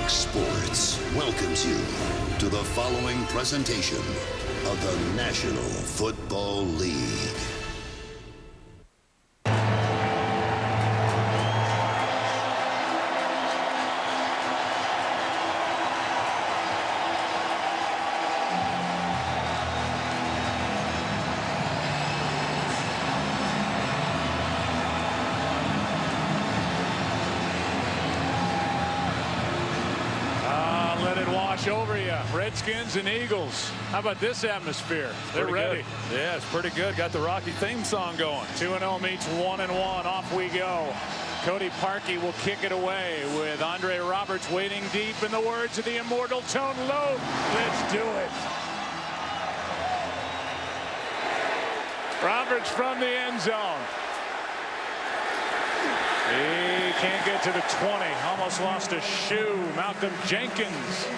Fox Sports welcomes you to the following presentation of the National Football League. Over you, Redskins and Eagles. How about this atmosphere? They're ready. Good. Yeah, it's pretty good. Got the Rocky theme song going. 2-0 meets 1-1. Off we go. Cody Parkey will kick it away with Andre Roberts waiting deep. In the words of the immortal Tone Loc, let's do it. Roberts from the end zone. He can't get to the 20. Almost lost a shoe. Malcolm Jenkins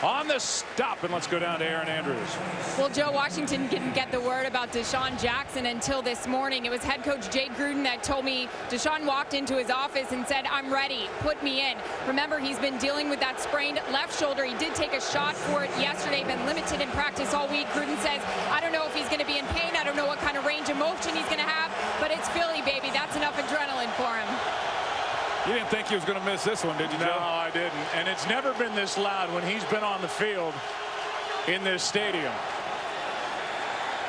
on the stop, and let's go down to Aaron Andrews. Well, Joe, Washington didn't get the word about Deshaun Jackson until this morning. It was head coach Jay Gruden that told me Deshaun walked into his office and said, "I'm ready, put me in." Remember, he's been dealing with that sprained left shoulder. He did take a shot for it yesterday, been limited in practice all week. Gruden says, I don't know if he's going to be in pain. I don't know what kind of range of motion he's going to have, but it's Philly, baby. That's enough adrenaline for him. You didn't think he was going to miss this one, did you, Joe? No, I didn't. And it's never been this loud when he's been on the field in this stadium.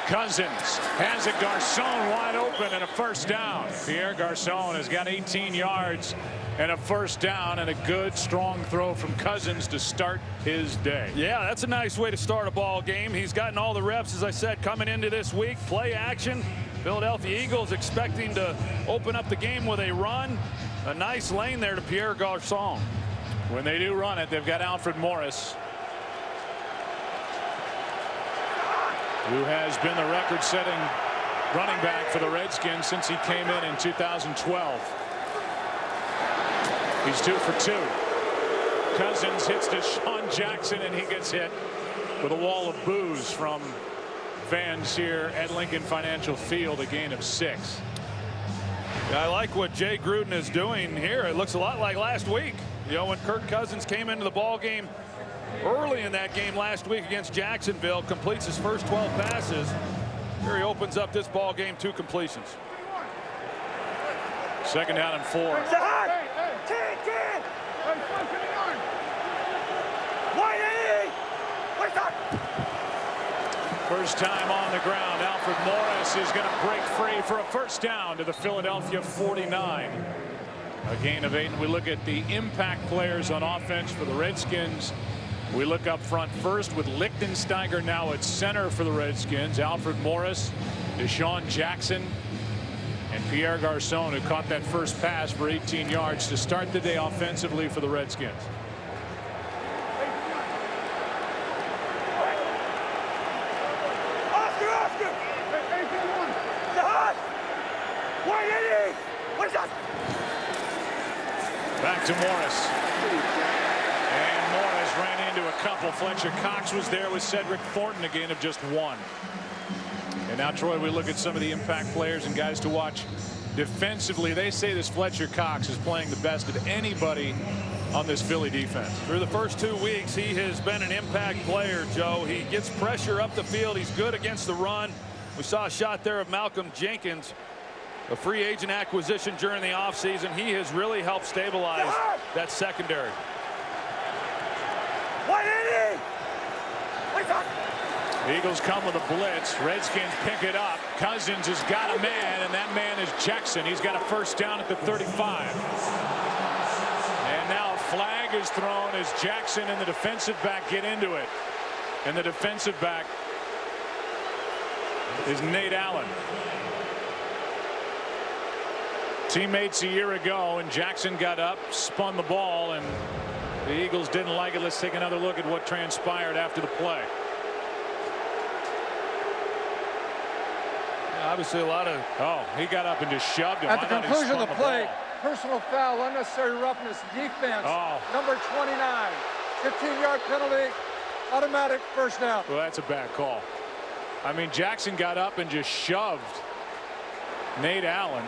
Cousins has a Garcon wide open and a first down. Pierre Garcon has got 18 yards and a first down, and a good strong throw from Cousins to start his day. Yeah, that's a nice way to start a ball game. He's gotten all the reps, as I said, coming into this week. Play action. Philadelphia Eagles expecting to open up the game with a run. A nice lane there to Pierre Garcon. When they do run it, they've got Alfred Morris, who has been the record-setting running back for the Redskins since he came in 2012. He's 2 for 2. Cousins hits Deshaun Jackson, and he gets hit with a wall of boos from fans here at Lincoln Financial Field. A gain of 6. Yeah, I like what Jay Gruden is doing here. It looks a lot like last week. You know, when Kirk Cousins came into the ball game early in that game last week against Jacksonville, completes his first 12 passes. Here he opens up this ball game, 2 completions. Second down and 4. First time on the ground. Alfred Morris is going to break free for a first down to the Philadelphia 49. A gain of 8. And we look at the impact players on offense for the Redskins. We look up front first with Lichtensteiger now at center for the Redskins. Alfred Morris, Deshaun Jackson, and Pierre Garcon, who caught that first pass for 18 yards to start the day offensively for the Redskins. Back to Morris. And Morris ran into a couple. Fletcher Cox was there with Cedric Thornton, a gain of just 1. And now, Troy, we look at some of the impact players and guys to watch defensively. They say this Fletcher Cox is playing the best of anybody on this Philly defense. Through the first 2 weeks, he has been an impact player, Joe. He gets pressure up the field. He's good against the run. We saw a shot there of Malcolm Jenkins, a free agent acquisition during the offseason. He has really helped stabilize that secondary. The Eagles come with a blitz. Redskins pick it up. Cousins has got a man, and that man is Jackson. He's got a first down at the 35. And now a flag is thrown as Jackson and the defensive back get into it. And the defensive back is Nate Allen. Teammates a year ago, and Jackson got up, spun the ball, and the Eagles didn't like it. Let's take another look at what transpired after the play. Obviously a lot of... Oh, he got up and just shoved him. At the conclusion of the play, personal foul, unnecessary roughness, defense, number 29, 15-yard penalty, automatic first down. Well, that's a bad call. I mean, Jackson got up and just shoved Nate Allen.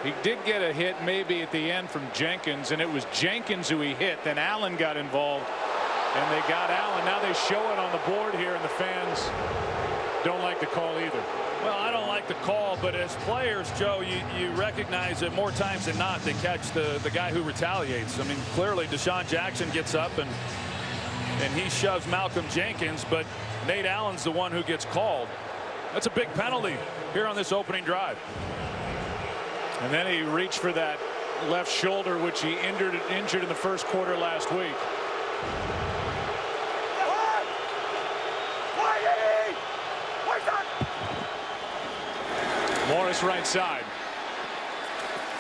He did get a hit maybe at the end from Jenkins, and it was Jenkins who he hit. Then Allen got involved, and they got Allen. Now they show it on the board here, and the fans don't like the call either. Well, I don't like the call, but as players, Joe, you recognize that more times than not they catch the guy who retaliates. I mean, clearly Deshaun Jackson gets up and he shoves Malcolm Jenkins, but Nate Allen's the one who gets called. That's a big penalty here on this opening drive. And then he reached for that left shoulder, which he injured in the first quarter last week. Morris right side.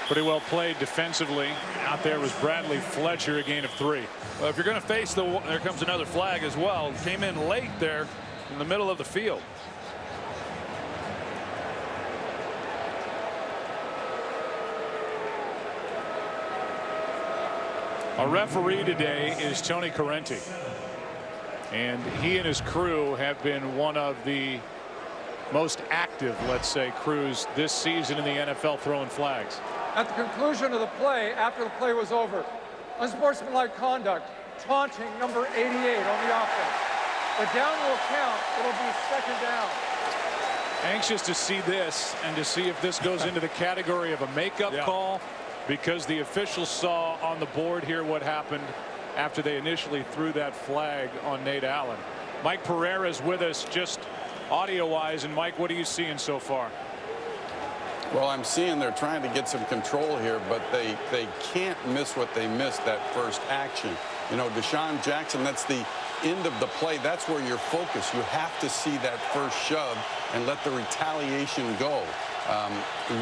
Pretty well played defensively. Out there was Bradley Fletcher, a gain of 3. Well, if you're going to face there comes another flag as well. Came in late there in the middle of the field. Our referee today is Tony Correnti, and he and his crew have been one of the most active, let's say, crews this season in the NFL throwing flags. At the conclusion of the play, after the play was over, unsportsmanlike conduct, taunting number 88 on the offense. The down will count. It'll be second down. Anxious to see this and to see if this goes into the category of a makeup call, because the officials saw on the board here what happened after they initially threw that flag on Nate Allen. Mike Pereira is with us just audio-wise. And Mike, what are you seeing so far? Well, I'm seeing they're trying to get some control here, but they can't miss what they missed that first action. You know, Deshaun Jackson, that's the end of the play. That's where you're focused. You have to see that first shove and let the retaliation go.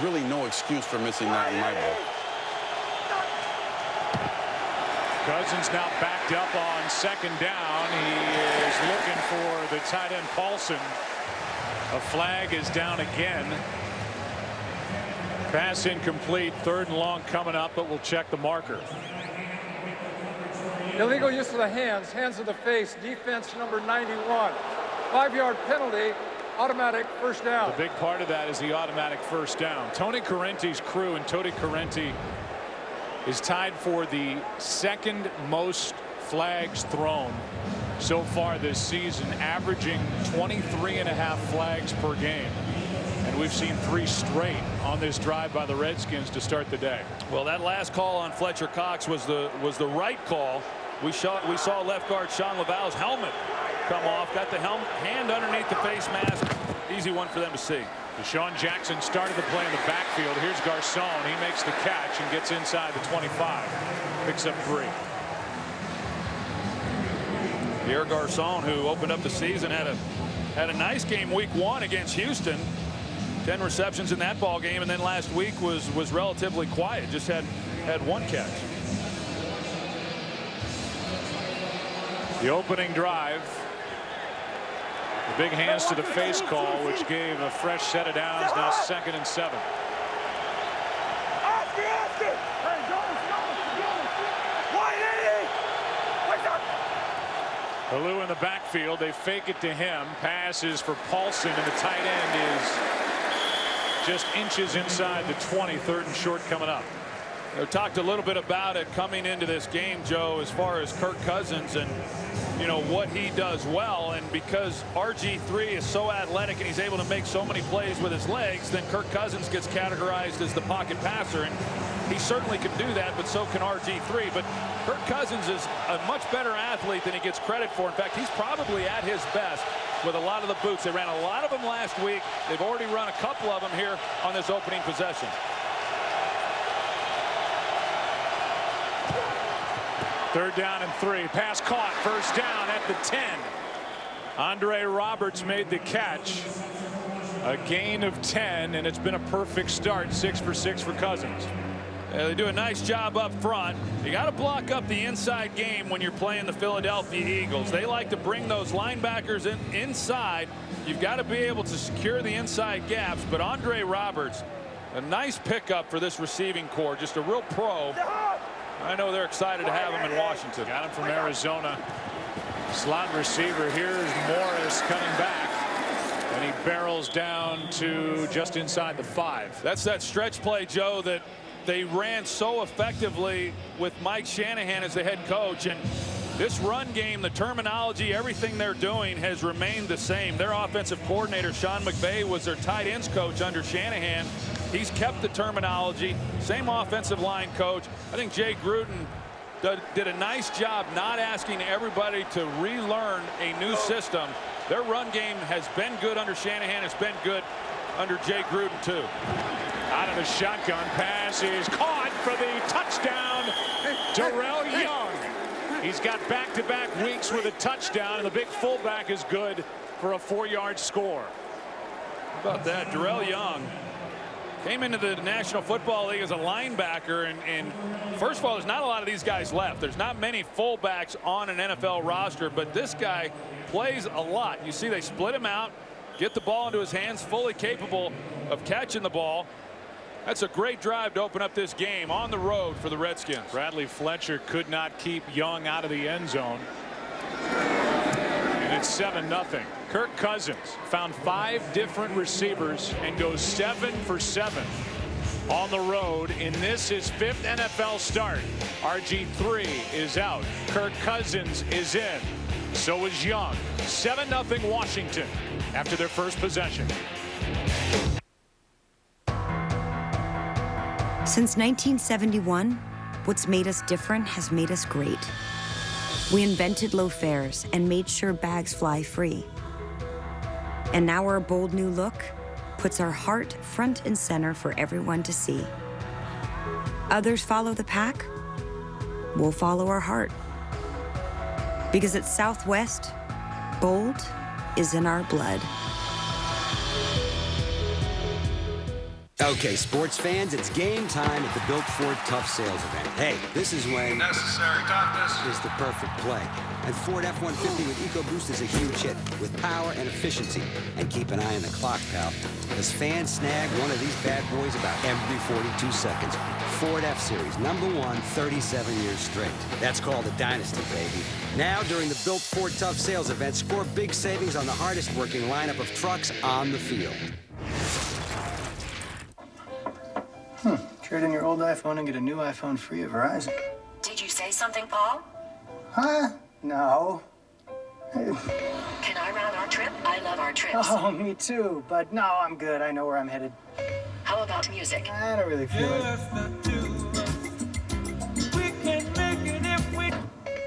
Really no excuse for missing that in my book. Cousins now backed up on second down. He is looking for the tight end Paulson. A flag is down again. Pass incomplete. 3rd and long coming up, but we'll check the marker. Illegal use of the hands, hands of the face, defense number 91. 5-yard penalty, automatic first down. The big part of that is the automatic first down. Tony Correnti's crew, and Tony Correnti is tied for the 2nd most flags thrown so far this season, averaging 23.5 flags per game. And we've seen 3 straight on this drive by the Redskins to start the day. Well, that last call on Fletcher Cox was the right call. We saw left guard Sean Laval's helmet come off, got the hand underneath the face mask. Easy one for them to see. Deshaun Jackson started the play in the backfield. Here's Garcon. He makes the catch and gets inside the 25. Picks up 3. Pierre Garcon, who opened up the season, had a nice game week 1 against Houston. 10 receptions in that ball game, and then last week was relatively quiet. Just had 1 catch. The opening drive. The big hands to the face call, which gave a fresh set of downs. Now 2nd and 7. Halou in the backfield. They fake it to him. Passes for Paulson, and the tight end is just inches inside the 20. 3rd and short coming up. We talked a little bit about it coming into this game, Joe, as far as Kirk Cousins and what he does well, and because RG3 is so athletic and he's able to make so many plays with his legs, then Kirk Cousins gets categorized as the pocket passer, and he certainly can do that, but so can RG3. But Kirk Cousins is a much better athlete than he gets credit for. In fact, he's probably at his best with a lot of the boots. They ran a lot of them last week. They've already run a couple of them here on this opening possession. Third down and 3. Pass caught. First down at the 10. Andre Roberts made the catch. A gain of 10, and it's been a perfect start. 6 for 6 for Cousins. They do a nice job up front. You got to block up the inside game when you're playing the Philadelphia Eagles. They like to bring those linebackers inside. You've got to be able to secure the inside gaps. But Andre Roberts, a nice pickup for this receiving corps. Just a real pro. I know they're excited to have him in Washington. Got him from Arizona. Slot receiver. Here's Morris coming back. And he barrels down to just inside the 5. That's that stretch play, Joe, that they ran so effectively with Mike Shanahan as the head coach. And this run game, the terminology, everything they're doing has remained the same. Their offensive coordinator, Sean McVay, was their tight ends coach under Shanahan. He's kept the terminology. Same offensive line coach. I think Jay Gruden did a nice job not asking everybody to relearn a new system. Their run game has been good under Shanahan. It's been good under Jay Gruden, too. Out of the shotgun, pass is caught for the touchdown. Darrell Young. He's got back-to-back weeks with a touchdown, and the big fullback is good for a 4-yard score. How about that? Darrell Young came into the National Football League as a linebacker, and first of all, there's not a lot of these guys left. There's not many fullbacks on an NFL roster, but this guy plays a lot. You see they split him out, get the ball into his hands, fully capable of catching the ball. That's a great drive to open up this game on the road for the Redskins. Bradley Fletcher could not keep Young out of the end zone. And it's 7-0. Kirk Cousins found 5 different receivers and goes 7 for 7 on the road in this his 5th NFL start. RG3 is out. Kirk Cousins is in. So is Young. 7-0 Washington after their first possession. Since 1971, what's made us different has made us great. We invented low fares and made sure bags fly free. And now our bold new look puts our heart front and center for everyone to see. Others follow the pack, we'll follow our heart. Because at Southwest, bold is in our blood. Okay, sports fans, it's game time at the Built Ford Tough Sales event. Hey, this is when necessary toughness is the perfect play. And Ford F-150 with EcoBoost is a huge hit with power and efficiency. And keep an eye on the clock, pal, as fans snag one of these bad boys about every 42 seconds. Ford F-Series, #1, 37 years straight. That's called a dynasty, baby. Now, during the Built Ford Tough Sales event, score big savings on the hardest working lineup of trucks on the field. Trade in your old iPhone and get a new iPhone free at Verizon. Did you say something, Paul? Huh? No. Can I round our trip? I love our trips. Oh, me too. But no, I'm good. I know where I'm headed. How about music? I don't really feel it.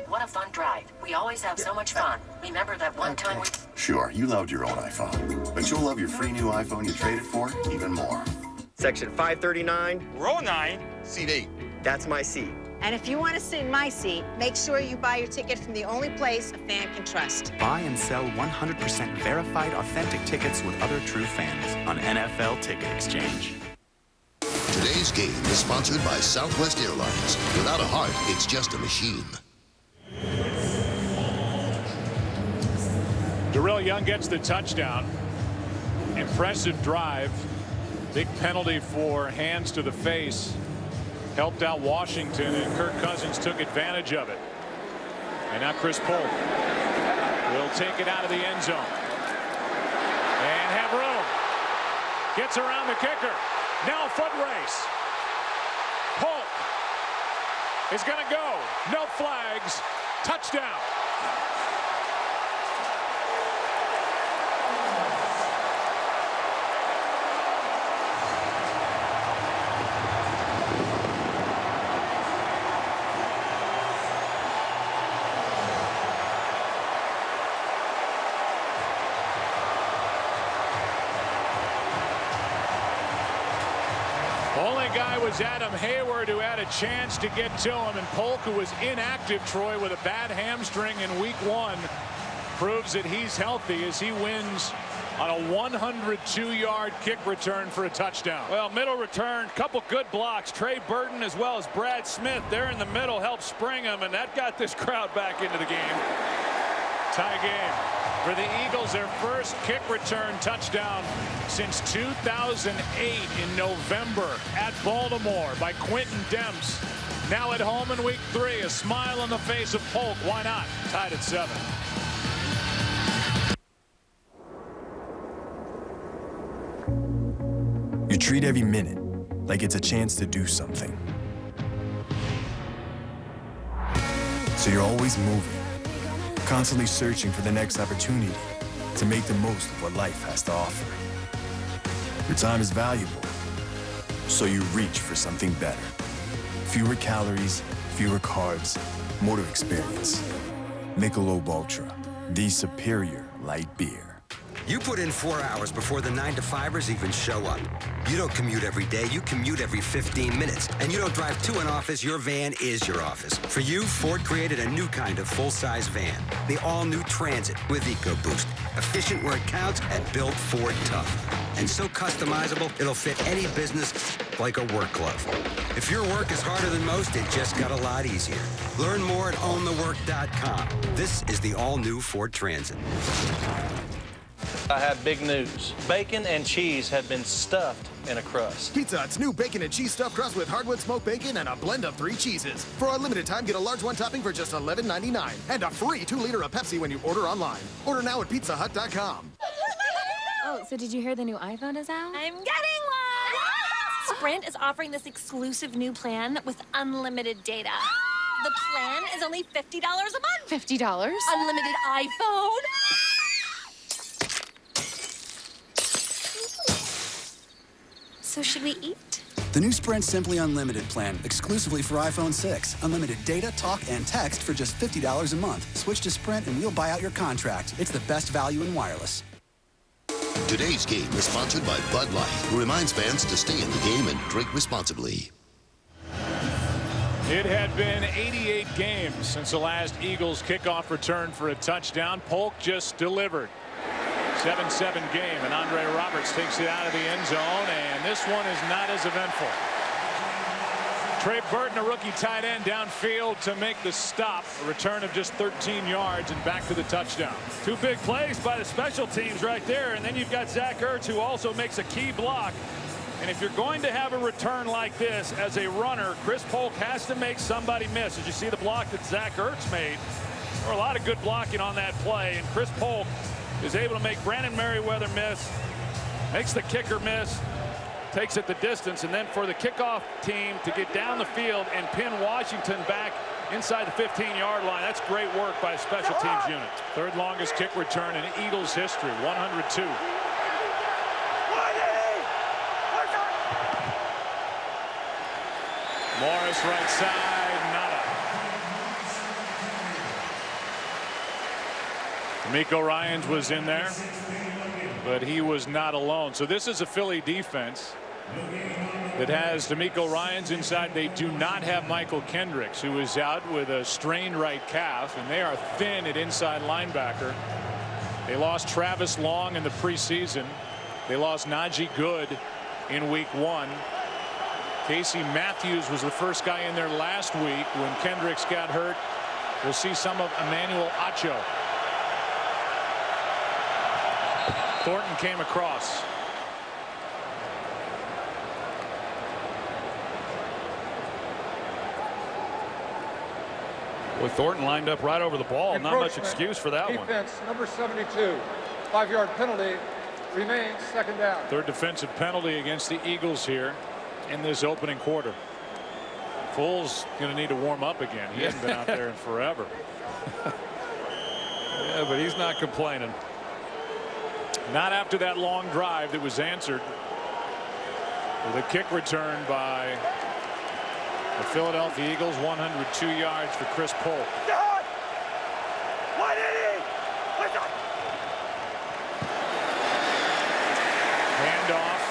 What a fun drive. We always have so much fun. Remember that one time we... Sure, you loved your own iPhone, but you'll love your free new iPhone you traded for even more. Section 539. Row 9. Seat 8. That's my seat. And if you want to sit in my seat, make sure you buy your ticket from the only place a fan can trust. Buy and sell 100% verified authentic tickets with other true fans on NFL Ticket Exchange. Today's game is sponsored by Southwest Airlines. Without a heart, it's just a machine. Darrell Young gets the touchdown. Impressive drive. Big penalty for hands to the face. Helped out Washington, and Kirk Cousins took advantage of it. And now Chris Polk will take it out of the end zone. And have room. Gets around the kicker. Now foot race. Polk is going to go. No flags. Touchdown. Only guy was Adam Hayward, who had a chance to get to him, and Polk, who was inactive, Troy, with a bad hamstring in week 1, proves that he's healthy as he wins on a 102-yard kick return for a touchdown. Well, middle return, couple good blocks. Trey Burton as well as Brad Smith there in the middle helped spring him, and that got this crowd back into the game. Tie game for the Eagles, their first kick return touchdown since 2008 in November at Baltimore by Quentin Demps. Now at home in week 3, a smile on the face of Polk. Why not? Tied at 7. treat every minute like it's a chance to do something. So you're always moving, constantly searching for the next opportunity to make the most of what life has to offer. Your time is valuable, so you reach for something better. Fewer calories, fewer carbs, more to experience. Michelob Ultra, the superior light beer. You put in 4 hours before the 9-to-5ers even show up. You don't commute every day, you commute every 15 minutes. And you don't drive to an office, your van is your office. For you, Ford created a new kind of full-size van. The all-new Transit with EcoBoost. Efficient where it counts and built Ford tough. And so customizable, it'll fit any business like a work glove. If your work is harder than most, it just got a lot easier. Learn more at ownthework.com. This is the all-new Ford Transit. I have big news. Bacon and cheese have been stuffed in a crust. Pizza Hut's new bacon and cheese stuffed crust with hardwood smoked bacon and a blend of 3 cheeses. For a limited time, get a large one topping for just $11.99 and a free 2-liter of Pepsi when you order online. Order now at pizzahut.com. Oh, so did you hear the new iPhone is out? I'm getting one! Sprint is offering this exclusive new plan with unlimited data. The plan is only $50 a month. $50? Unlimited iPhone. So should we eat? The new Sprint Simply Unlimited plan, exclusively for iPhone 6. Unlimited data, talk, and text for just $50 a month. Switch to Sprint and we'll buy out your contract. It's the best value in wireless. Today's game is sponsored by Bud Light, who reminds fans to stay in the game and drink responsibly. It had been 88 games since the last Eagles kickoff return for a touchdown. Polk just delivered. 7-7 game, and Andre Roberts takes it out of the end zone, and this one is not as eventful. Trey Burton, a rookie tight end, downfield to make the stop. A return of just 13 yards and back to the touchdown. 2 big plays by the special teams right there, and then you've got Zach Ertz, who also makes a key block. And if you're going to have a return like this as a runner, Chris Polk has to make somebody miss. As you see the block that Zach Ertz made, there were a lot of good blocking on that play, and Chris Polk is able to make Brandon Merriweather miss, makes the kicker miss, takes it the distance, and then for the kickoff team to get down the field and pin Washington back inside the 15-yard line. That's great work by a special teams unit. Third longest kick return in Eagles history, 102. Morris right side, nada. D'Amico Ryans was in there, but he was not alone. So this is a Philly defense that has D'Amico Ryans inside. They do not have Michael Kendricks, who is out with a strained right calf, and they are thin at inside linebacker. They lost Travis Long in the preseason. They lost Najee Good in week 1. Casey Matthews was the first guy in there last week when Kendricks got hurt. We'll see some of Emmanuel Acho. Thornton came across. Well, Thornton lined up right over the ball. Not much excuse for that one. Defense, number 72. 5-yard penalty. Remains second down. Third defensive penalty against the Eagles here in this opening quarter. Foles going to need to warm up again. He hasn't been out there in forever. Yeah, but he's not complaining. Not after that long drive that was answered with a kick return by the Philadelphia Eagles. 102 yards for Chris Polk. Handoff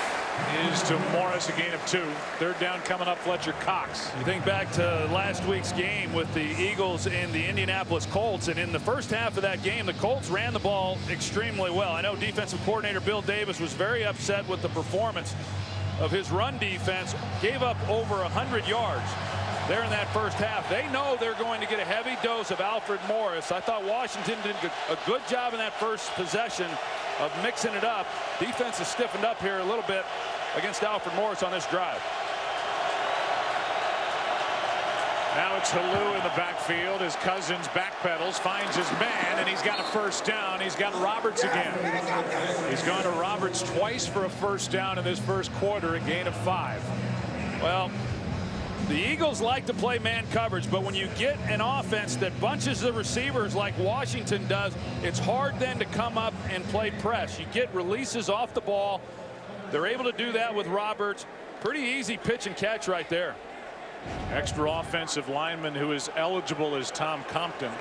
is to Morris, a gain of 2. Third down coming up, Fletcher Cox. You think back to last week's game with the Eagles and the Indianapolis Colts, and in the first half of that game, the Colts ran the ball extremely well. I know defensive coordinator Bill Davis was very upset with the performance of his run defense. Gave up over 100 yards there in that first half. They know they're going to get a heavy dose of Alfred Morris. I thought Washington did a good job in that first possession of mixing it up. Defense has stiffened up here a little bit against Alfred Morris on this drive. Now it's Halou in the backfield as Cousins backpedals, finds his man, and he's got a first down. He's got Roberts again. He's gone to Roberts twice for a first down in this first quarter, a gain of 5. Well, the Eagles like to play man coverage, but when you get an offense that bunches the receivers like Washington does, it's hard then to come up and play press. You get releases off the ball. They're able to do that with Roberts. Pretty easy pitch and catch right there. Extra offensive lineman who is eligible is Tom Compton.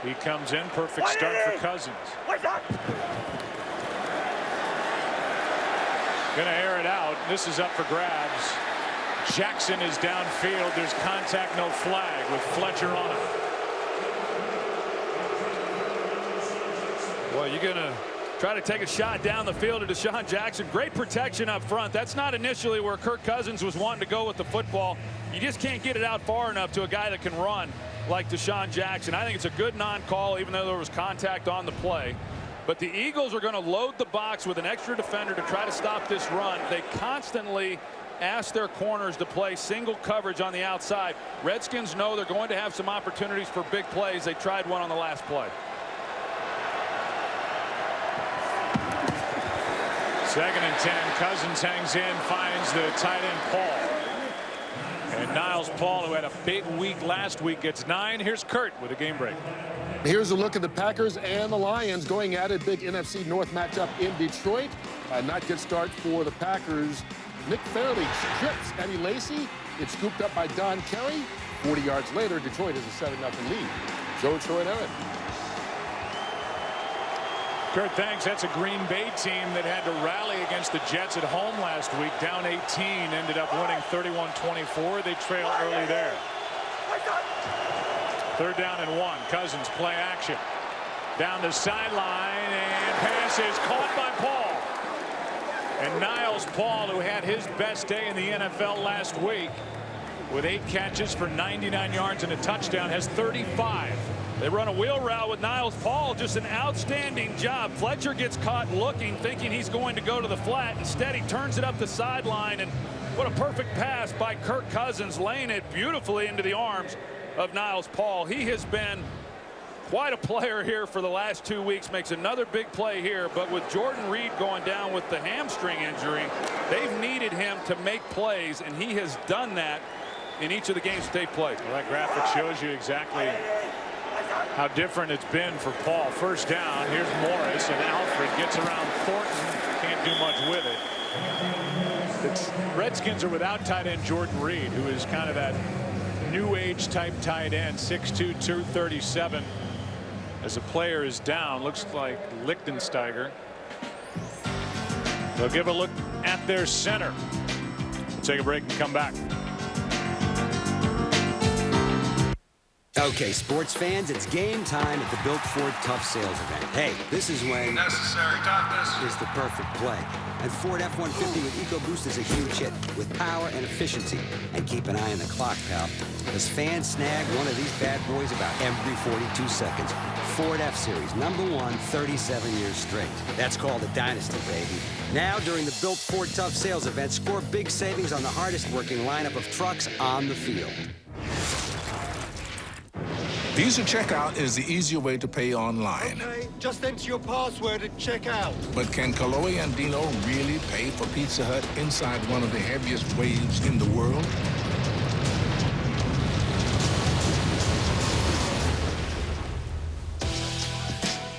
He comes in. Perfect start for Cousins. Going to air it out. This is up for grabs. Jackson is downfield. There's contact, no flag with Fletcher on it. Well, you're going to try to take a shot down the field to DeSean Jackson. Great protection up front. That's not initially where Kirk Cousins was wanting to go with the football. You just can't get it out far enough to a guy that can run like DeSean Jackson. I think it's a good non-call, even though there was contact on the play. But the Eagles are going to load the box with an extra defender to try to stop this run. They constantly ask their corners to play single coverage on the outside. Redskins know they're going to have some opportunities for big plays. They tried one on the last play. Second and 10. Cousins hangs in, finds the tight end Paul. And Niles Paul, who had a big week last week, gets 9. Here's Kurt with a game break. Here's a look at the Packers and the Lions going at it. Big NFC North matchup in Detroit. Not good start for the Packers. Nick Fairley strips Eddie Lacy. It's scooped up by Don Kerry. 40 yards later, Detroit has a 7-0 lead. Joe, Troy, and Eric. Kurt, thanks. That's a Green Bay team that had to rally against the Jets at home last week. Down 18, ended up winning 31-24. They trail early there. Third down and 1. Cousins play action. Down the sideline, and pass is caught by Paul. And Niles Paul, who had his best day in the NFL last week with 8 catches for 99 yards and a touchdown, has 35. They run a wheel route with Niles Paul. Just an outstanding job. Fletcher gets caught looking, thinking he's going to go to the flat. Instead, he turns it up the sideline, and what a perfect pass by Kirk Cousins, laying it beautifully into the arms of Niles Paul. He has been quite a player here for the last 2 weeks. Makes another big play here, but with Jordan Reed going down with the hamstring injury, they've needed him to make plays, and he has done that in each of the games that they've played. Well, that graphic shows you exactly how different it's been for Paul. First down. Here's Morris, and Alfred gets around Thornton. Can't do much with it. The Redskins are without tight end Jordan Reed, who is kind of that new age type tight end, 6'2", 237. As a player is down, looks like Lichtensteiger. They'll give a look at their center. We'll take a break and come back. Okay, sports fans, it's game time at the Built Ford Tough Sales event. Hey, this is when necessary toughness is the perfect play. And Ford F-150 with EcoBoost is a huge hit with power and efficiency. And keep an eye on the clock, pal, because fans snag one of these bad boys about every 42 seconds. Ford F-Series, #1, 37 years straight. That's called a dynasty, baby. Now, during the Built Ford Tough Sales event, score big savings on the hardest working lineup of trucks on the field. Visa checkout is the easier way to pay online. Okay, just enter your password and check out. But can Kaloe and Dino really pay for Pizza Hut inside one of the heaviest waves in the world?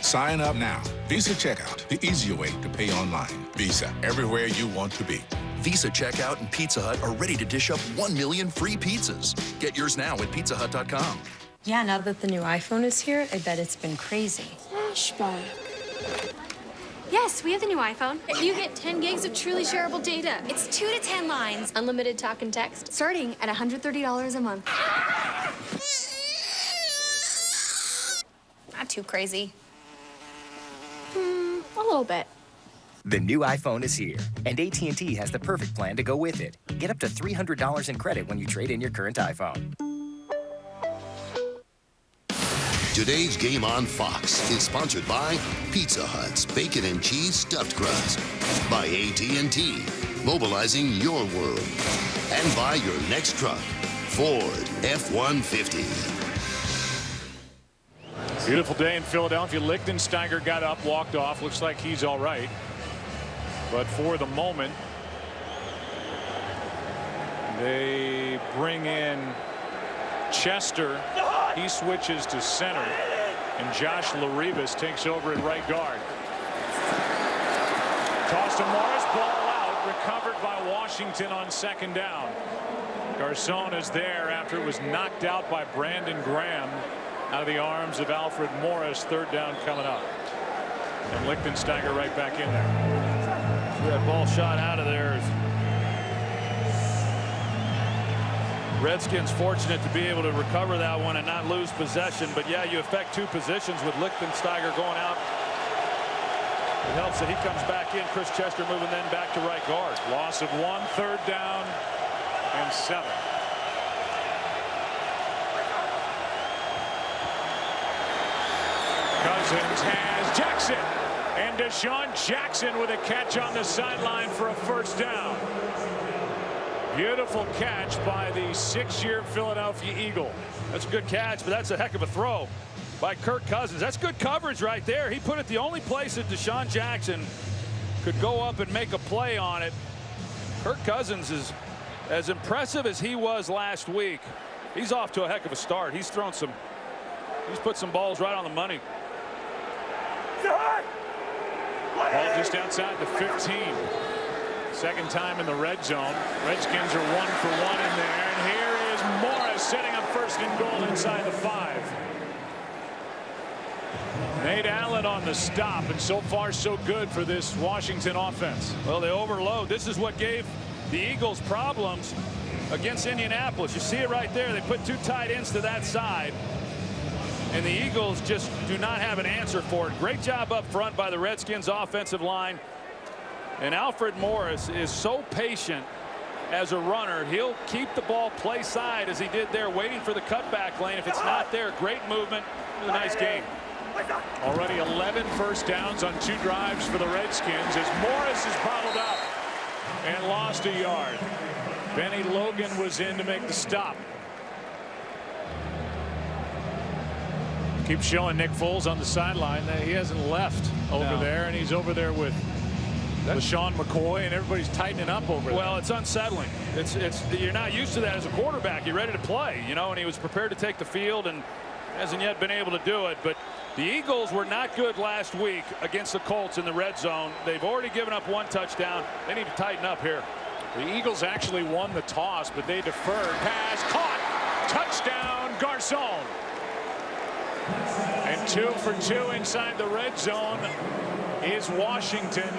Sign up now. Visa checkout, the easier way to pay online. Visa, everywhere you want to be. Visa Checkout and Pizza Hut are ready to dish up 1 million free pizzas. Get yours now at pizzahut.com. Yeah, now that the new iPhone is here, I bet it's been crazy. Flashback. Yes, we have the new iPhone. You get 10 gigs of truly shareable data. It's 2 to 10 lines, unlimited talk and text, starting at $130 a month. Not too crazy. A little bit. The new iPhone is here, and AT&T has the perfect plan to go with it. Get up to $300 in credit when you trade in your current iPhone. Today's game on Fox is sponsored by Pizza Hut's Bacon and Cheese Stuffed Crust, by AT&T, mobilizing your world, and by your next truck. Ford F-150. Beautiful day in Philadelphia. Lichtensteiger got up, walked off. Looks like he's all right. But for the moment, they bring in Chester. He switches to center. And Josh Laribas takes over at right guard. Toss to Morris. Ball out. Recovered by Washington on second down. Garcon is there after it was knocked out by Brandon Graham out of the arms of Alfred Morris. Third down coming up. And Lichtensteiger right back in there. So that ball shot out of there. Redskins fortunate to be able to recover that one and not lose possession. But yeah, you affect two positions with Lichtensteiger going out. It helps that he comes back in. Chris Chester moving then back to right guard. Loss of 1, third down and 7. Cousins has Jackson, and Deshaun Jackson with a catch on the sideline for a first down. Beautiful catch by the 6-year Philadelphia Eagle. That's a good catch, but that's a heck of a throw by Kirk Cousins. That's good coverage right there. He put it the only place that Deshaun Jackson could go up and make a play on it. Kirk Cousins is as impressive as he was last week. He's off to a heck of a start. He's put some balls right on the money. Ball just outside the 15. Second time in the red zone. Redskins are 1 for 1 in there. And here is Morris setting up first and goal inside the 5. Nate Allen on the stop, and so far so good for this Washington offense. Well, they overload. This is what gave the Eagles problems against Indianapolis. You see it right there. They put 2 tight ends to that side. And the Eagles just do not have an answer for it. Great job up front by the Redskins offensive line. And Alfred Morris is so patient as a runner. He'll keep the ball play side as he did there, waiting for the cutback lane. If it's not there, great movement. It was a nice game. Already 11 first downs on 2 drives for the Redskins as Morris is bottled up and lost a yard. Benny Logan was in to make the stop. Keep showing Nick Foles on the sideline. He hasn't left over there, and he's over there with LaShawn McCoy, and everybody's tightening up over there. Well, it's unsettling. You're not used to that as a quarterback. You're ready to play, you know, and he was prepared to take the field and hasn't yet been able to do it. But the Eagles were not good last week against the Colts in the red zone. They've already given up 1 touchdown. They need to tighten up here. The Eagles actually won the toss, but they deferred. Pass caught. Touchdown, Garcon. And 2 for 2 inside the red zone is Washington.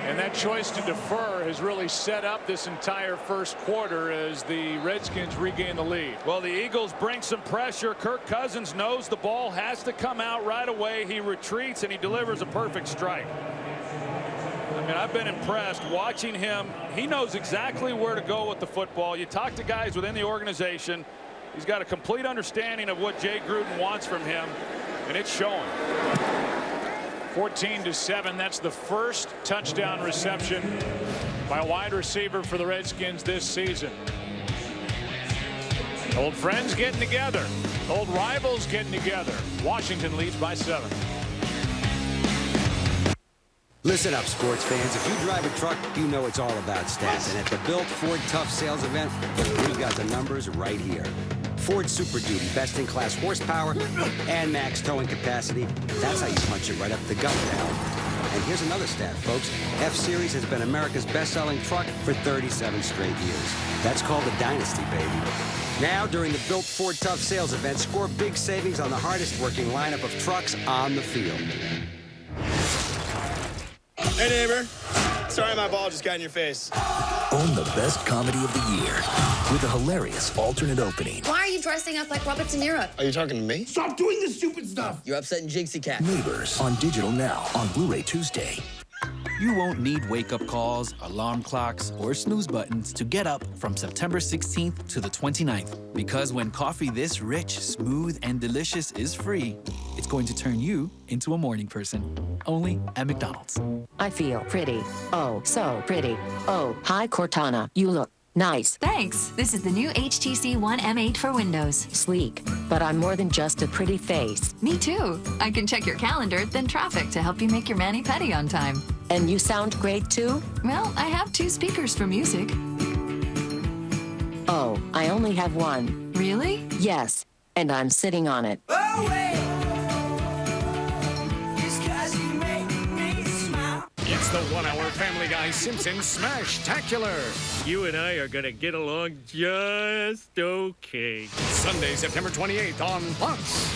And that choice to defer has really set up this entire first quarter as the Redskins regain the lead. Well, the Eagles bring some pressure. Kirk Cousins knows the ball has to come out right away. He retreats and he delivers a perfect strike. I mean, I've been impressed watching him. He knows exactly where to go with the football. You talk to guys within the organization. He's got a complete understanding of what Jay Gruden wants from him, and it's showing. 14-7. That's the first touchdown reception by a wide receiver for the Redskins this season. Old friends getting together. Old rivals getting together. Washington leads by 7. Listen up, sports fans. If you drive a truck, you know it's all about stats. And at the Built Ford Tough Sales event, we've got the numbers right here. Ford Super Duty, best-in-class horsepower and max towing capacity. That's how you punch it right up the gut now. And here's another stat, folks. F-Series has been America's best-selling truck for 37 straight years. That's called a dynasty, baby. Now, during the Built Ford Tough Sales event, score big savings on the hardest-working lineup of trucks on the field. Hey, neighbor. Sorry my ball just got in your face. Own the best comedy of the year with a hilarious alternate opening. Why are you dressing up like Robert De Niro? Are you talking to me? Stop doing this stupid stuff. You're upsetting Jinxie Cat. Neighbors on digital now on Blu-ray Tuesday. You won't need wake-up calls, alarm clocks, or snooze buttons to get up from September 16th to the 29th. Because when coffee this rich, smooth, and delicious is free, it's going to turn you into a morning person. Only at McDonald's. I feel pretty. Oh, so pretty. Oh, hi, Cortana. You look Nice. Thanks. This is the new HTC One M8 for Windows. Sleek. But I'm more than just a pretty face. Me too. I can check your calendar, then traffic to help you make your mani-pedi on time. And you sound great too? Well, I have 2 speakers for music. Oh, I only have one. Really? Yes. And I'm sitting on it. Oh, wait. It's 'cause you make me smile. It's the 1-hour Family Guy Simpsons Smash-tacular. You and I are gonna get along just okay. Sunday, September 28th on Fox.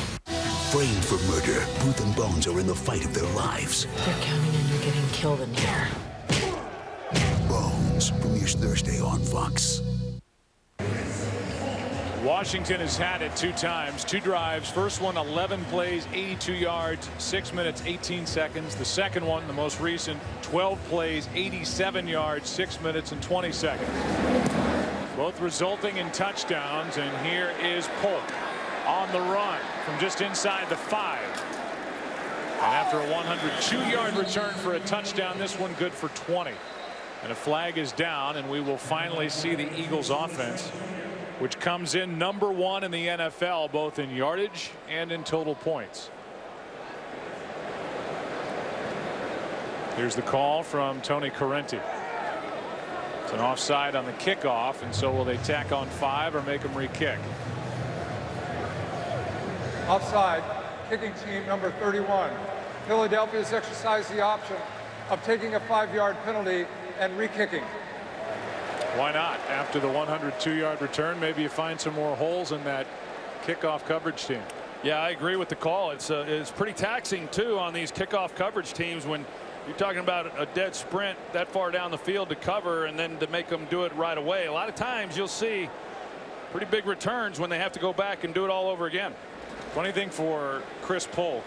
Framed for murder, Booth and Bones are in the fight of their lives. They're counting on you getting killed in here. Bones premieres Thursday on Fox. Washington has had it 2 times, 2 drives. First one, 11 plays, 82 yards, 6 minutes, 18 seconds. The second one, the most recent, 12 plays, 87 yards, 6 minutes and 20 seconds. Both resulting in touchdowns. And here is Polk on the run from just inside the 5. And after a 102-yard return for a touchdown, this one good for 20. And a flag is down, and we will finally see the Eagles offense, which comes in number 1 in the NFL, both in yardage and in total points. Here's the call from Tony Correnti. It's an offside on the kickoff, and so will they tack on 5 or make them re-kick? Offside, kicking team number 31. Philadelphia's exercised the option of taking a 5-yard penalty and re-kicking. Why not? After the 102-yard return, maybe you find some more holes in that kickoff coverage team. Yeah, I agree with the call. It's pretty taxing too on these kickoff coverage teams when you're talking about a dead sprint that far down the field to cover and then to make them do it right away. A lot of times you'll see pretty big returns when they have to go back and do it all over again. Funny thing for Chris Polk,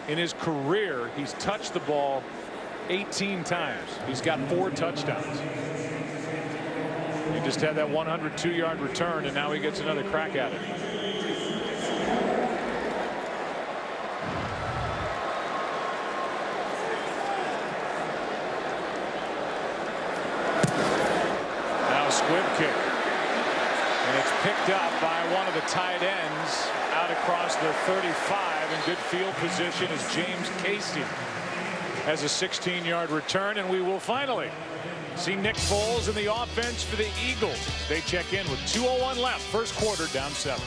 in his career, he's touched the ball 18 times. He's got 4 touchdowns. He just had that 102-yard return, and now he gets another crack at it. Now a squib kick. And it's picked up by one of the tight ends out across the 35 in good field position as James Casey has a 16-yard return, and we will finally see Nick Foles in the offense for the Eagles. They check in with 2:01 left, first quarter, down 7.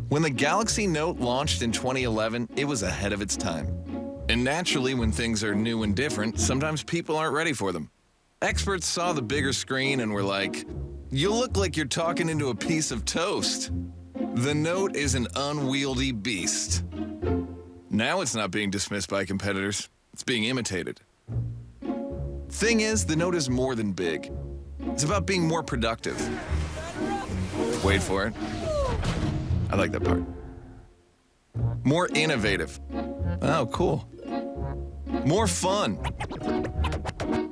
When the Galaxy Note launched in 2011, it was ahead of its time. And naturally, when things are new and different, sometimes people aren't ready for them. Experts saw the bigger screen and were like, "You look like you're talking into a piece of toast." The Note is an unwieldy beast. Now it's not being dismissed by competitors. It's being imitated. Thing is, the Note is more than big. It's about being more productive. Wait for it. I like that part. More innovative. Oh, cool. More fun.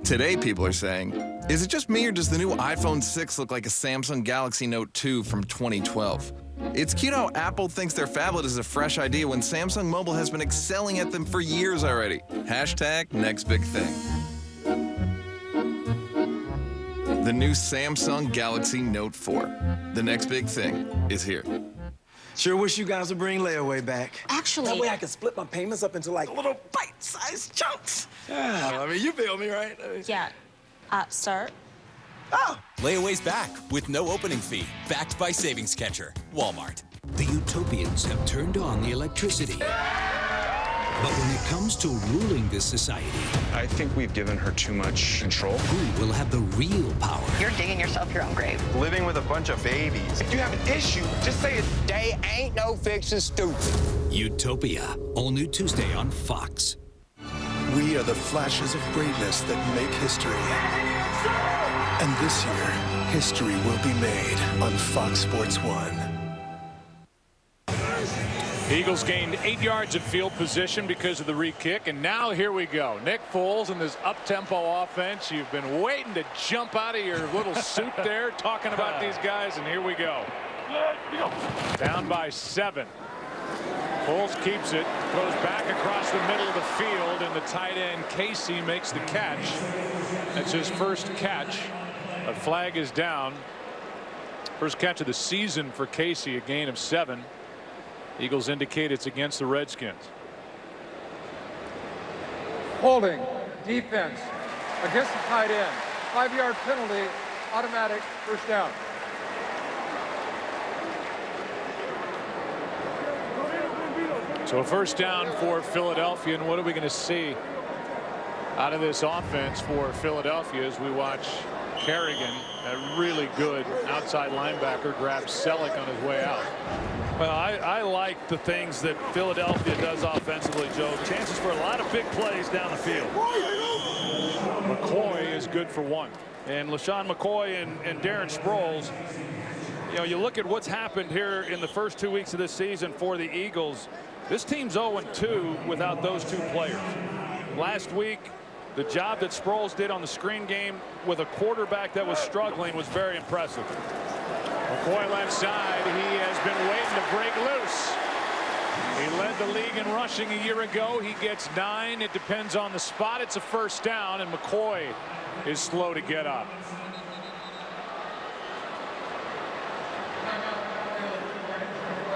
Today, people are saying, is it just me or does the new iPhone 6 look like a Samsung Galaxy Note 2 from 2012? It's cute how Apple thinks their phablet is a fresh idea when Samsung Mobile has been excelling at them for years already. Hashtag next big thing. The new Samsung Galaxy Note 4. The next big thing is here. Sure wish you guys would bring layaway back. Actually, That way I can split my payments up into like little bite-sized chunks. Yeah, I mean, you feel me, right? Yeah. Sir? Layaway's back with no opening fee, backed by Savings Catcher. Walmart. The Utopians have turned on the electricity. But when it comes to ruling this society, I think we've given her too much control. who will have the real power? You're digging yourself your own grave. Living with a bunch of babies. If you have an issue, just say it. They ain't no fixin' stupid. Utopia, all new Tuesday on Fox. We are the flashes of greatness that make history. And this year, history will be made on Fox Sports 1. Eagles gained 8 yards of field position because of the re-kick, and now here we go. Nick Foles in this up-tempo offense. You've been waiting to jump out of your little suit there talking about these guys, and here we go. Down by 7. Foles keeps it. Throws back across the middle of the field, and the tight end Casey makes the catch. That's his first catch. A flag is down. First catch of the season for Casey, a gain of 7. Eagles indicate it's against the Redskins. Holding, defense, against the tight end. 5-yard penalty, automatic first down. So a first down for Philadelphia, and what are we going to see out of this offense for Philadelphia as we watch Kerrigan, a really good outside linebacker, grab Selleck on his way out. Well, I like the things that Philadelphia does offensively, Joe. Chances for a lot of big plays down the field. McCoy is good for 1. And LaShawn McCoy and Darren Sproles, you know, you look at what's happened here in the first 2 weeks of this season for the Eagles. This team's 0-2 without those 2 players. Last week, the job that Sproles did on the screen game with a quarterback that was struggling was very impressive. McCoy left side. He has been waiting to break loose. He led the league in rushing a year ago. He gets 9. It depends on the spot. It's a first down, and McCoy is slow to get up.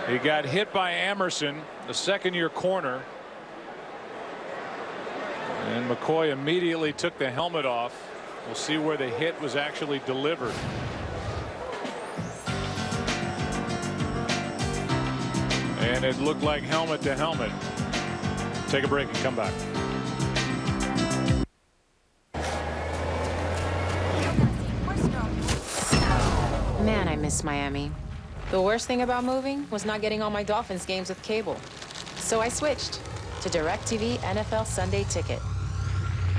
He got hit by Emerson, the second-year corner. And McCoy immediately took the helmet off. We'll see where the hit was actually delivered. And it looked like helmet to helmet. Take a break and come back. Man, I miss Miami. The worst thing about moving was not getting all my Dolphins games with cable. So I switched to DirecTV NFL Sunday Ticket.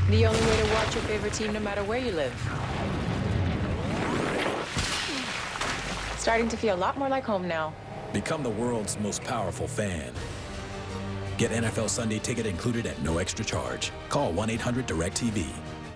The only way to watch your favorite team no matter where you live. Starting to feel a lot more like home now. Become the world's most powerful fan. Get NFL Sunday Ticket included at no extra charge. Call 1-800-DIRECTV.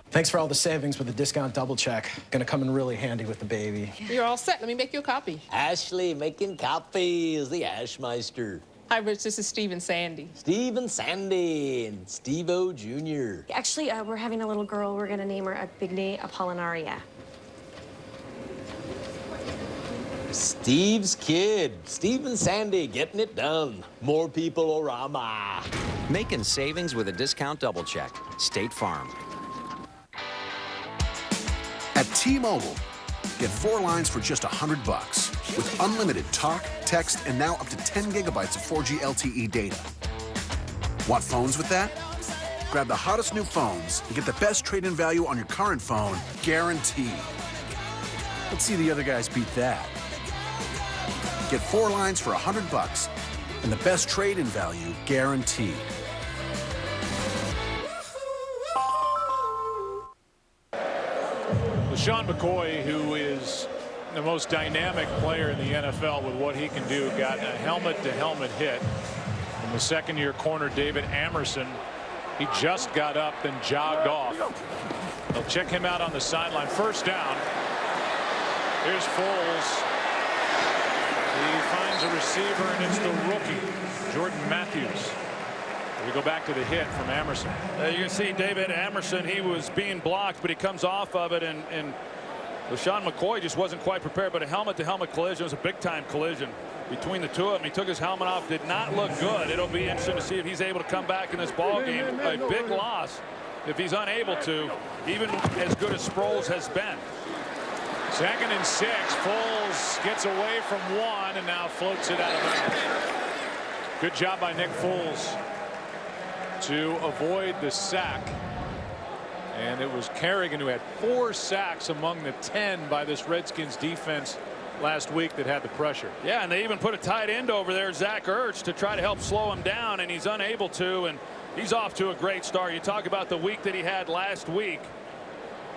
Thanks for all the savings with the discount double check. Gonna come in really handy with the baby. You're all set. Let me make you a copy. Ashley making copies, the Ashmeister. Hi, Rich. This is Steve and Sandy. Steve and Sandy and Steve-O Jr. Actually, we're having a little girl. We're going to name her Abigne Apollinaria. Steve's kid. Steve and Sandy getting it done. More people-orama. Making savings with a discount double check. State Farm. At T-Mobile, get 4 lines for just $100 with unlimited talk, text, and now up to 10 gigabytes of 4G LTE data. Want phones with that? Grab the hottest new phones and get the best trade-in value on your current phone, guaranteed. Let's see the other guys beat that. Get 4 lines for $100 and the best trade-in value, guaranteed. LaShawn McCoy, who is the most dynamic player in the NFL with what he can do, got a helmet-to-helmet hit from the second-year corner David Amerson. He just got up, then jogged off. They'll check him out on the sideline. First down. Here's Foles. He finds a receiver, and it's the rookie, Jordan Matthews. We go back to the hit from Amerson. You can see David Amerson, he was being blocked, but he comes off of it, and LaShawn McCoy just wasn't quite prepared. But a helmet-to-helmet collision was a big-time collision between the two of them. He took his helmet off, did not look good. It'll be interesting to see if he's able to come back in this ball game. A big loss if he's unable to, even as good as Sproles has been. 2nd and 6. Foles gets away from 1 and now floats it out of bounds. Good job by Nick Foles to avoid the sack. And it was Kerrigan who had 4 sacks among the 10 by this Redskins defense last week that had the pressure. Yeah, and they even put a tight end over there, Zach Ertz, to try to help slow him down, and he's unable to, and he's off to a great start. You talk about the week that he had last week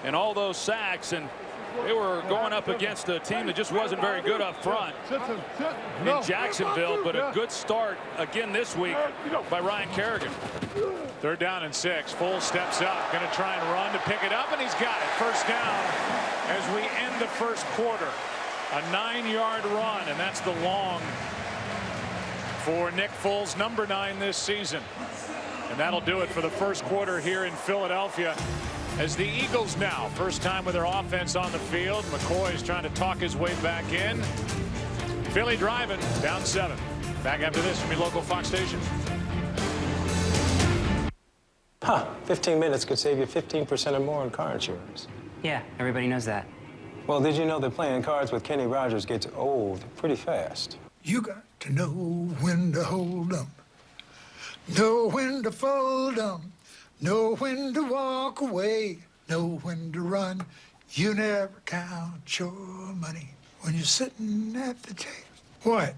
and all those sacks, and they were going up against a team that just wasn't very good up front in Jacksonville, but a good start again this week by Ryan Kerrigan. 3rd down and 6. Foles steps up, going to try and run to pick it up, and he's got it. First down as we end the first quarter. A 9-yard run, and that's the long for Nick Foles, number 9 this season. And that'll do it for the first quarter here in Philadelphia. As the Eagles now, first time with their offense on the field. McCoy is trying to talk his way back in. Philly driving, down 7. Back after this from your local Fox station. 15 minutes could save you 15% or more on car insurance. Yeah, everybody knows that. Well, did you know that playing cards with Kenny Rogers gets old pretty fast? You got to know when to hold 'em, know when to fold 'em, know when to walk away, know when to run. You never count your money when you're sitting at the table. What?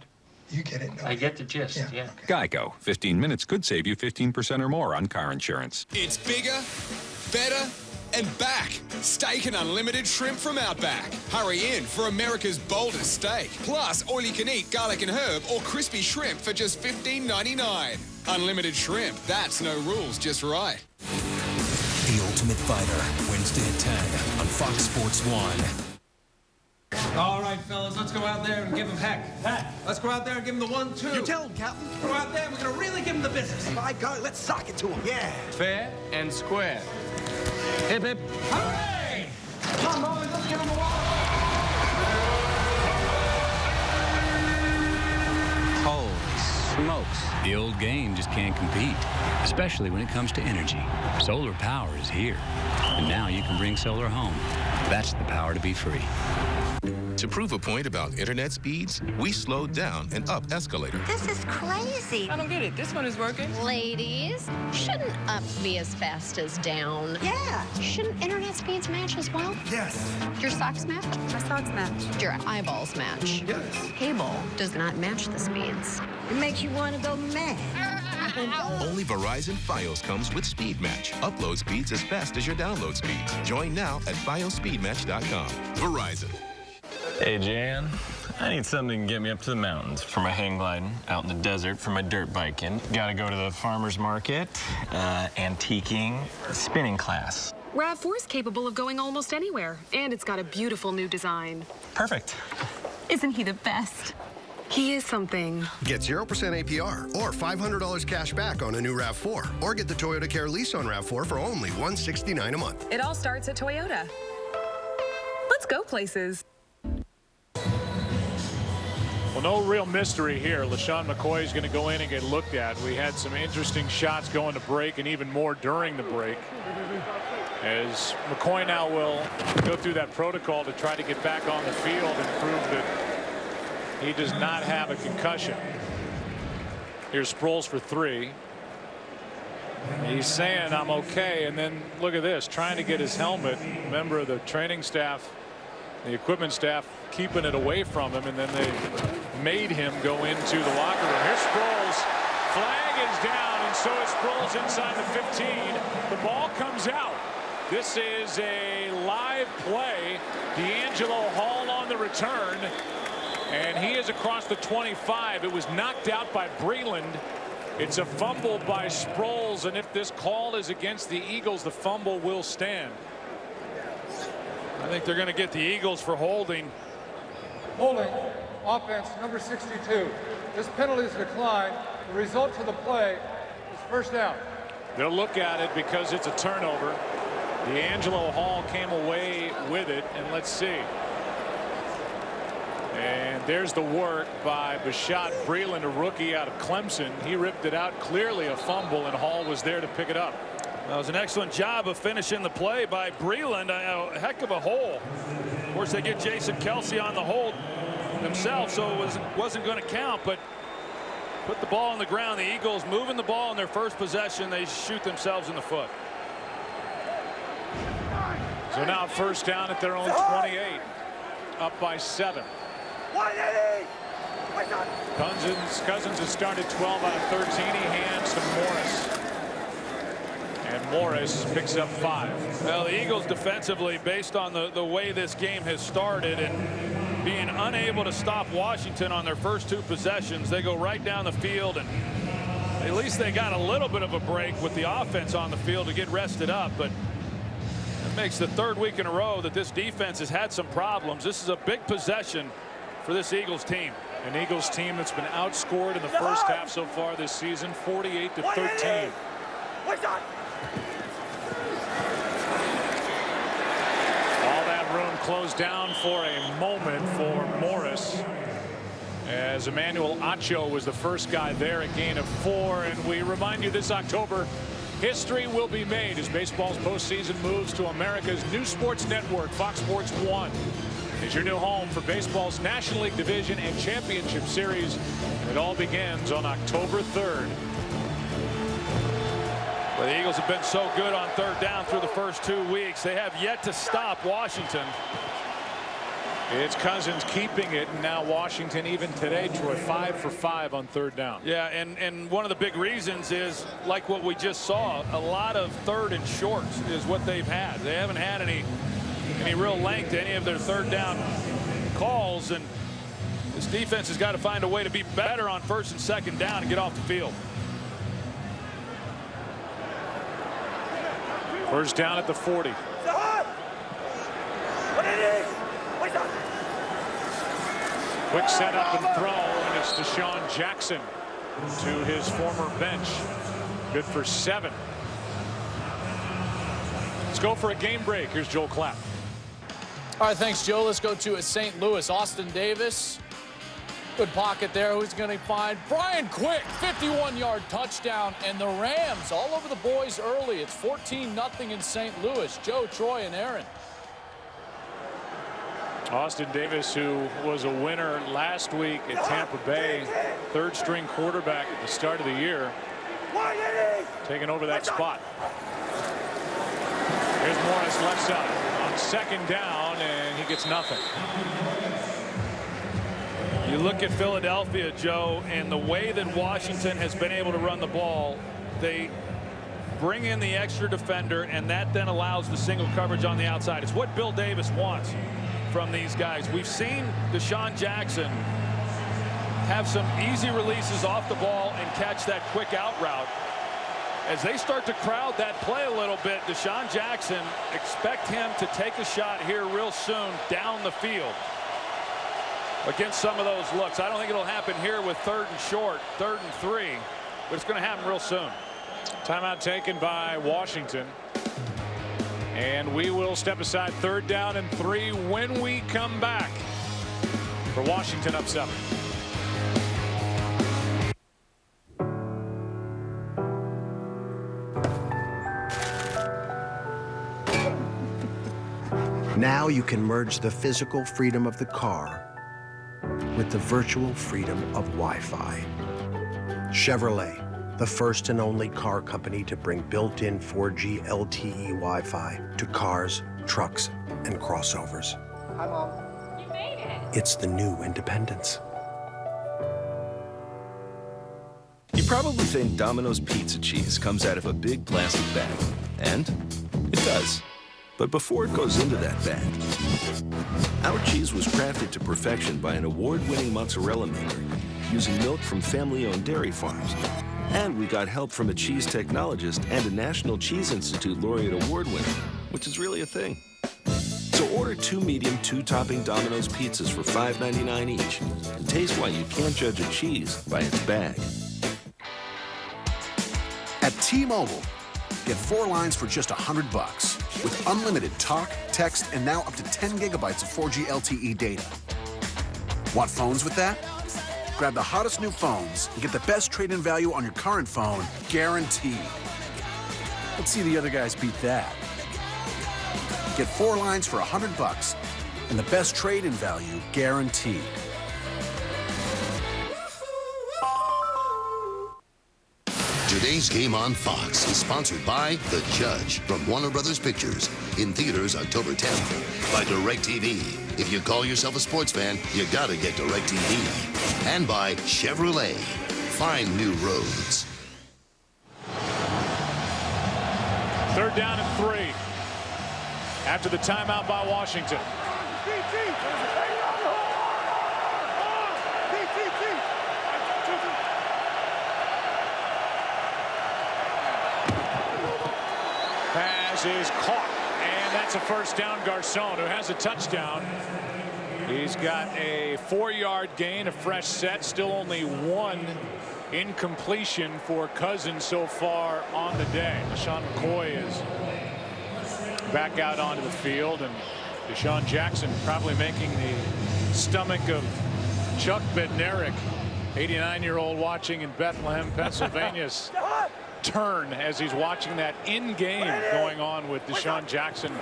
You get it, don't you? I get the gist, yeah. Geico. 15 minutes could save you 15% or more on car insurance. It's bigger, better, and back. Steak and unlimited shrimp from Outback. Hurry in for America's boldest steak. Plus, all-you-can-eat garlic and herb or crispy shrimp for just $15.99. Unlimited shrimp. That's no rules, just right. The Ultimate Fighter, Wednesday at 10 on Fox Sports 1. All right, fellas, let's go out there and give him heck. Let's go out there and give him the 1-2. You tell him, Captain. Go out there, we're going to really give him the business. By God, let's sock it to him. Yeah. Fair and square. Hip, hip. Hooray! Come on, boys, let's give him a wall. Holy smokes. The old game just can't compete, especially when it comes to energy. Solar power is here, and now you can bring solar home. That's the power to be free. To prove a point about internet speeds, we slowed down an up escalator. This is crazy. I don't get it. This one is working. Ladies, shouldn't up be as fast as down? Yeah. Shouldn't internet speeds match as well? Yes. Your socks match? My socks match. Your eyeballs match? Yes. Cable does not match the speeds. It makes you want to go mad. Only Verizon Fios comes with Speed Match. Upload speeds as fast as your download speeds. Join now at fiospeedmatch.com. Verizon. Hey, Jan. I need something to get me up to the mountains for my hang gliding, out in the desert for my dirt biking. Gotta go to the farmer's market, antiquing, spinning class. RAV4 is capable of going almost anywhere, and it's got a beautiful new design. Perfect. Isn't he the best? He is something. Get 0% APR or $500 cash back on a new RAV4. Or get the Toyota Care lease on RAV4 for only $169 a month. It all starts at Toyota. Let's go places. Well, no real mystery here. LaShawn McCoy is going to go in and get looked at. We had some interesting shots going to break and even more during the break. As McCoy now will go through that protocol to try to get back on the field and prove that he does not have a concussion. Here's Sproles for 3. He's saying, I'm okay. And then look at this, trying to get his helmet. Member of the training staff, the equipment staff, keeping it away from him. And then they made him go into the locker room. Here's Sproles. Flag is down, and so is Sproles inside the 15. The ball comes out. This is a live play. D'Angelo Hall on the return. And he is across the 25. It was knocked out by Breland. It's a fumble by Sproles, and if this call is against the Eagles, the fumble will stand. I think they're going to get the Eagles for holding. Holding, offense, number 62. This penalty is declined. The result to the play is first down. They'll look at it because it's a turnover. D'Angelo Hall came away with it, and let's see. And there's the work by Bashaud Breeland, a rookie out of Clemson. He ripped it out, clearly a fumble, and Hall was there to pick it up. That was an excellent job of finishing the play by Breeland. A heck of a hole. Of course, they get Jason Kelsey on the hold themselves, so it wasn't going to count, but put the ball on the ground. The Eagles moving the ball in their first possession. They shoot themselves in the foot. So now first down at their own 28, up by 7. Cousins has started 12 out of 13. He hands to Morris. And Morris picks up 5. Well, the Eagles defensively, based on the way this game has started and being unable to stop Washington on their first 2 possessions, they go right down the field, and at least they got a little bit of a break with the offense on the field to get rested up. But it makes the 3rd week in a row that this defense has had some problems. This is a big possession for this Eagles team. An Eagles team that's been outscored in the first half so far this season, 48-13. All that room closed down for a moment for Morris, as Emmanuel Acho was the first guy there, a gain of 4. And we remind you, this October, history will be made as baseball's postseason moves to America's new sports network. Fox Sports 1 is your new home for baseball's National League Division and Championship Series. And it all begins on October 3rd. Well, the Eagles have been so good on third down through the first 2 weeks. They have yet to stop Washington. It's Cousins keeping it, and now Washington even today, Troy, 5 for 5 on third down. Yeah, and one of the big reasons is, like what we just saw, a lot of third and shorts is what they've had. They haven't had any real length to any of their third down calls, and this defense has got to find a way to be better on first and second down and get off the field. First down at the 40. Quick setup and throw, and it's Deshaun Jackson to his former bench. Good for 7. Let's go for a game break. Here's Joel Clapp. All right, thanks, Joe. Let's go to St. Louis. Austin Davis. Good pocket there. Who's going to find Brian Quick? 51-yard touchdown. And the Rams all over the boys early. It's 14-0 in St. Louis. Joe, Troy, and Aaron. Austin Davis, who was a winner last week at Tampa Bay, third-string quarterback at the start of the year, taking over that spot. Here's Morris left side on second down, and he gets nothing. You look at Philadelphia, Joe, and the way that Washington has been able to run the ball, they bring in the extra defender, and that then allows the single coverage on the outside. It's what Bill Davis wants from these guys. We've seen Deshaun Jackson have some easy releases off the ball and catch that quick out route. As they start to crowd that play a little bit, Deshaun Jackson, expect him to take a shot here real soon down the field against some of those looks. I don't think it'll happen here with third and short, 3rd and 3, but it's going to happen real soon. Timeout taken by Washington. And we will step aside. 3rd down and 3 when we come back. For Washington up 7. Now you can merge the physical freedom of the car with the virtual freedom of Wi-Fi. Chevrolet, the first and only car company to bring built-in 4G LTE Wi-Fi to cars, trucks, and crossovers. Hi, Mom. You made it. It's the new independence. You probably think Domino's pizza cheese comes out of a big plastic bag. And it does. But before it goes into that bag, our cheese was crafted to perfection by an award-winning mozzarella maker using milk from family-owned dairy farms. And we got help from a cheese technologist and a National Cheese Institute laureate award winner, which is really a thing. So order 2 medium, 2-topping Domino's pizzas for $5.99 each and taste why you can't judge a cheese by its bag. At T-Mobile, get 4 lines for just $100 with unlimited talk, text, and now up to 10 gigabytes of 4G LTE data. Want phones with that? Grab the hottest new phones and get the best trade-in value on your current phone, guaranteed. Let's see the other guys beat that. Get 4 lines for $100 and the best trade-in value, guaranteed. Today's Game on Fox is sponsored by The Judge from Warner Brothers Pictures, in theaters October 10th. By DirecTV. If you call yourself a sports fan, you gotta get DirecTV. And by Chevrolet. Find new roads. 3rd down and 3. After the timeout by Washington. Pass is caught, and that's a first down. Garcon, who has a touchdown, He's got a 4-yard gain, a fresh set, still only one incompletion for Cousins so far on the day. LaShawn McCoy is back out onto the field, and Deshaun Jackson probably making the stomach of Chuck Bednarik, 89-year-old watching in Bethlehem, Pennsylvania, turn as he's watching that in-game going on with Deshaun Jackson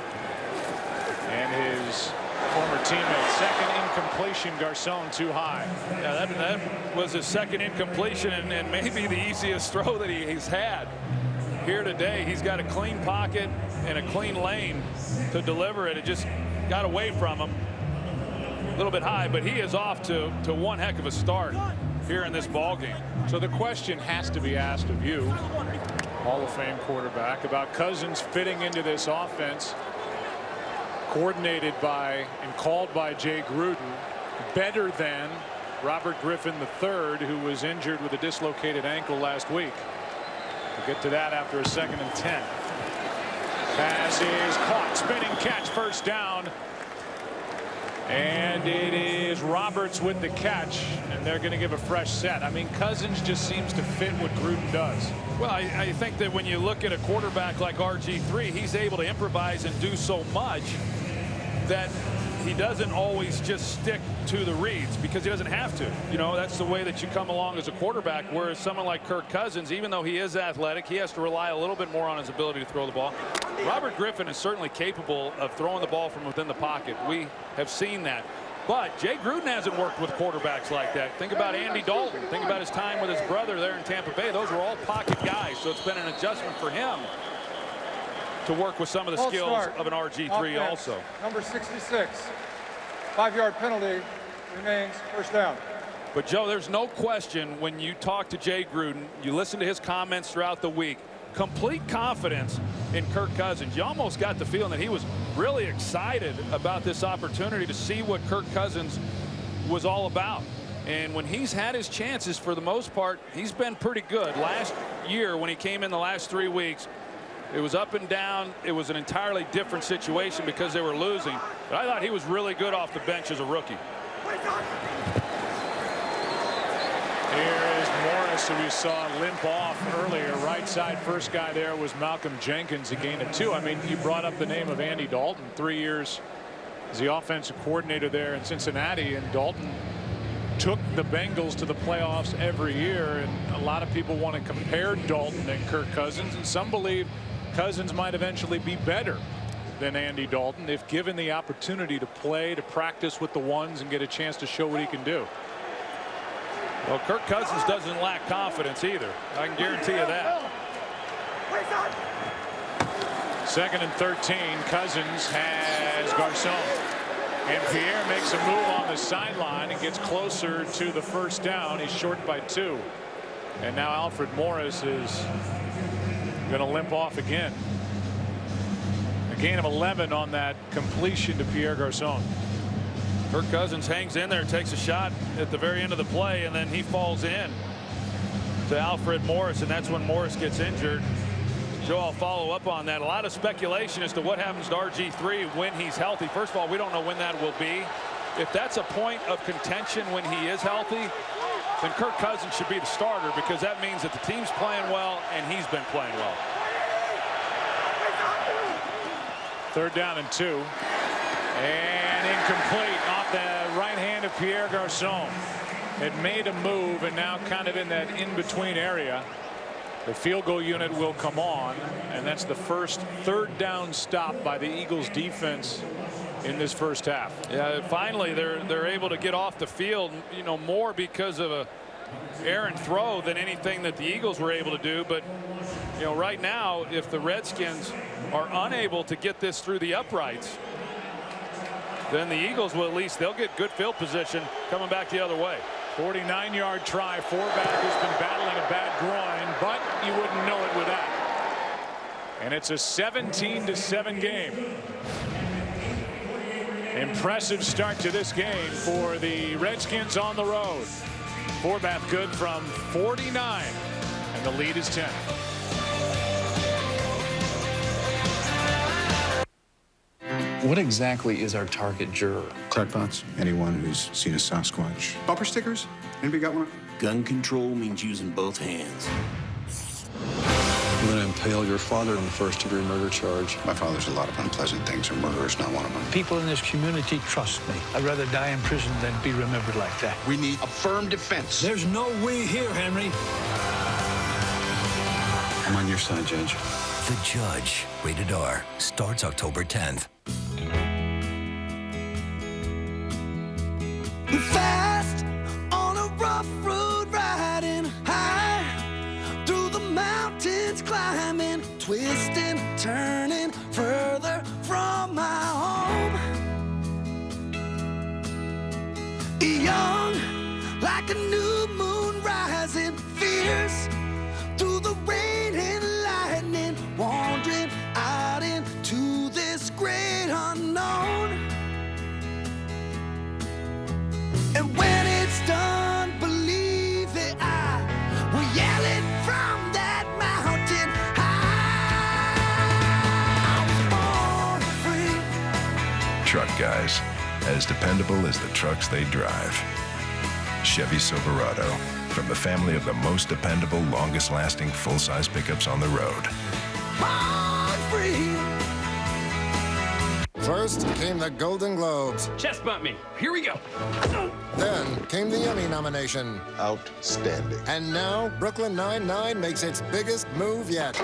and his former teammate. Second incompletion, Garcon too high. Yeah, that was his second incompletion, and maybe the easiest throw that he's had here today. He's got a clean pocket and a clean lane to deliver it. It just got away from him a little bit high, but he is off to one heck of a start here in this ball game. So the question has to be asked of you, Hall of Fame quarterback, about Cousins fitting into this offense, coordinated by and called by Jay Gruden, better than Robert Griffin III, who was injured with a dislocated ankle last week. We'll get to that after a 2nd and 10. Pass is caught, spinning catch, first down. And it is Roberts with the catch, and they're going to give a fresh set. I mean, Cousins just seems to fit what Gruden does. Well, I think that when you look at a quarterback like RG3, he's able to improvise and do so much that he doesn't always just stick to the reads, because he doesn't have to. You know, that's the way that you come along as a quarterback, whereas someone like Kirk Cousins, even though he is athletic, he has to rely a little bit more on his ability to throw the ball. Robert Griffin is certainly capable of throwing the ball from within the pocket. We have seen that. But Jay Gruden hasn't worked with quarterbacks like that. Think about Andy Dalton. Think about his time with his brother there in Tampa Bay. Those were all pocket guys, so it's been an adjustment for him to work with some of the skills of an RG3 also. Number 66. 5-yard penalty, remains first down. But Joe, there's no question when you talk to Jay Gruden, you listen to his comments throughout the week, complete confidence in Kirk Cousins. You almost got the feeling that he was really excited about this opportunity to see what Kirk Cousins was all about. And when he's had his chances, for the most part, he's been pretty good. Last year, when he came in the last 3 weeks, it was up and down. It was an entirely different situation because they were losing. But I thought he was really good off the bench as a rookie. Here is Morris, who we saw limp off earlier. Right side, first guy there was Malcolm Jenkins, a gain of 2. I mean, you brought up the name of Andy Dalton, 3 years as the offensive coordinator there in Cincinnati, and Dalton took the Bengals to the playoffs every year, and a lot of people want to compare Dalton and Kirk Cousins, and some believe Cousins might eventually be better than Andy Dalton if given the opportunity to play, to practice with the ones, and get a chance to show what he can do. Well, Kirk Cousins doesn't lack confidence either. I can guarantee you that. 2nd and 13. Cousins has Garcon. And Pierre makes a move on the sideline and gets closer to the first down. He's short by 2. And now Alfred Morris is going to limp off again. A gain of 11 on that completion to Pierre Garcon. Kirk Cousins hangs in there, takes a shot at the very end of the play, and then he falls in to Alfred Morris, and that's when Morris gets injured. Joe, I'll follow up on that. A lot of speculation as to what happens to RG3 when he's healthy. First of all, we don't know when that will be. If that's a point of contention when he is healthy, then Kirk Cousins should be the starter, because that means that the team's playing well and he's been playing well. 3rd down and 2. And incomplete off the right hand of Pierre Garcon. It made a move, and now kind of in that in-between area. The field goal unit will come on, and that's the first 3rd down stop by the Eagles defense in this first half. Yeah, finally they're able to get off the field, you know, more because of a errant throw than anything that the Eagles were able to do. But you know, right now, if the Redskins are unable to get this through the uprights, then the Eagles will, at least they'll get good field position coming back the other way. 49-yard try. Forback has been battling a bad groin, but you wouldn't know it with that. And it's a 17-7 game. Impressive start to this game for the Redskins on the road. Forbath good from 49, and the lead is 10. What exactly is our target juror? Crackpots. Anyone who's seen a Sasquatch. Bumper stickers? Anybody got one? Gun control means using both hands. I'm going to impale your father on the first-degree murder charge. My father's a lot of unpleasant things, and murder is not one of them. People in this community trust me. I'd rather die in prison than be remembered like that. We need a firm defense. There's no we here, Henry. I'm on your side, Judge. The Judge, rated R, starts October 10th. Fast on a rough road, riding high through the mountains, climbing, twisting, turning further from my home. Young, like a new moon rising, fierce through the rain and lightning, wandering out into this great unknown. And when it's done, believe that I will yell it from that mountain high. I was born free. Truck guys, as dependable as the trucks they drive. Chevy Silverado, from the family of the most dependable, longest-lasting full-size pickups on the road. Born free. First came the Golden Globes. Chest bump me. Here we go. Then came the Emmy nomination. Outstanding. And now Brooklyn Nine-Nine makes its biggest move yet.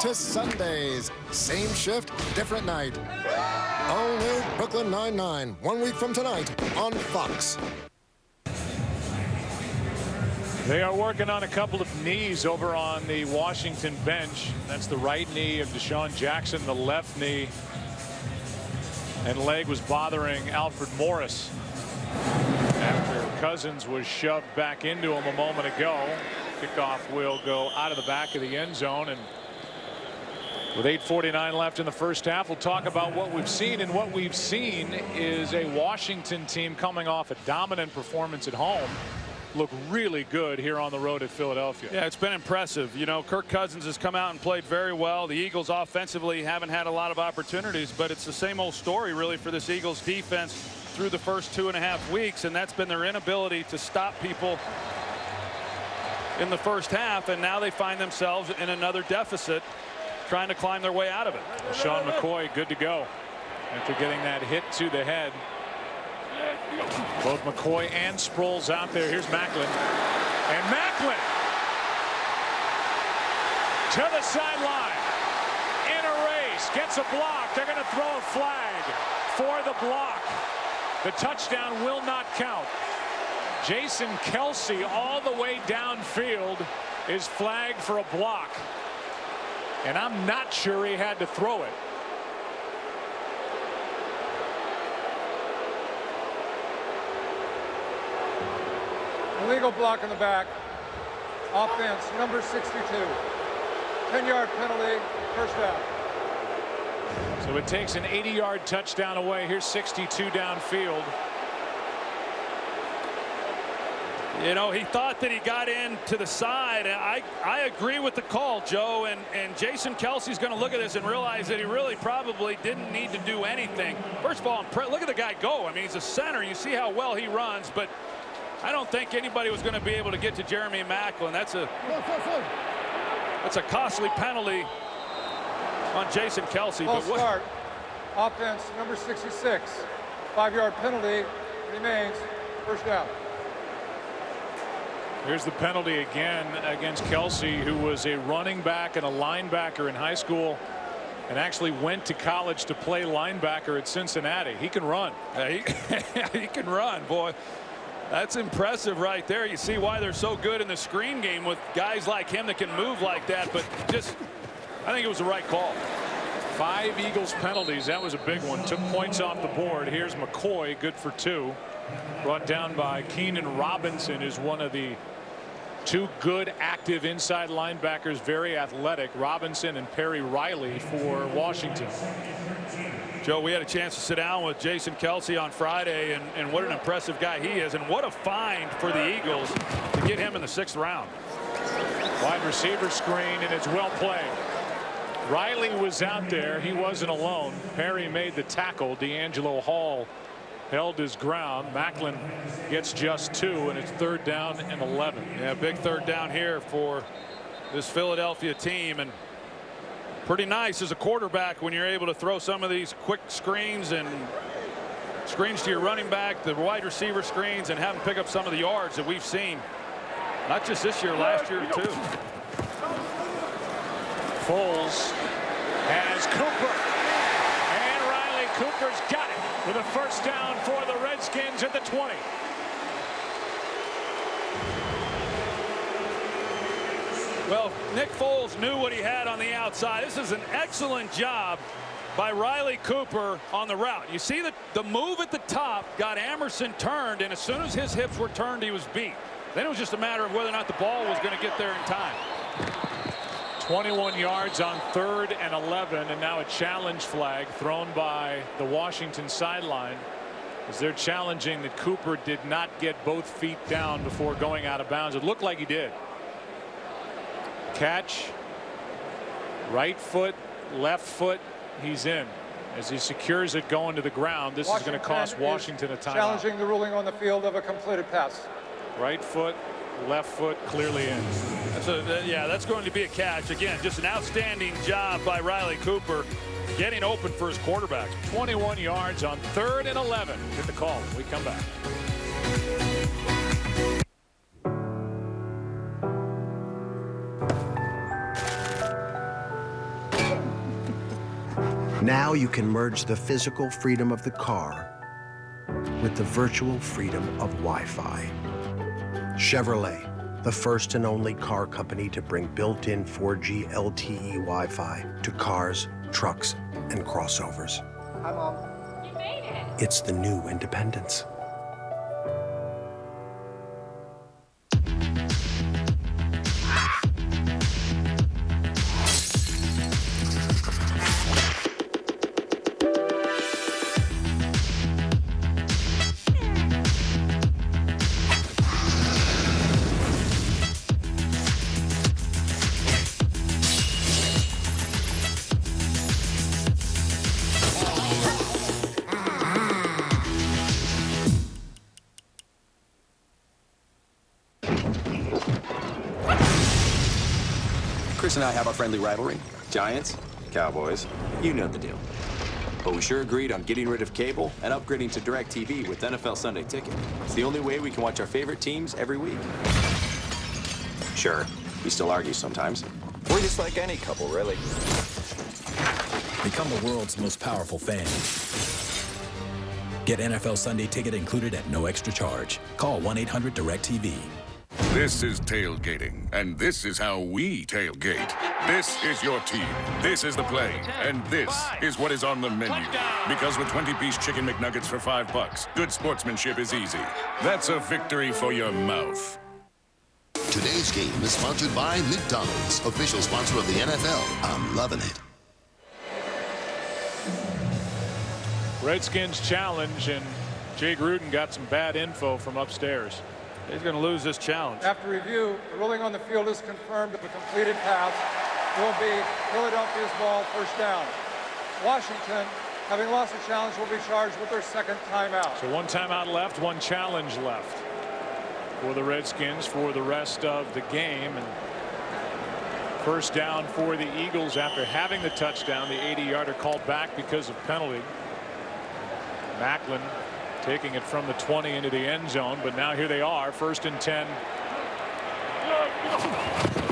To Sundays. Same shift, different night. All new Brooklyn Nine-Nine, 1 week from tonight on Fox. They are working on a couple of knees over on the Washington bench. That's the right knee of Deshaun Jackson, the left knee and leg was bothering Alfred Morris after Cousins was shoved back into him a moment ago. Kickoff will go out of the back of the end zone, and with 8:49 left in the first half, we'll talk about what we've seen. And what we've seen is a Washington team coming off a dominant performance at home look really good here on the road at Philadelphia. Yeah, it's been impressive. You know, Kirk Cousins has come out and played very well. The Eagles offensively haven't had a lot of opportunities, but it's the same old story really for this Eagles defense through the first 2.5 weeks, and that's been their inability to stop people in the first half, and now they find themselves in another deficit trying to climb their way out of it. Sean McCoy good to go after getting that hit to the head. Both McCoy and Sproles out there. Here's Macklin. And Macklin to the sideline. In a race. Gets a block. They're going to throw a flag for the block. The touchdown will not count. Jason Kelsey all the way downfield is flagged for a block. And I'm not sure he had to throw it. Illegal block in the back. Offense, number 62. 10-yard penalty, first down. So it takes an 80-yard touchdown away. Here's 62 downfield. You know, he thought that he got in to the side. I agree with the call, Joe, and Jason Kelsey's going to look at this and realize that he really probably didn't need to do anything. First of all, look at the guy go. I mean, he's a center. You see how well he runs, but I don't think anybody was going to be able to get to Jeremy Macklin. That's a costly penalty on Jason Kelsey. False start. Offense, number 66. 5-yard penalty remains. First down. Here's the penalty again against Kelsey, who was a running back and a linebacker in high school and actually went to college to play linebacker at Cincinnati. He can run. He can run, boy. That's impressive right there. You see why they're so good in the screen game with guys like him that can move like that. But just, I think it was the right call. 5 Eagles penalties. That was a big one. Took points off the board. Here's McCoy, good for 2. Brought down by Keenan Robinson, is one of the 2 good active inside linebackers, very athletic. Robinson and Perry Riley for Washington. Joe, we had a chance to sit down with Jason Kelsey on Friday, and what an impressive guy he is, and what a find for the Eagles to get him in the 6th round. Wide receiver screen, and it's well played. Riley was out there. He wasn't alone. Perry made the tackle. D'Angelo Hall held his ground. Macklin gets just 2, and it's 3rd down and 11. Yeah, big 3rd down here for this Philadelphia team, and pretty nice as a quarterback when you're able to throw some of these quick screens and screens to your running back, the wide receiver screens, and have him pick up some of the yards that we've seen, not just this year, last year too. Foles has Cooper, and Riley Cooper's got it with a 1st down for the Redskins at the 20. Well, Nick Foles knew what he had on the outside. This is an excellent job by Riley Cooper on the route. You see the move at the top got Emerson turned, and as soon as his hips were turned, he was beat. Then it was just a matter of whether or not the ball was going to get there in time. 21 yards on 3rd and 11, and now a challenge flag thrown by the Washington sideline as they're challenging that Cooper did not get both feet down before going out of bounds. It looked like he did. Catch, right foot, left foot, he's in. As he secures it going to the ground, this is going to cost Washington a timeout. Challenging the ruling on the field of a completed pass. Right foot, left foot clearly in. Yeah, that's going to be a catch. Again, just an outstanding job by Riley Cooper getting open for his quarterback. 21 yards on 3rd and 11. Get the call when we come back. Now you can merge the physical freedom of the car with the virtual freedom of Wi-Fi. Chevrolet, the first and only car company to bring built-in 4G LTE Wi-Fi to cars, trucks, and crossovers. Hi, Mom. You made it. It's the new independence. Chris and I have our friendly rivalry. Giants, Cowboys, you know the deal. But we sure agreed on getting rid of cable and upgrading to DirecTV with NFL Sunday Ticket. It's the only way we can watch our favorite teams every week. Sure, we still argue sometimes. We're just like any couple, really. Become the world's most powerful fan. Get NFL Sunday Ticket included at no extra charge. Call 1-800-DIRECTV. This is tailgating, and this is how we tailgate. This is your team. This is the play, and this is what is on the menu. Because with 20-piece Chicken McNuggets for $5, good sportsmanship is easy. That's a victory for your mouth. Today's game is sponsored by McDonald's, official sponsor of the NFL. I'm loving it. Redskins challenge, and Jay Gruden got some bad info from upstairs. He's going to lose this challenge. After review, the ruling on the field is confirmed that the completed pass will be Philadelphia's ball, 1st down. Washington, having lost the challenge, will be charged with their 2nd timeout. So 1 timeout left, 1 challenge left for the Redskins for the rest of the game. And 1st down for the Eagles after having the touchdown. The 80-yarder called back because of penalty. Macklin taking it from the 20 into the end zone, but now here they are, 1st and 10.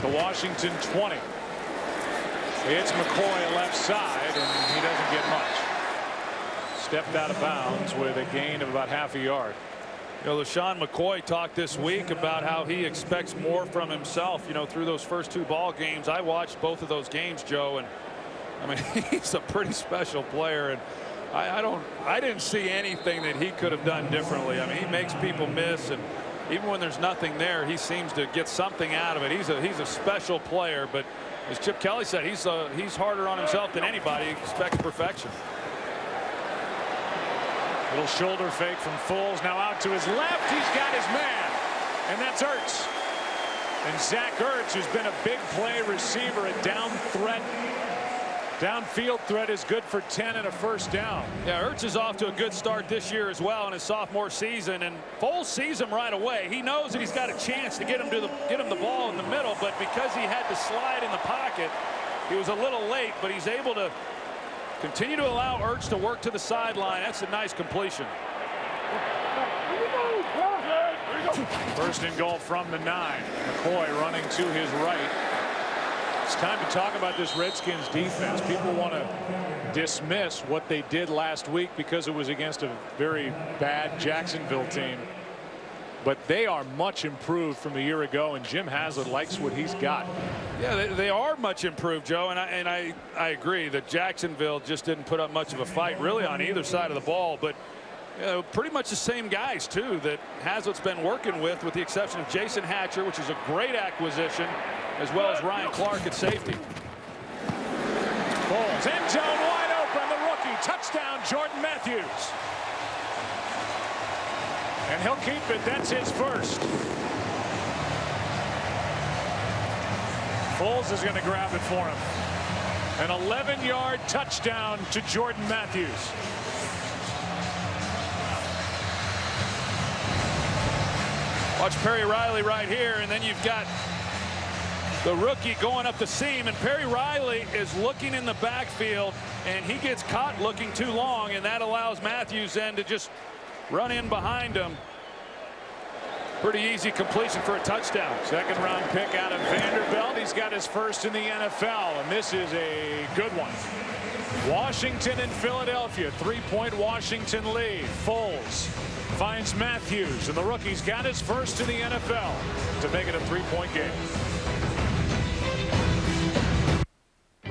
The Washington 20. It's McCoy left side, and he doesn't get much. Stepped out of bounds with a gain of about half a yard. You know, LaShawn McCoy talked this week about how he expects more from himself, you know, through those first 2 ball games. I watched both of those games, Joe, and I mean, he's a pretty special player, and I didn't see anything that he could have done differently. I mean, he makes people miss, and even when there's nothing there, he seems to get something out of it. He's a special player, but as Chip Kelly said, he's harder on himself than anybody. He expects perfection. Little shoulder fake from Foles. Now out to his left. He's got his man, and that's Ertz. And Zach Ertz, who's been a big play receiver, a down threat Downfield threat is good for 10 and a first down. Yeah, Ertz is off to a good start this year as well in his sophomore season, and Foles sees him right away. He knows that he's got a chance to get him the ball in the middle, but because he had to slide in the pocket, he was a little late, but he's able to continue to allow Ertz to work to the sideline. That's a nice completion. First and goal from the 9. McCoy running to his right. It's time to talk about this Redskins defense. People want to dismiss what they did last week because it was against a very bad Jacksonville team. But they are much improved from a year ago, and Jim Haslett likes what he's got. Yeah, they are much improved, Joe, and I agree that Jacksonville just didn't put up much of a fight really on either side of the ball, but you know, pretty much the same guys too that Haslett's been working with the exception of Jason Hatcher, which is a great acquisition, as well as Ryan Clark at safety. Foles, end zone wide open, the rookie, touchdown Jordan Matthews. And he'll keep it. That's his first. Foles is going to grab it for him. An 11-yard touchdown to Jordan Matthews. Watch Perry Riley right here, and then you've got the rookie going up the seam, and Perry Riley is looking in the backfield, and he gets caught looking too long, and that allows Matthews then to just run in behind him. Pretty easy completion for a touchdown. Second round pick out of Vanderbilt. He's got his first in the NFL, and this is a good one. Washington and Philadelphia, 3-point Washington lead. Foles finds Matthews, and the rookie's got his first in the NFL to make it a 3-point game.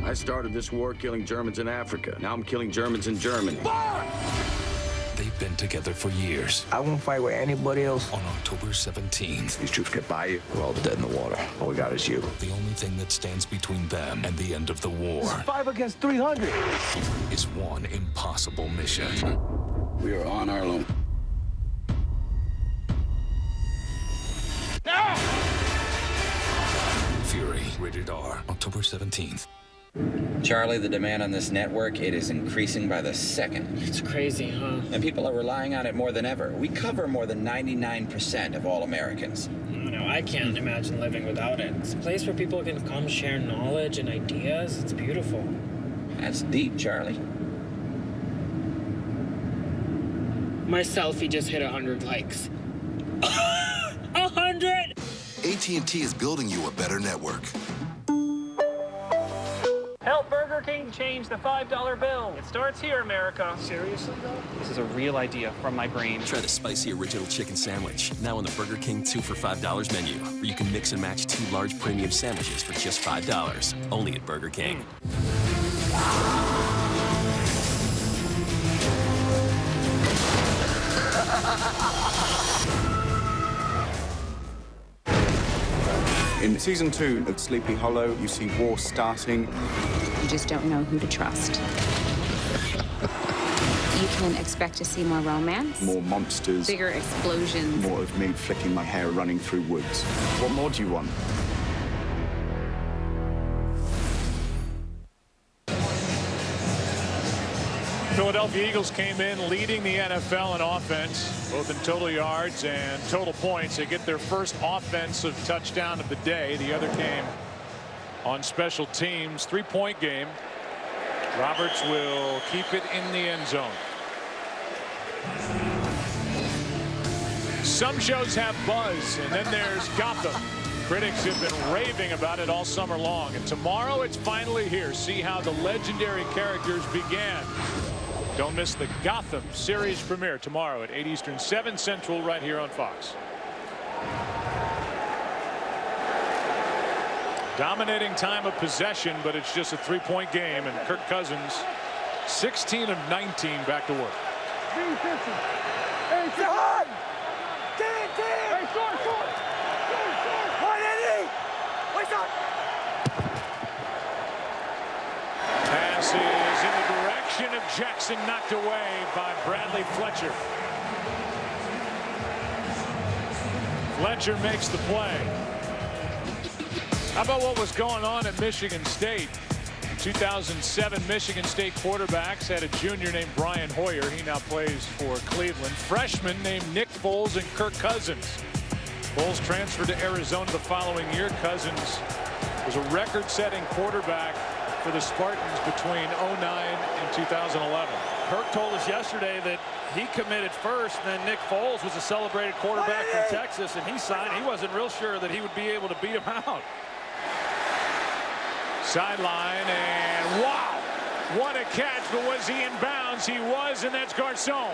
I started this war killing Germans in Africa. Now I'm killing Germans in Germany. They've been together for years. I won't fight with anybody else. On October 17th, These troops get by you, we're all dead in the water. All we got is you. the only thing that stands between them and the end of the war 5 against 300. is one impossible mission. We are on our own. Fury, rated R, October 17th. Charlie, the demand on this network, it is increasing by the second. It's crazy, huh? And people are relying on it more than ever. We cover more than 99% of all Americans. No, I can't imagine living without it. It's a place where people can come share knowledge and ideas. It's beautiful. That's deep, Charlie. My selfie just hit 100 likes. 100! AT&T is building you a better network. Help Burger King change the $5 bill. It starts here, America. Seriously, though? This is a real idea from my brain. Try the spicy original chicken sandwich, now on the Burger King 2 for $5 menu, where you can mix and match 2 large premium sandwiches for just $5. Only at Burger King. In season 2 of Sleepy Hollow, you see war starting. You just don't know who to trust. You can expect to see more romance, More monsters, bigger explosions. more of me flicking my hair running through woods. What more do you want? Philadelphia Eagles came in leading the NFL in offense, both in total yards and total points. They get their first offensive touchdown of the day. The other came on special teams. 3-point game. Roberts will keep it in the end zone. Some shows have buzz, and then there's Gotham. Critics have been raving about it all summer long, and tomorrow it's finally here. See how the legendary characters began. Don't miss the Gotham series premiere tomorrow at 8 Eastern, 7 Central, right here on Fox. Dominating time of possession, but it's just a 3-point game, and Kirk Cousins 16 of 19 back to work. Hey, John! Hey, score! Pass is in the direction of Jackson, knocked away by Bradley Fletcher. Fletcher makes the play. How about what was going on at Michigan State? 2007 Michigan State quarterbacks had a junior named Brian Hoyer. He now plays for Cleveland. Freshman named Nick Foles and Kirk Cousins. Foles transferred to Arizona the following year. Cousins was a record-setting quarterback for the Spartans between 2009 and 2011. Kirk told us yesterday that he committed first, and then Nick Foles was a celebrated quarterback from Texas, and he signed. He wasn't real sure that he would be able to beat him out. Sideline, and wow, what a catch. But was he in bounds? He was, and that's Garcon.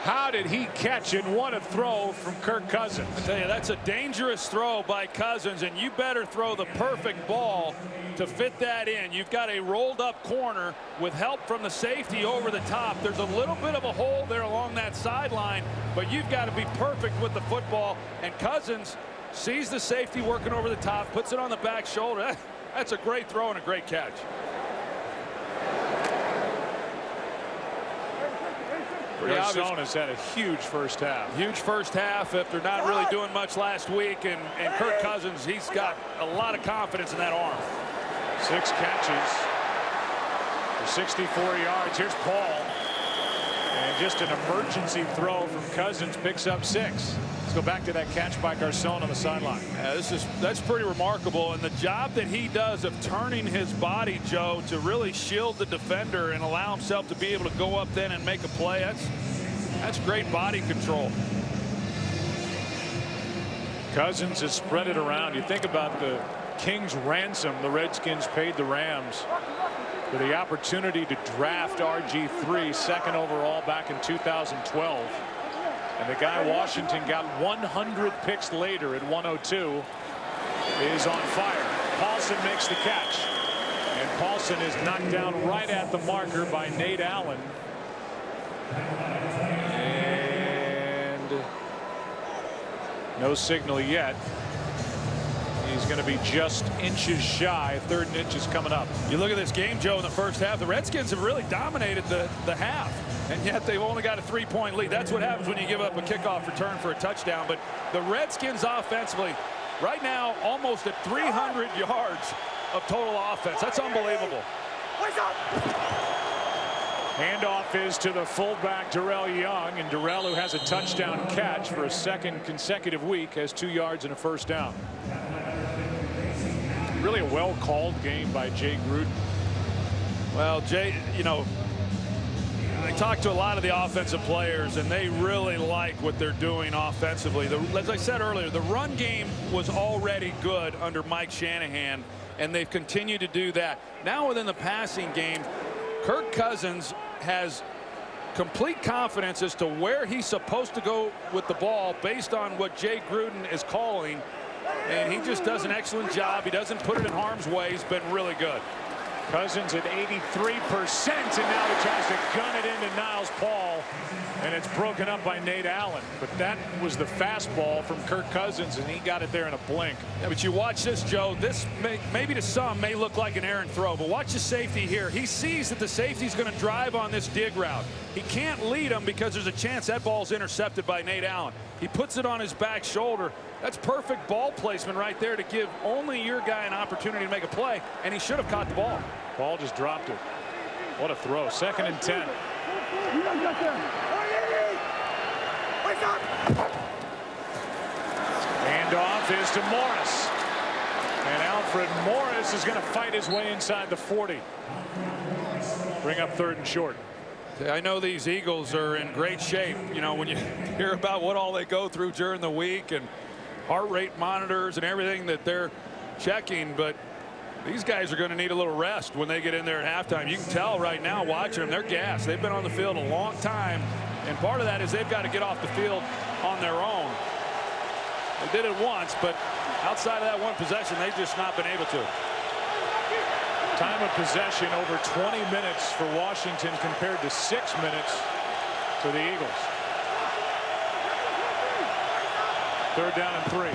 How did he catch it? What a throw from Kirk Cousins. I tell you, that's a dangerous throw by Cousins, and you better throw the perfect ball to fit that in. You've got a rolled up corner with help from the safety over the top. There's a little bit of a hole there along that sideline, but you've got to be perfect with the football. And Cousins sees the safety working over the top, puts it on the back shoulder. That's a great throw and a great catch. Arizona's had a huge first half. Huge first half after not really doing much last week. And Kirk Cousins, he's got a lot of confidence in that arm. 6 catches for 64 yards. Here's Paul. And just an emergency throw from Cousins, picks up 6. Let's go back to that catch by Garcon on the sideline. Yeah, that's pretty remarkable. And the job that he does of turning his body, Joe, to really shield the defender and allow himself to be able to go up then and make a play, that's great body control. Cousins has spread it around. You think about the King's ransom the Redskins paid the Rams for the opportunity to draft RG3 second overall back in 2012. And the guy Washington got 100 picks later at 102 is on fire. Paulson makes the catch. And Paulson is knocked down right at the marker by Nate Allen. And no signal yet. He's going to be just inches shy. 3rd and inch is coming up. You look at this game, Joe, in the first half, the Redskins have really dominated the half, and yet they've only got a 3-point lead. That's what happens when you give up a kickoff return for a touchdown. But the Redskins offensively right now almost at 300 yards of total offense. That's unbelievable. Handoff is to the fullback Darrell Young, and Darrell, who has a touchdown catch for a 2nd consecutive week, has 2 yards and a first down. Really a well-called game by Jay Gruden. Well, Jay, you know, I talked to a lot of the offensive players, and they really like what they're doing offensively. As I said earlier, the run game was already good under Mike Shanahan, and they've continued to do that. Now within the passing game, Kirk Cousins has complete confidence as to where he's supposed to go with the ball based on what Jay Gruden is calling. And he just does an excellent job. He doesn't put it in harm's way. He's been really good. Cousins at 83%, and now he tries to gun it into Niles Paul, and it's broken up by Nate Allen. But that was the fastball from Kirk Cousins, and he got it there in a blink. Yeah, but you watch this, Joe. This maybe to some may look like an errant throw, but watch the safety here. He sees that the safety's going to drive on this dig route. He can't lead him because there's a chance that ball's intercepted by Nate Allen. He puts it on his back shoulder. That's perfect ball placement right there to give only your guy an opportunity to make a play, and he should have caught the ball. Ball just dropped it. What a throw. 2nd and 10. Handoff is to Morris. And Alfred Morris is going to fight his way inside the 40. Bring up 3rd and short. I know these Eagles are in great shape. You know, when you hear about what all they go through during the week and heart rate monitors and everything that they're checking, but these guys are going to need a little rest when they get in there at halftime. You can tell right now watching them, they're gassed. They've been on the field a long time, and part of that is they've got to get off the field on their own. They did it once, but outside of that one possession, they've just not been able to. Time of possession over 20 minutes for Washington compared to 6 minutes for the Eagles. 3rd down and 3.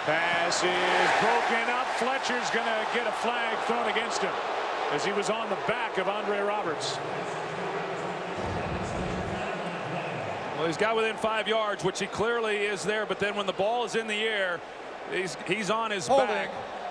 Pass is broken up. Fletcher's going to get a flag thrown against him as he was on the back of Andre Roberts. Well, he's got within 5 yards, which he clearly is there, but then when the ball is in the air, he's on his back.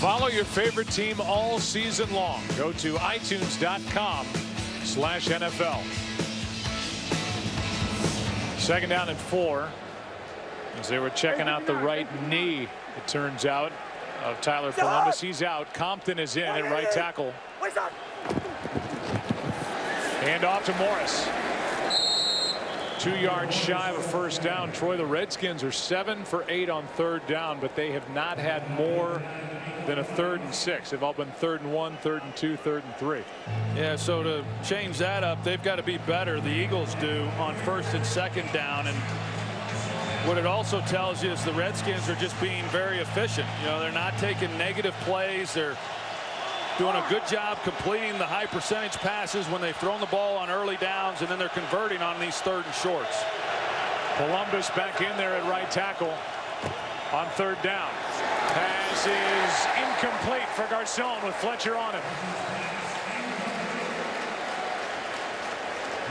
Follow your favorite team all season long. Go to itunes.com/NFL. Second down and 4. As they were checking out the right knee, it turns out, of Tyler Columbus. He's out. Compton is in at right tackle. Hand off to Morris. 2 yards shy of a first down. Troy, the Redskins are 7 for 8 on third down, but they have not had more than a 3rd and 6. They've all been 3rd and 1, 3rd and 2, 3rd and 3. Yeah, so to change that up, they've got to be better. The Eagles do on 1st and 2nd down. And what it also tells you is the Redskins are just being very efficient. You know, they're not taking negative plays. They're doing a good job completing the high percentage passes when they've thrown the ball on early downs, and then they're converting on these 3rd and shorts. Columbus back in there at right tackle on 3rd down. Pass is incomplete for Garcon with Fletcher on him.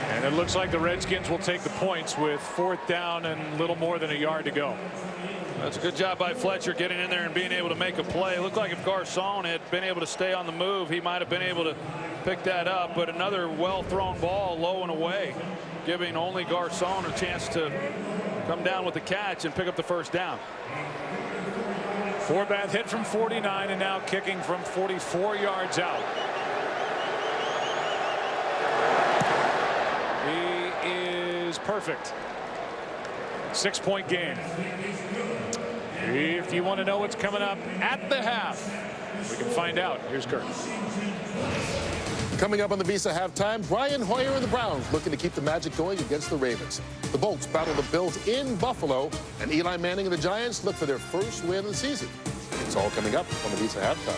And it looks like the Redskins will take the points with 4th down and little more than a yard to go. That's a good job by Fletcher getting in there and being able to make a play. It looked like if Garcon had been able to stay on the move, he might have been able to pick that up. But another well-thrown ball low and away, giving only Garcon a chance to come down with the catch and pick up the 1st down. Forbath hit from 49 and now kicking from 44 yards out. He is perfect. 6-point game. If you want to know what's coming up at the half, we can find out. Here's Kurt. Coming up on the Visa halftime, Brian Hoyer and the Browns looking to keep the magic going against the Ravens. The Bolts battle the Bills in Buffalo, and Eli Manning and the Giants look for their first win of the season. It's all coming up on the Visa halftime.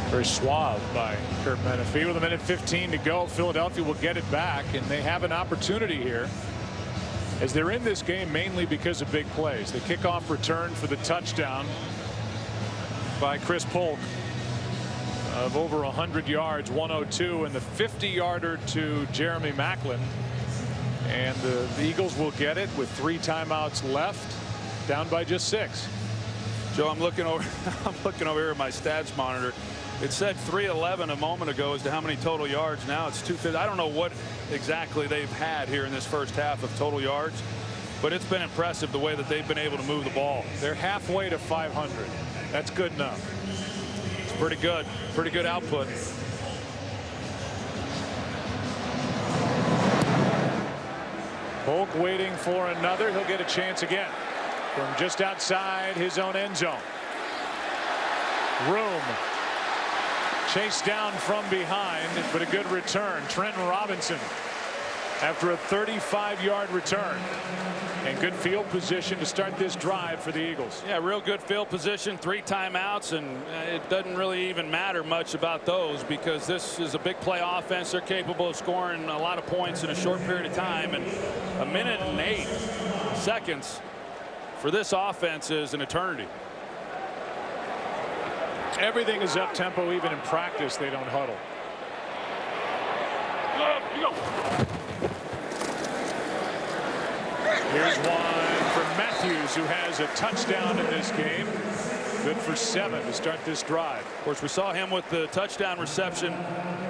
Very suave by Kurt Menefee. With 1:15 to go, Philadelphia will get it back, and they have an opportunity here as they're in this game mainly because of big plays. The kickoff return for the touchdown by Chris Polk of over 100 yards, 102, and the 50-yarder to Jeremy Maclin. And the Eagles will get it with 3 timeouts left, down by just 6. Joe, I'm looking over here at my stats monitor. It said 311 a moment ago as to how many total yards. Now it's 250. I don't know what exactly they've had here in this first half of total yards, but it's been impressive the way that they've been able to move the ball. They're halfway to 500. That's good enough. It's pretty good. Pretty good output. Polk waiting for another. He'll get a chance again from just outside his own end zone. Room. Chased down from behind, but a good return. Trenton Robinson after a 35-yard return. And good field position to start this drive for the Eagles. Yeah, real good field position, 3 timeouts, and it doesn't really even matter much about those because this is a big play offense. They're capable of scoring a lot of points in a short period of time, and 1 minute and 8 seconds for this offense is an eternity. Everything is up tempo. Even in practice they don't huddle. Here's one for Matthews, who has a touchdown in this game. Good for 7 to start this drive. Of course, we saw him with the touchdown reception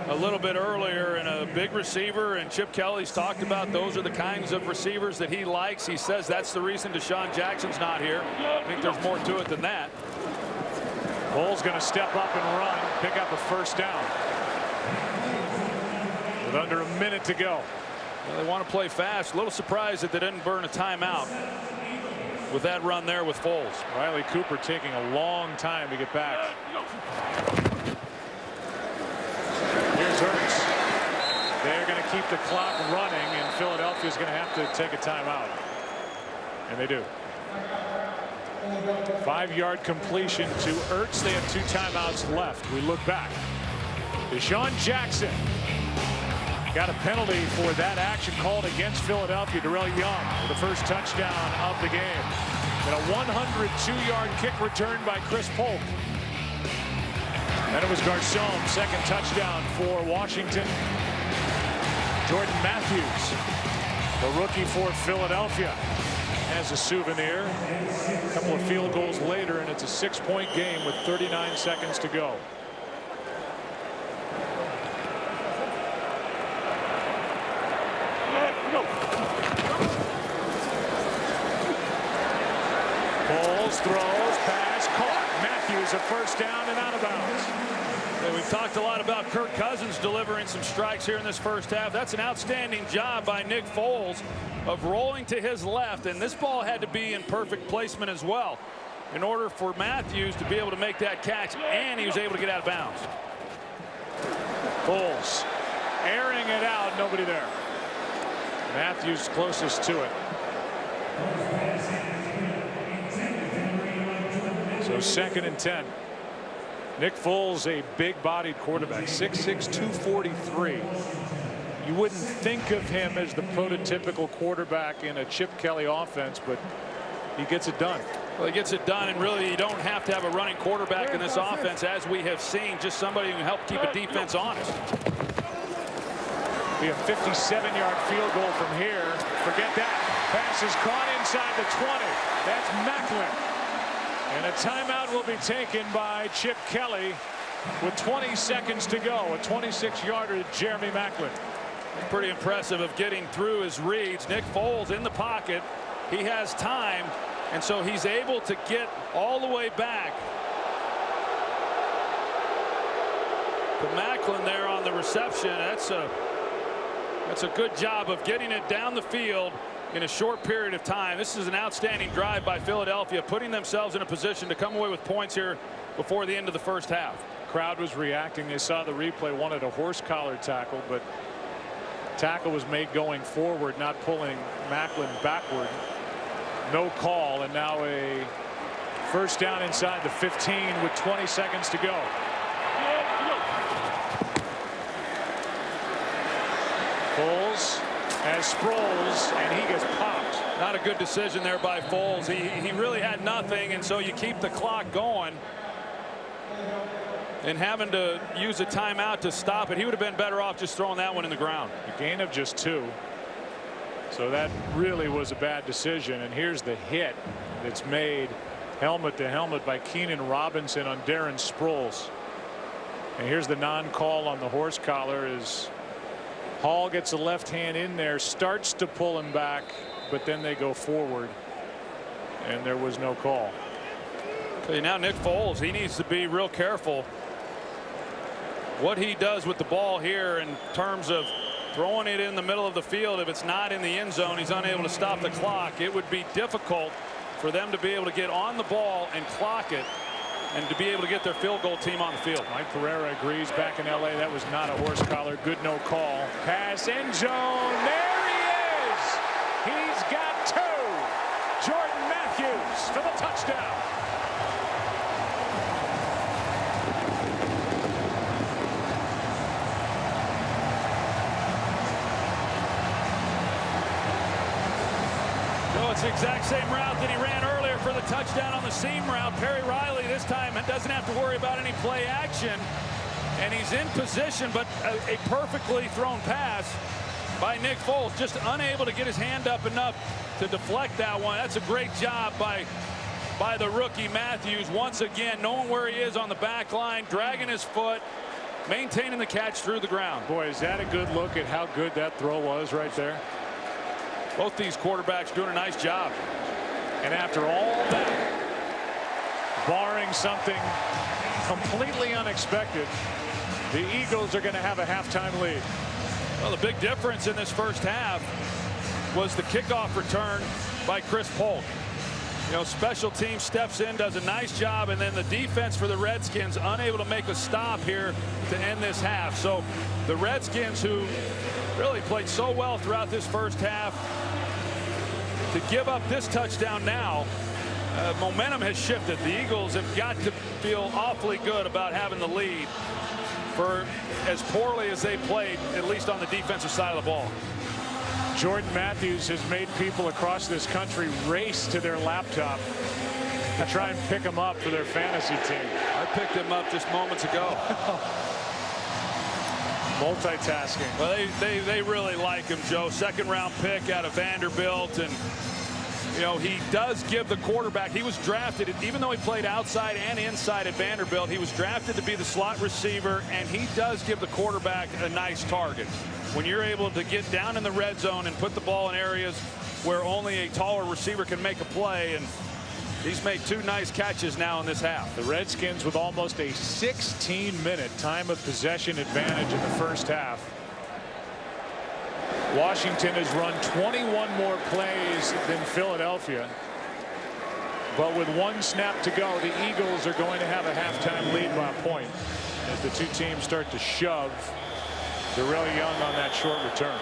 a little bit earlier, and a big receiver, and Chip Kelly's talked about those are the kinds of receivers that he likes. He says that's the reason Deshaun Jackson's not here. I think there's more to it than that. Foles going to step up and run, pick up a 1st down with under a minute to go. Well, they want to play fast. A little surprised that they didn't burn a timeout with that run there with Foles. Riley Cooper taking a long time to get back. Here's Hurts. They're going to keep the clock running, and Philadelphia's going to have to take a timeout. And they do. 5-yard completion to Ertz. They have 2 timeouts left. We look back. Deshaun Jackson got a penalty for that action called against Philadelphia. Darrell Young with the first touchdown of the game. And a 102-yard kick return by Chris Polk. Then it was Garcon, 2nd touchdown for Washington. Jordan Matthews, the rookie for Philadelphia. has a souvenir. A couple of field goals later, and it's a 6-point game with 39 seconds to go. Foles throws, pass, caught. Matthews a first down and out of bounds. And we've talked a lot about Kirk Cousins delivering some strikes here in this first half. That's an outstanding job by Nick Foles of rolling to his left, and this ball had to be in perfect placement as well in order for Matthews to be able to make that catch, and he was able to get out of bounds. Foles airing it out, nobody there. Matthews closest to it. So 2nd and 10. Nick Foles, a big-bodied quarterback, 6'6", 243. You wouldn't think of him as the prototypical quarterback in a Chip Kelly offense, but he gets it done. Well, he ggets it done, and really you don't have to have a running quarterback in this offense, as we have seen, just somebody who can help keep a defense honest. Be a 57-yard field goal from here. Forget that. Pass is caught inside the 20. That's Macklin. And a timeout will be taken by Chip Kelly with 20 seconds to go. A 26-yarder to Jeremy Macklin. Pretty impressive of getting through his reads. Nick Foles in the pocket. He has time, and so he's able to get all the way back to Macklin there on the reception. That's a good job of getting it down the field in a short period of time. This is an outstanding drive by Philadelphia, putting themselves in a position to come away with points here before the end of the first half. Crowd was reacting. They saw the replay, wanted a horse collar tackle, but tackle was made going forward, not pulling Macklin backward. No call, and now a first down inside the 15 with 20 seconds to go. Foles has Sproles, and he gets popped. Not a good decision there by Foles. He really had nothing, and so you keep the clock going. And having to use a timeout to stop it, he would have been better off just throwing that one in the ground. A gain of just 2. So that really was a bad decision. And here's the hit that's made helmet to helmet by Keenan Robinson on Darren Sproles. And here's the non-call on the horse collar as Hall gets the left hand in there, starts to pull him back, but then they go forward, and there was no call. Okay, now Nick Foles, he needs to be real careful what he does with the ball here in terms of throwing it in the middle of the field. If it's not in the end zone, he's unable to stop the clock. It would be difficult for them to be able to get on the ball and clock it, and to be able to get their field goal team on the field. Mike Pereira agrees. Back in LA, that was not a horse collar. Good no call. Pass end zone. There he is. He's got 2. Jordan Matthews for the touchdown. No, it's the exact same route that he ran earlier for the touchdown on the seam route. Perry Riley this time doesn't have to worry about any play action, and he's in position, but a perfectly thrown pass by Nick Foles, just unable to get his hand up enough to deflect that one. That's a great job by the rookie Matthews, once again knowing where he is on the back line, dragging his foot, maintaining the catch through the ground. Boy, is that a good look at how good that throw was right there. Both these quarterbacks doing a nice job. And after all that, barring something completely unexpected, the Eagles are going to have a halftime lead. Well, the big difference in this first half was the kickoff return by Chris Polk. You know, special team steps in, does a nice job, and then the defense for the Redskins unable to make a stop here to end this half. So the Redskins, who really played so well throughout this first half, to give up this touchdown now, momentum has shifted. The Eagles have got to feel awfully good about having the lead for as poorly as they played, at least on the defensive side of the ball. Jordan Matthews has made people across this country race to their laptop to try and pick him up for their fantasy team. I picked him up just moments ago. Multitasking. Well, they really like him, Joe. 2nd round pick out of Vanderbilt, and you know, he does give the quarterback, he was drafted, even though he played outside and inside at Vanderbilt, he was drafted to be the slot receiver, and he does give the quarterback a nice target. When you're able to get down in the red zone and put the ball in areas where only a taller receiver can make a play, and he's made 2 nice catches now in this half. The Redskins with almost a 16-minute time of possession advantage in the first half. Washington has run 21 more plays than Philadelphia. But with 1 snap to go, the Eagles are going to have a halftime lead by a point as the 2 teams start to shove. They're really young on that short return.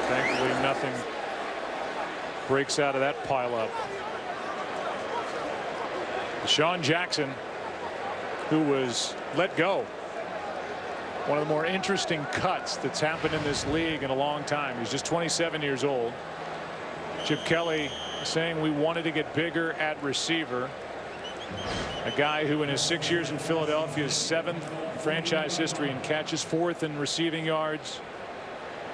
Thankfully, nothing breaks out of that pileup. Deshaun Jackson, who was let go. One of the more interesting cuts that's happened in this league in a long time. He's just 27 years old. Chip Kelly saying we wanted to get bigger at receiver. A guy who in his 6 years in Philadelphia is 7th franchise history in catches, 4th in receiving yards.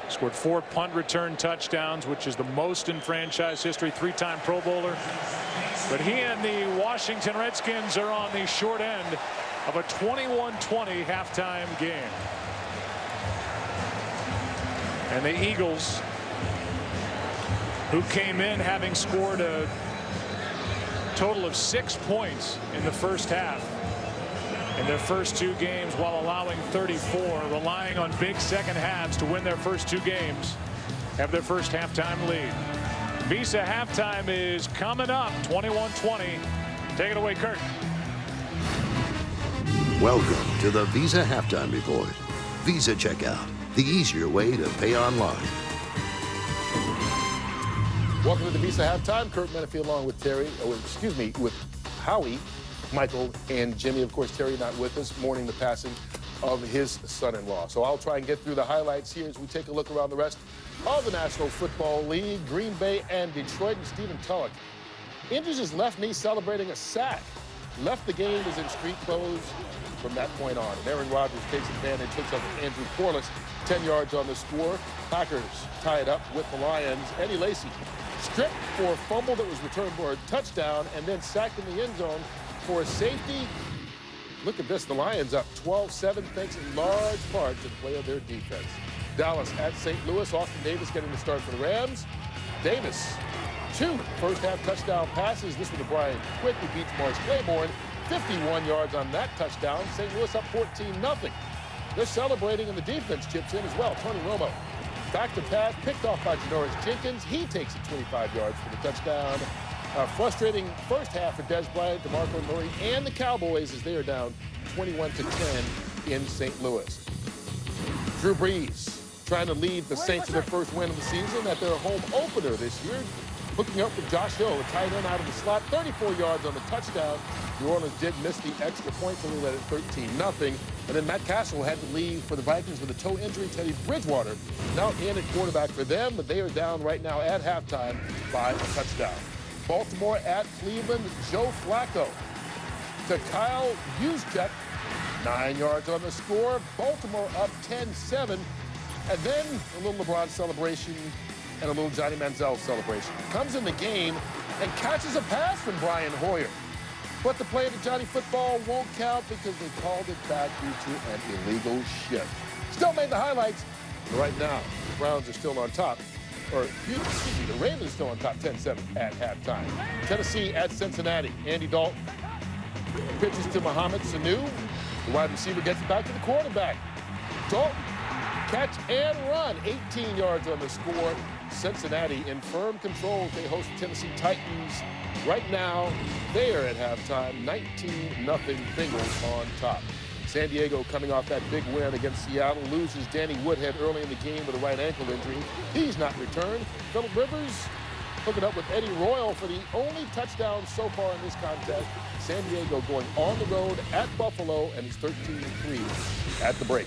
Scored 4 punt return touchdowns, which is the most in franchise history. 3-time Pro Bowler. But he and the Washington Redskins are on the short end of a 21-20 halftime game. And the Eagles, who came in having scored a total of 6 points in the first half in their first 2 games while allowing 34, relying on big second halves to win their first 2 games, have their first halftime lead. Visa halftime is coming up, 21-20. Take it away, Kurt. Welcome to the Visa Halftime Report. Visa Checkout, the easier way to pay online. Welcome to the Visa Halftime. Kurt Menefee along with with Howie, Michael, and Jimmy. Of course, Terry not with us, mourning the passing of his son-in-law. So I'll try and get through the highlights here as we take a look around the rest of the National Football League. Green Bay and Detroit, and Stephen Tulloch injures his left knee celebrating a sack. Left the game, is in street clothes from that point on. And Aaron Rodgers takes advantage, hooks up with Andrew Corliss, 10 yards on the score. Packers tie it up with the Lions. Eddie Lacy stripped for a fumble that was returned for a touchdown and then sacked in the end zone for a safety. Look at this, the Lions up 12-7 thanks in large part to the play of their defense. Dallas at St. Louis. Austin Davis getting the start for the Rams. Davis, 2 first-half touchdown passes. This one to Brian Quick, who beats Morris Claiborne. 51 yards on that touchdown. St. Louis up 14-0. They're celebrating, and the defense chips in as well. Tony Romo back to pass, picked off by Janoris Jenkins. He takes it 25 yards for the touchdown. Frustrating first half for Des Bryant, DeMarco Murray, and the Cowboys as they are down 21-10 in St. Louis. Drew Brees trying to lead the Saints to their first win of the season at their home opener this year. Hooking up with Josh Hill, a tight end out of the slot, 34 yards on the touchdown. New Orleans did miss the extra point, so they led it 13-0. And then Matt Castle had to leave for the Vikings with a toe injury. Teddy Bridgewater now in at quarterback for them, but they are down right now at halftime by a touchdown. Baltimore at Cleveland, Joe Flacco to Kyle Juszczyk, 9 yards on the score. Baltimore up 10-7. And then a little LeBron celebration and a little Johnny Manziel celebration. Comes in the game and catches a pass from Brian Hoyer. But the play of the Johnny football won't count because they called it back due to an illegal shift. Still made the highlights. Right now, the Browns are still on top. Or, excuse me, the Ravens are still on top 10-7 at halftime. Tennessee at Cincinnati. Andy Dalton pitches to Mohamed Sanu. The wide receiver gets it back to the quarterback. Dalton, catch and run. 18 yards on the score. Cincinnati in firm control. They host the Tennessee Titans. Right now, they are at halftime, 19-0 Bengals on top. San Diego coming off that big win against Seattle, loses Danny Woodhead early in the game with a right ankle injury. He's not returned. Phillip Rivers hooking up with Eddie Royal for the only touchdown so far in this contest. San Diego going on the road at Buffalo, and it's 13-3 at the break.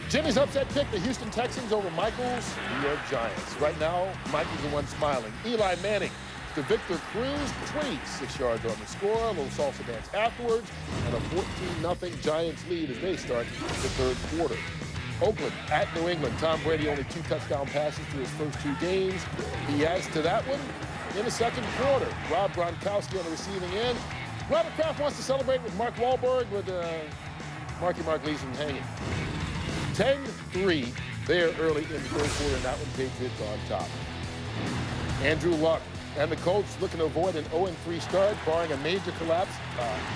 Jimmy's upset pick, the Houston Texans over Michael's New York Giants. Right now, Michael's the one smiling. Eli Manning to Victor Cruz, 26 yards on the score. A little salsa dance afterwards, and a 14-0 Giants lead as they start the third quarter. Oakland at New England. Tom Brady only 2 touchdown passes through his first 2 games. He adds to that one in the second quarter. Rob Gronkowski on the receiving end. Robert Kraft wants to celebrate with Mark Wahlberg, with Mark leaves him hanging. 10-3 there early in the third quarter, and that one Patriots on top. Andrew Luck and the Colts looking to avoid an 0-3 start, barring a major collapse.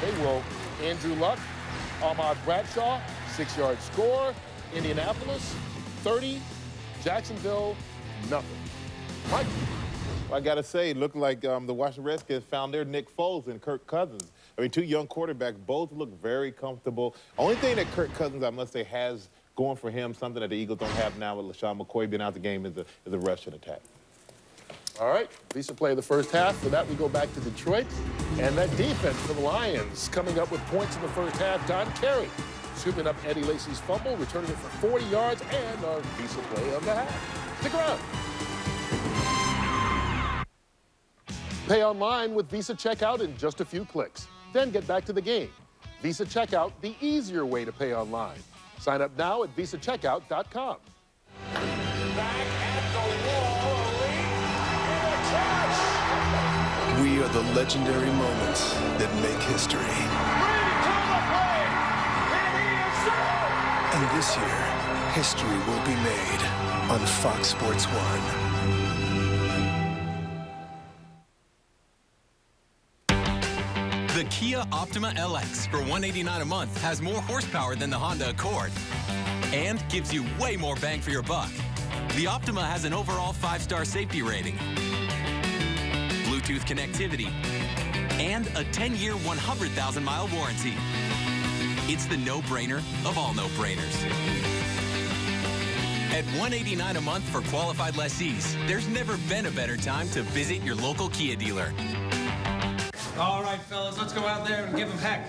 They will. Andrew Luck, Ahmad Bradshaw, 6-yard score. Indianapolis, 30. Jacksonville, nothing. Mike? Well, I got to say, it looked like the Washington Redskins found their Nick Foles and Kirk Cousins. I mean, 2 young quarterbacks, both look very comfortable. Only thing that Kirk Cousins, I must say, has going for him, something that the Eagles don't have now with LaShawn McCoy being out the game, is a rushing attack. All right, Visa play the first half. For that, we go back to Detroit. And that defense for the Lions coming up with points in the first half. Don Carey scooping up Eddie Lacy's fumble, returning it for 40 yards, and our Visa play of the half. Stick around. Pay online with Visa Checkout in just a few clicks. Then get back to the game. Visa Checkout, the easier way to pay online. Sign up now at visacheckout.com. Back at the wall, We are the legendary moments that make history. And this year, history will be made on Fox Sports 1. The Kia Optima LX for $189 a month has more horsepower than the Honda Accord and gives you way more bang for your buck. The Optima has an overall 5-star safety rating, Bluetooth connectivity, and a 10-year, 100,000-mile warranty. It's the no-brainer of all no-brainers. At $189 a month for qualified lessees, there's never been a better time to visit your local Kia dealer. All right, fellas, let's go out there and give him heck.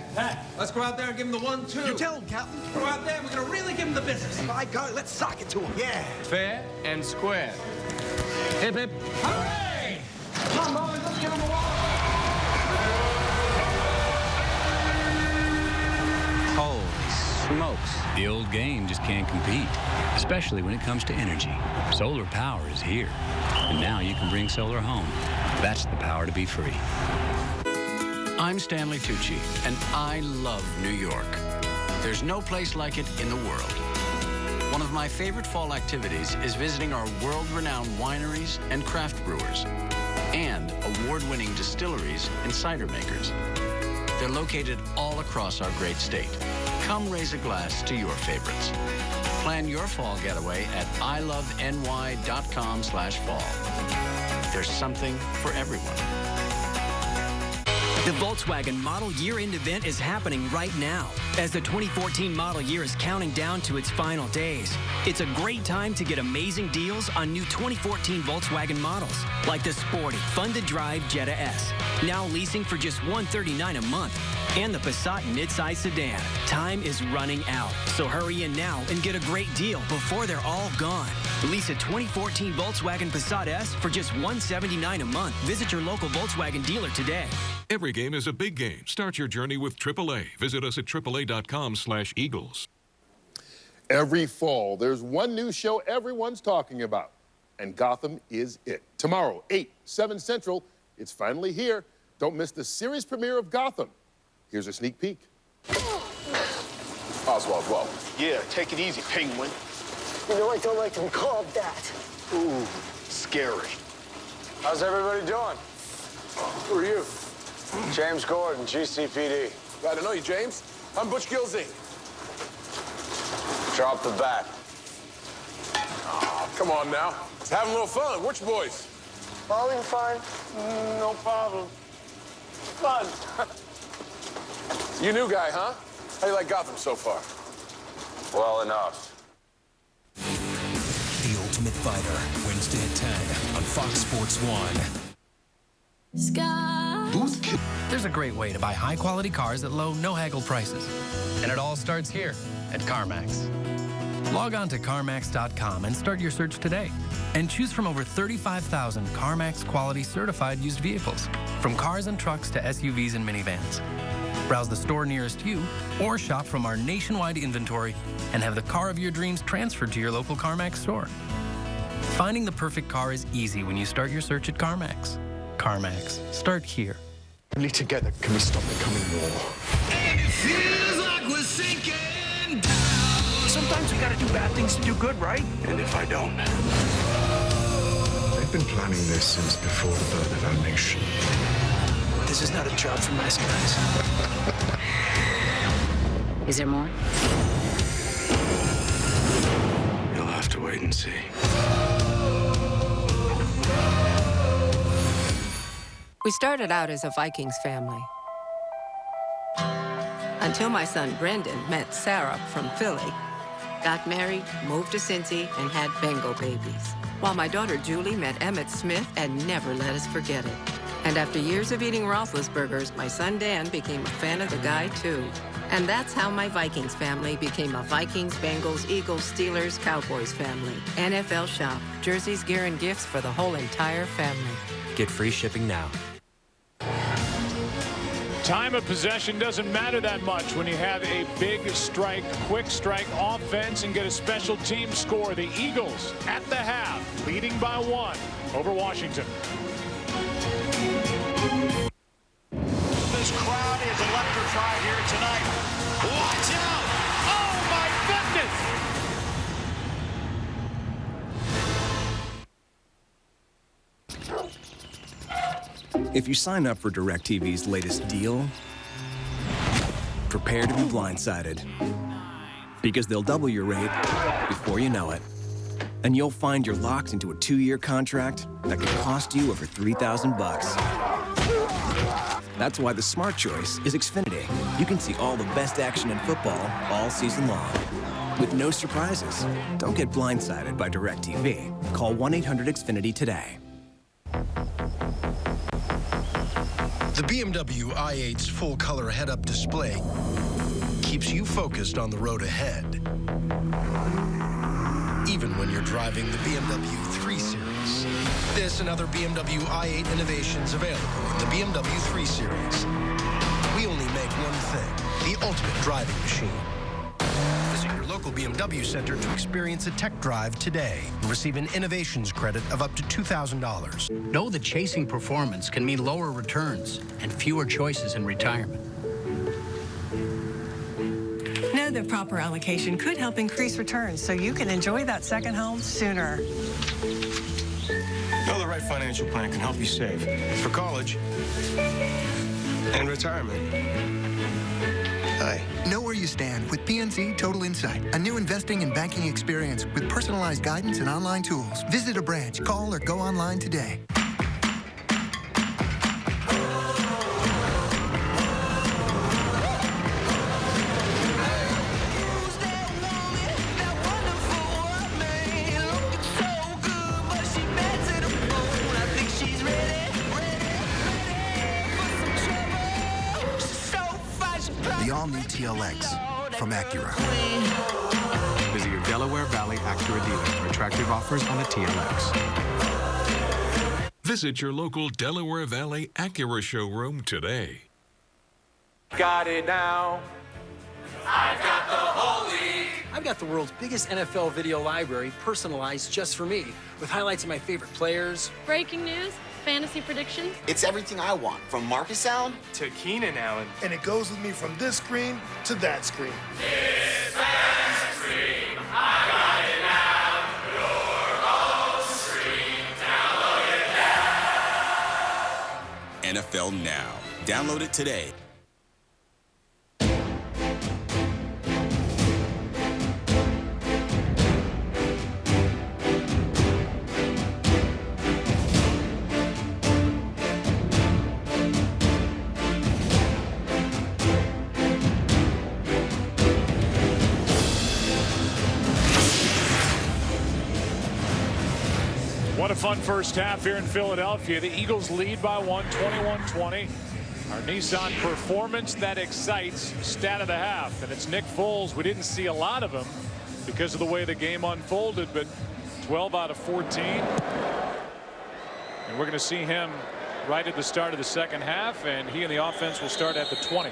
Let's go out there and give him the 1-2. You tell him, Captain. Go out there, we're gonna really give him the business. By God, let's sock it to him. Yeah. Fair and square. Hip, hip. Hooray! Come on, boys, let's give him a wall. Holy smokes. The old game just can't compete, especially when it comes to energy. Solar power is here, and now you can bring solar home. That's the power to be free. I'm Stanley Tucci, and I love New York. There's no place like it in the world. One of my favorite fall activities is visiting our world-renowned wineries and craft brewers, and award-winning distilleries and cider makers. They're located all across our great state. Come raise a glass to your favorites. Plan your fall getaway at iloveny.com/fall. There's something for everyone. The Volkswagen Model Year-End event is happening right now as the 2014 model year is counting down to its final days. It's a great time to get amazing deals on new 2014 Volkswagen models, like the sporty, fun-to-drive Jetta S, now leasing for just $139 a month, and the Passat midsize sedan. Time is running out, so hurry in now and get a great deal before they're all gone. Lease a 2014 Volkswagen Passat S for just $179 a month. Visit your local Volkswagen dealer today. Every game is a big game. Start your journey with AAA. Visit us at AAA.com/Eagles. Every fall, there's one new show everyone's talking about, and Gotham is it. Tomorrow, 8, 7 Central, it's finally here. Don't miss the series premiere of Gotham. Here's a sneak peek. Oswald, whoa. Yeah, take it easy, Penguin. You know, I don't like them called that. Ooh, scary. How's everybody doing? Who are you? James Gordon, GCPD. Glad to know you, James. I'm Butch Gilzine. Drop the bat. Oh, come on now. Let's have a little fun. Which boys? Bowling fine. No problem. Fun. You new guy, huh? How do you like Gotham so far? Well enough. The Ultimate Fighter, Wednesday at 10 on Fox Sports 1. There's a great way to buy high-quality cars at low, no-haggle prices. And it all starts here at CarMax. Log on to CarMax.com and start your search today. And choose from over 35,000 CarMax quality certified used vehicles, from cars and trucks to SUVs and minivans. Browse the store nearest you or shop from our nationwide inventory and have the car of your dreams transferred to your local CarMax store. Finding the perfect car is easy when you start your search at CarMax. CarMax. Start here. Only together can we stop the coming war. And it feels like we're sinking down. Sometimes we gotta do bad things to do good, right? And if I don't? They've been planning this since before the birth of our nation. This is not a job for nice guys. Is there more? You'll have to wait and see. We started out as a Vikings family. Until my son Brendan met Sarah from Philly, got married, moved to Cincy, and had Bengal babies. While my daughter Julie met Emmett Smith and never let us forget it. And after years of eating Roethlisbergers, my son Dan became a fan of the guy too. And that's how my Vikings family became a Vikings, Bengals, Eagles, Steelers, Cowboys family. NFL Shop. Jerseys, gear, and gifts for the whole entire family. Get free shipping now. Time of possession doesn't matter that much when you have a big strike, quick strike offense and get a special team score. The Eagles at the half, leading by 1 over Washington. This crowd is electrified here tonight. Watch out! Oh my goodness! If you sign up for DirecTV's latest deal, prepare to be blindsided. Because they'll double your rate before you know it. And you'll find you're locked into a 2-year contract that could cost you over $3,000. That's why the smart choice is Xfinity. You can see all the best action in football all season long. With no surprises. Don't get blindsided by DirecTV. Call 1-800-XFINITY today. The BMW i8's full-color head-up display keeps you focused on the road ahead. Even when you're driving the BMW 3 Series. This and other BMW i8 innovations available in the BMW 3 Series. We only make one thing, the ultimate driving machine. Visit your local BMW center to experience a tech drive today and receive an innovations credit of up to $2,000. Know that chasing performance can mean lower returns and fewer choices in retirement. Know that proper allocation could help increase returns so you can enjoy that second home sooner. Know the right financial plan can help you save for college and retirement. Hi. Know where you stand with PNC Total Insight, a new investing and banking experience with personalized guidance and online tools. Visit a branch, call, or go online today. The all-new TLX from Acura. Visit your Delaware Valley Acura dealer for attractive offers on the TLX. Visit your local Delaware Valley Acura showroom today. Got it now. I've got the whole league. I've got the world's biggest NFL video library personalized just for me, with highlights of my favorite players. Breaking news, fantasy predictions. It's everything I want, from Marcus Allen to Keenan Allen. And it goes with me from this screen to that screen. This fantasy screen, I got it now. Your home screen, download it now. NFL Now. Download it today. What a fun first half here in Philadelphia. The Eagles lead by 1, 21-20. Our Nissan performance that excites, stat of the half. And it's Nick Foles. We didn't see a lot of him because of the way the game unfolded, but 12 out of 14. And we're going to see him right at the start of the second half, and he and the offense will start at the 20.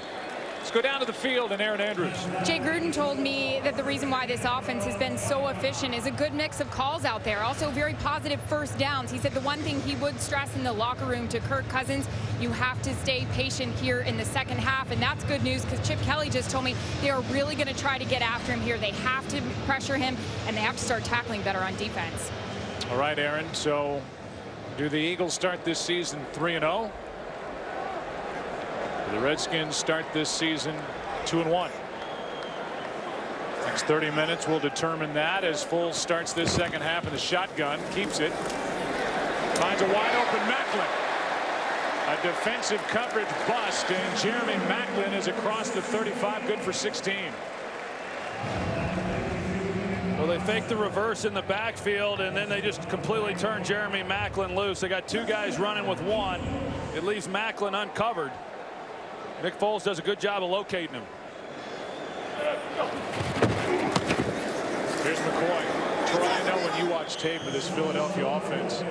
Let's go down to the field and Aaron Andrews. Jay Gruden told me that the reason why this offense has been so efficient is a good mix of calls out there. Also very positive first downs. He said the one thing he would stress in the locker room to Kirk Cousins, you have to stay patient here in the second half. And that's good news because Chip Kelly just told me they are really going to try to get after him here. They have to pressure him and they have to start tackling better on defense. All right, Aaron. So do the Eagles start this season 3-0? The Redskins start this season 2-1. Next 30 minutes will determine that as Foles starts this second half in the shotgun, keeps it, finds a wide open Maclin. A defensive coverage bust, and Jeremy Maclin is across the 35, good for 16. Well, they fake the reverse in the backfield, and then they just completely turn Jeremy Maclin loose. They got two guys running with one. It leaves Maclin uncovered. Nick Foles does a good job of locating him. Here's McCoy. Troy, I know when you watch tape of this Philadelphia offense,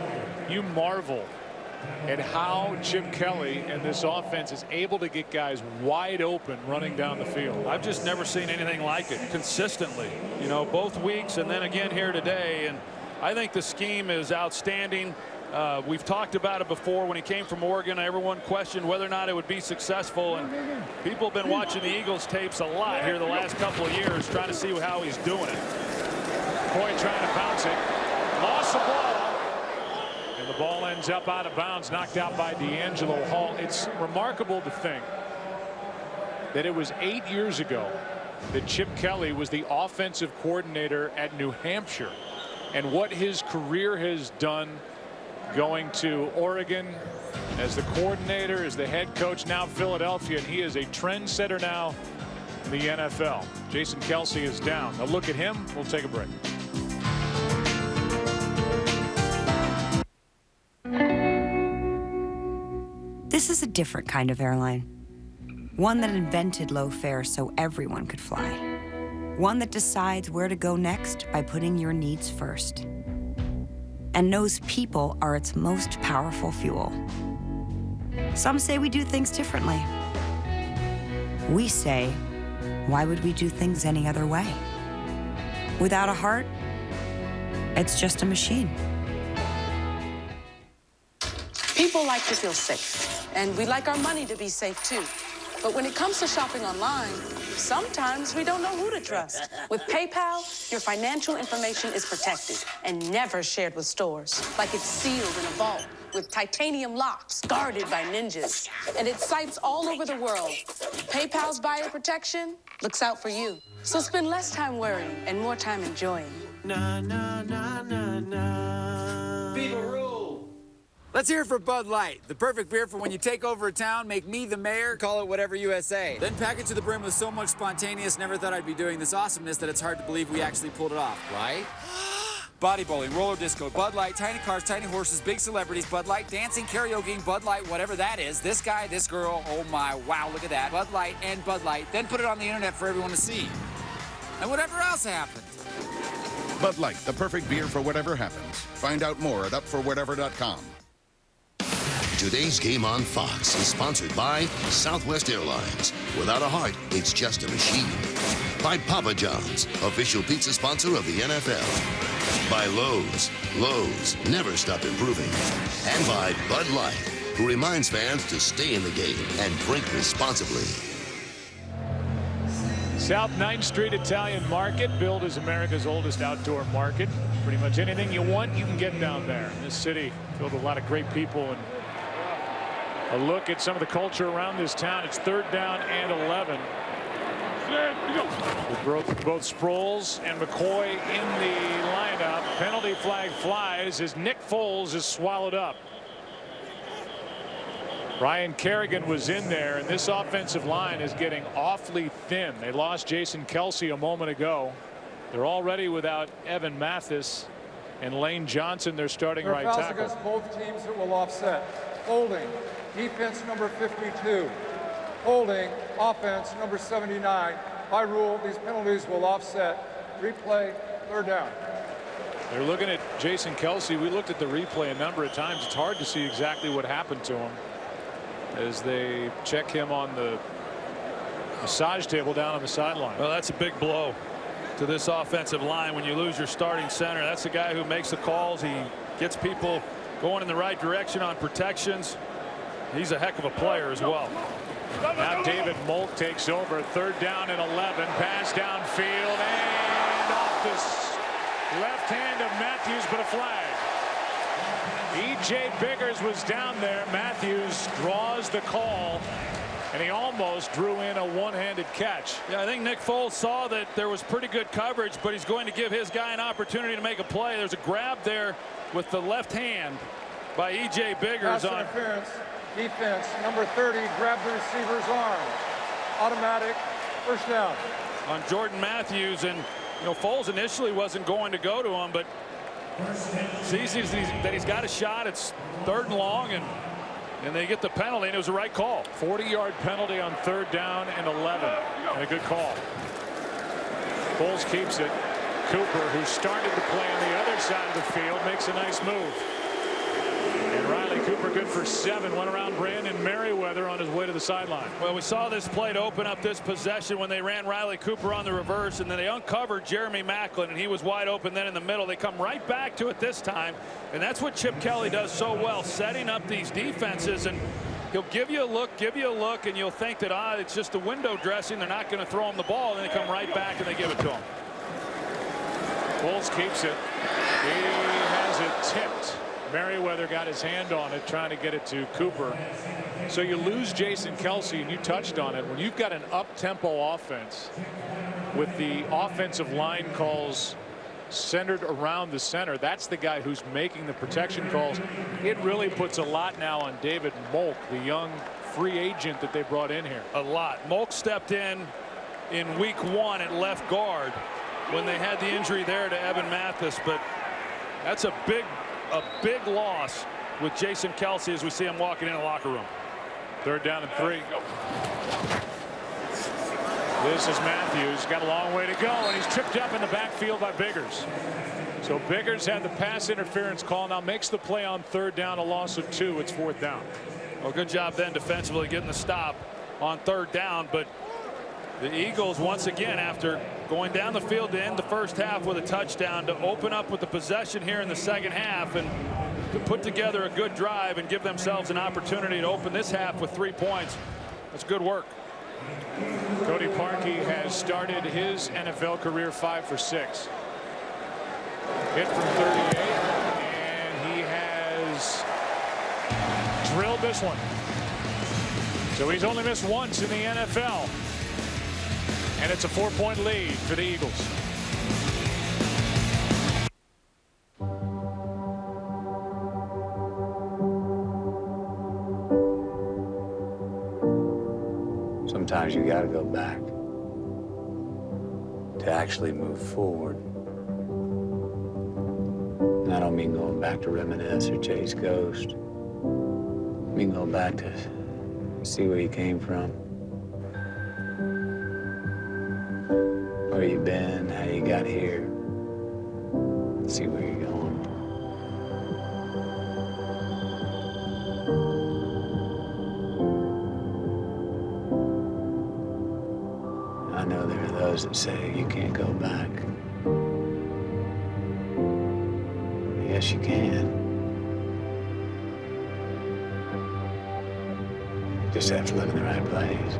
you marvel at how Chip Kelly and this offense is able to get guys wide open running down the field. I've just never seen anything like it consistently, you know, both weeks and then again here today. And I think the scheme is outstanding. We've talked about it before. When he came from Oregon, everyone questioned whether or not it would be successful, and people have been watching the Eagles tapes a lot here the last couple of years trying to see how he's doing it. McCoy trying to bounce it, lost the ball, and the ball ends up out of bounds, knocked out by D'Angelo Hall. It's remarkable to think that it was 8 years ago that Chip Kelly was the offensive coordinator at New Hampshire, and what his career has done, going to Oregon as the coordinator, as the head coach, now Philadelphia, and he is a trendsetter now in the NFL. Jason Kelce is down. A look at him. We'll take a break. This is a different kind of airline. One that invented low fares so everyone could fly. One that decides where to go next by putting your needs first. And knows people are its most powerful fuel. Some say we do things differently. We say, why would we do things any other way? Without a heart, it's just a machine. People like to feel safe, and we like our money to be safe too. But when it comes to shopping online, sometimes we don't know who to trust. With PayPal, your financial information is protected and never shared with stores. Like it's sealed in a vault with titanium locks guarded by ninjas. And it's sites all over the world. PayPal's buyer protection looks out for you. So spend less time worrying and more time enjoying. Na, na, na, na, na. People rule. Let's hear it for Bud Light, the perfect beer for when you take over a town, make me the mayor, call it whatever USA. Then pack it to the brim with so much spontaneous, never thought I'd be doing this awesomeness that it's hard to believe we actually pulled it off, right? Body bowling, roller disco, Bud Light, tiny cars, tiny horses, big celebrities, Bud Light, dancing, karaoke, Bud Light, whatever that is. This guy, this girl, oh my, wow, look at that. Bud Light and Bud Light, then put it on the internet for everyone to see. And whatever else happened. Bud Light, the perfect beer for whatever happens. Find out more at upforwhatever.com. Today's game on Fox is sponsored by Southwest Airlines. Without a heart, it's just a machine. By Papa John's, official pizza sponsor of the NFL. By Lowe's. Lowe's, never stop improving. And by Bud Light, who reminds fans to stay in the game and drink responsibly. South 9th Street Italian Market, billed as America's oldest outdoor market. Pretty much anything you want, you can get down there. This city filled with a lot of great people, and a look at some of the culture around this town. It's 3rd down and 11. With both Sproles and McCoy in the lineup. Penalty flag flies as Nick Foles is swallowed up. Ryan Kerrigan was in there, and this offensive line is getting awfully thin. They lost Jason Kelce a moment ago. They're already without Evan Mathis and Lane Johnson, their starting right tackle. Against both teams that will offset. Holding, defense number 52. Holding, offense number 79. By rule, these penalties will offset. Replay, 3rd down. They're looking at Jason Kelce. We looked at the replay a number of times. It's hard to see exactly what happened to him as they check him on the massage table down on the sideline. Well, that's a big blow to this offensive line when you lose your starting center. That's the guy who makes the calls. He gets people going in the right direction on protections. He's a heck of a player as well. Now David Molk takes over. 3rd down and 11. Pass downfield and off the left hand of Matthews, but a flag. E.J. Biggers was down there. Matthews draws the call, and he almost drew in a one-handed catch. Yeah, I think Nick Foles saw that there was pretty good coverage, but he's going to give his guy an opportunity to make a play. There's a grab there with the left hand by E.J. Biggers Pass interference. Defense number 30 grabbed the receiver's arm. Automatic 1st down. On Jordan Matthews, and Foles initially wasn't going to go to him, but sees that he's got a shot. It's 3rd and long, and they get the penalty, and it was the right call. 40-yard penalty on 3rd down and 11, and a good call. Foles keeps it. Cooper, who started to play on the other side of the field, makes a nice move. And Riley Cooper good for 7. Went around Brandon Merriweather on his way to the sideline. Well, we saw this play to open up this possession when they ran Riley Cooper on the reverse, and then they uncovered Jeremy Maclin, and he was wide open then in the middle. They come right back to it this time, and that's what Chip Kelly does so well, setting up these defenses. And he'll give you a look, and you'll think that it's just a window dressing. They're not going to throw him the ball, and they come right back and they give it to him. Foles keeps it. He has it tipped. Merriweather got his hand on it, trying to get it to Cooper. So you lose Jason Kelce, and you touched on it. When you've got an up-tempo offense with the offensive line calls centered around the center, that's the guy who's making the protection calls. It really puts a lot now on David Molk, the young free agent that they brought in here. A lot. Molk stepped in week 1 at left guard when they had the injury there to Evan Mathis, but that's a big loss with Jason Kelce as we see him walking in the locker room. 3rd down and 3. This is Matthews. Got a long way to go, and he's tripped up in the backfield by Biggers. So Biggers had the pass interference call. Now makes the play on 3rd down, a loss of 2. It's 4th down. Well, good job then defensively getting the stop on 3rd down, but the Eagles once again, after going down the field to end the first half with a touchdown, to open up with the possession here in the second half and to put together a good drive and give themselves an opportunity to open this half with 3 points. That's good work. Cody Parkey has started his NFL career 5 for 6. Hit from 38, and he has drilled this one. So he's only missed once in the NFL. And it's a 4-point lead for the Eagles. Sometimes you gotta go back to actually move forward. And I don't mean going back to reminisce or chase ghosts. I mean going back to see where you came from. Where you been, how you got here, see where you're going. I know there are those that say you can't go back. Yes, you can. You just have to look in the right place.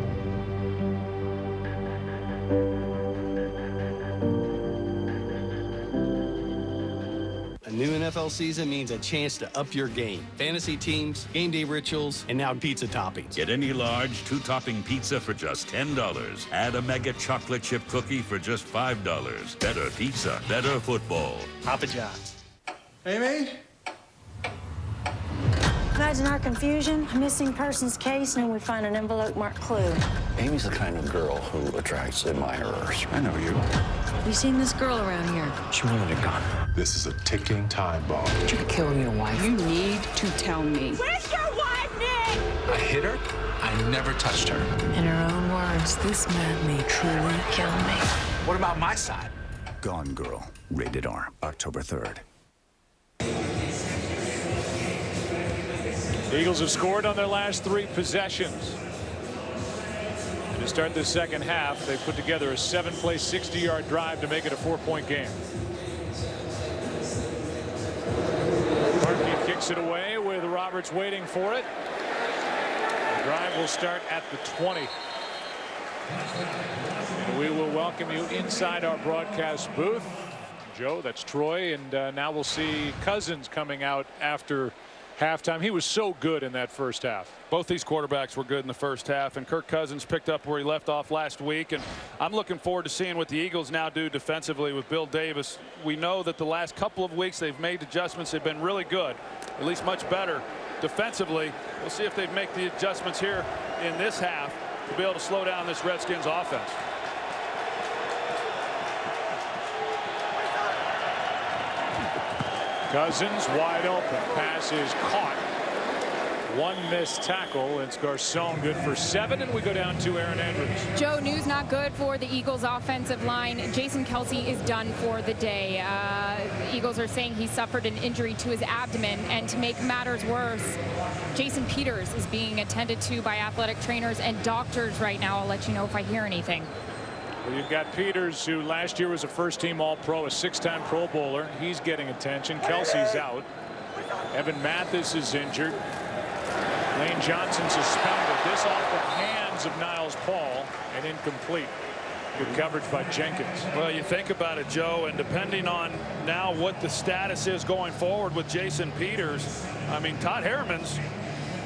New NFL season means a chance to up your game. Fantasy teams, game day rituals, and now pizza toppings. Get any large 2-topping pizza for just $10. Add a mega chocolate chip cookie for just $5. Better pizza, better football. Papa John's. Amy? Imagine our confusion, a missing persons case, and then we find an envelope marked clue. Amy's the kind of girl who attracts admirers. I know you. You seen this girl around here? She wanted a gun. This is a ticking time bomb. Did you kill your wife? You need to tell me. Where's your wife, Nick? I hit her. I never touched her. In her own words, this man may truly kill me. What about my side? Gone Girl. Rated R. October 3rd. The Eagles have scored on their last 3 possessions. To start the second half, they put together a 7-play, 60-yard drive to make it a 4-point game. Hartnett kicks it away with Roberts waiting for it. The drive will start at the 20. And we will welcome you inside our broadcast booth. Joe, that's Troy, and now we'll see Cousins coming out after halftime. He was so good in that first half. Both these quarterbacks were good in the first half, and Kirk Cousins picked up where he left off last week. And I'm looking forward to seeing what the Eagles now do defensively with Bill Davis. We know that the last couple of weeks they've made adjustments. They've been really good, at least much better defensively. We'll see if they make the adjustments here in this half to be able to slow down this Redskins offense. Cousins wide open. Pass is caught. One missed tackle. It's Garcon good for 7, and we go down to Aaron Andrews. Joe, news not good for the Eagles offensive line. Jason Kelce is done for the day. The Eagles are saying he suffered an injury to his abdomen, and to make matters worse, Jason Peters is being attended to by athletic trainers and doctors right now. I'll let you know if I hear anything. Well, you've got Peters, who last year was a first-team All-Pro, a 6-time Pro Bowler. He's getting attention. Kelce's out. Evan Mathis is injured. Lane Johnson suspended. This off the hands of Niles Paul and incomplete. Good coverage by Jenkins. Well, you think about it, Joe, and depending on now what the status is going forward with Jason Peters, I mean, Todd Harriman's,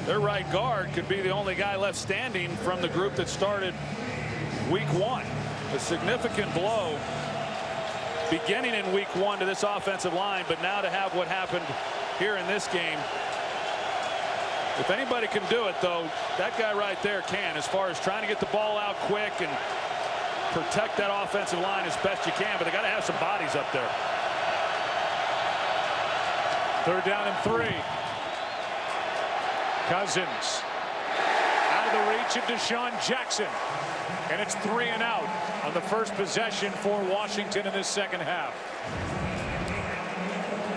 their right guard, could be the only guy left standing from the group that started week 1. A significant blow beginning in week 1 to this offensive line, but now to have what happened here in this game. If anybody can do it, though, that guy right there can, as far as trying to get the ball out quick and protect that offensive line as best you can, but they got to have some bodies up there. 3rd down and 3. Cousins out of the reach of Deshaun Jackson, and it's 3 and out on the first possession for Washington in this second half.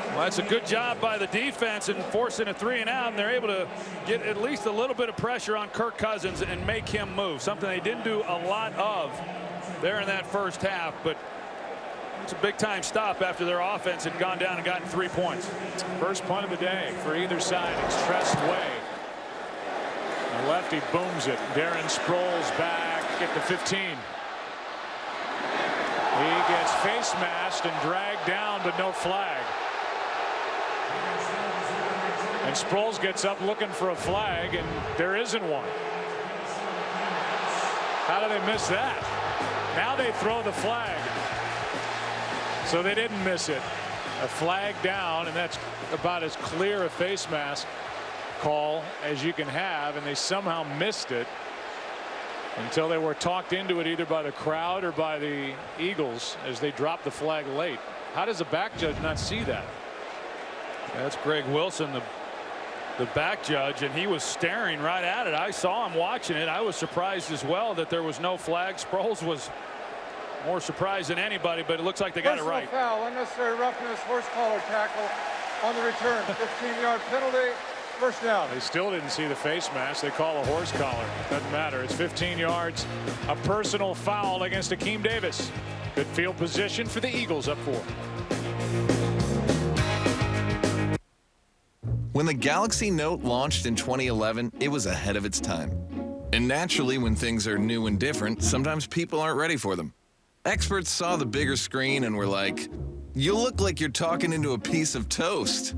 Well, that's a good job by the defense in forcing a 3 and out, and they're able to get at least a little bit of pressure on Kirk Cousins and make him move, something they didn't do a lot of there in that first half. But it's a big-time stop after their offense had gone down and gotten 3 points. First punt of the day for either side. It's Tress Way. The lefty booms it. Darren Sproles back at the 15. He gets face masked and dragged down, but no flag. And Sproles gets up looking for a flag, and there isn't one. How did they miss that? Now they throw the flag. So they didn't miss it. A flag down, and that's about as clear a face mask call as you can have, and they somehow missed it until they were talked into it either by the crowd or by the Eagles as they dropped the flag late. How does a back judge not see that? That's Greg Wilson, the back judge, and he was staring right at it. I saw him watching it. I was surprised as well that there was no flag. Sproles was more surprised than anybody, but it looks like they got it right. Foul, unnecessary roughness, horse collar tackle on the return. 15-yard penalty. First down. They still didn't see the face mask. They call a horse collar. Doesn't matter. It's 15 yards. A personal foul against Akeem Davis. Good field position for the Eagles, up 4. When the Galaxy Note launched in 2011, it was ahead of its time. And naturally, when things are new and different, sometimes people aren't ready for them. Experts saw the bigger screen and were like, "You look like you're talking into a piece of toast."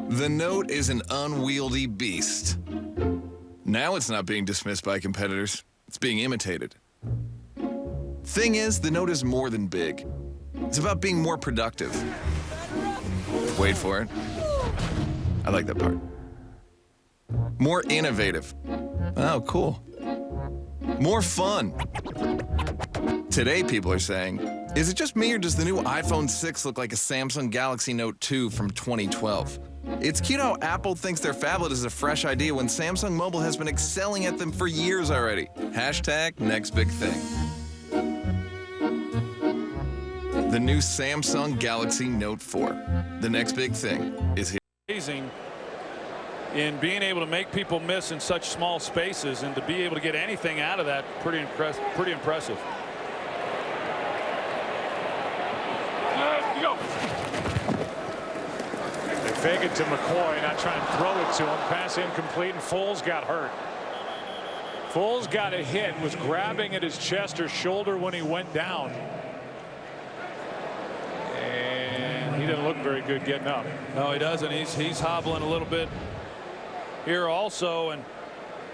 The Note is an unwieldy beast. Now it's not being dismissed by competitors. It's being imitated. Thing is, the Note is more than big. It's about being more productive. Wait for it. I like that part. More innovative. Oh, cool. More fun. Today, people are saying, is it just me or does the new iPhone 6 look like a Samsung Galaxy Note 2 from 2012? It's cute how Apple thinks their phablet is a fresh idea when Samsung Mobile has been excelling at them for years already. Hashtag next big thing. The new Samsung Galaxy Note 4. The next big thing is here. Amazing in being able to make people miss in such small spaces, and to be able to get anything out of that, pretty impressive. They fake it to McCoy, not trying to throw it to him. Pass incomplete, and Foles got hurt. Foles got a hit, was grabbing at his chest or shoulder when he went down. And he didn't look very good getting up. No, he doesn't. He's hobbling a little bit here also, and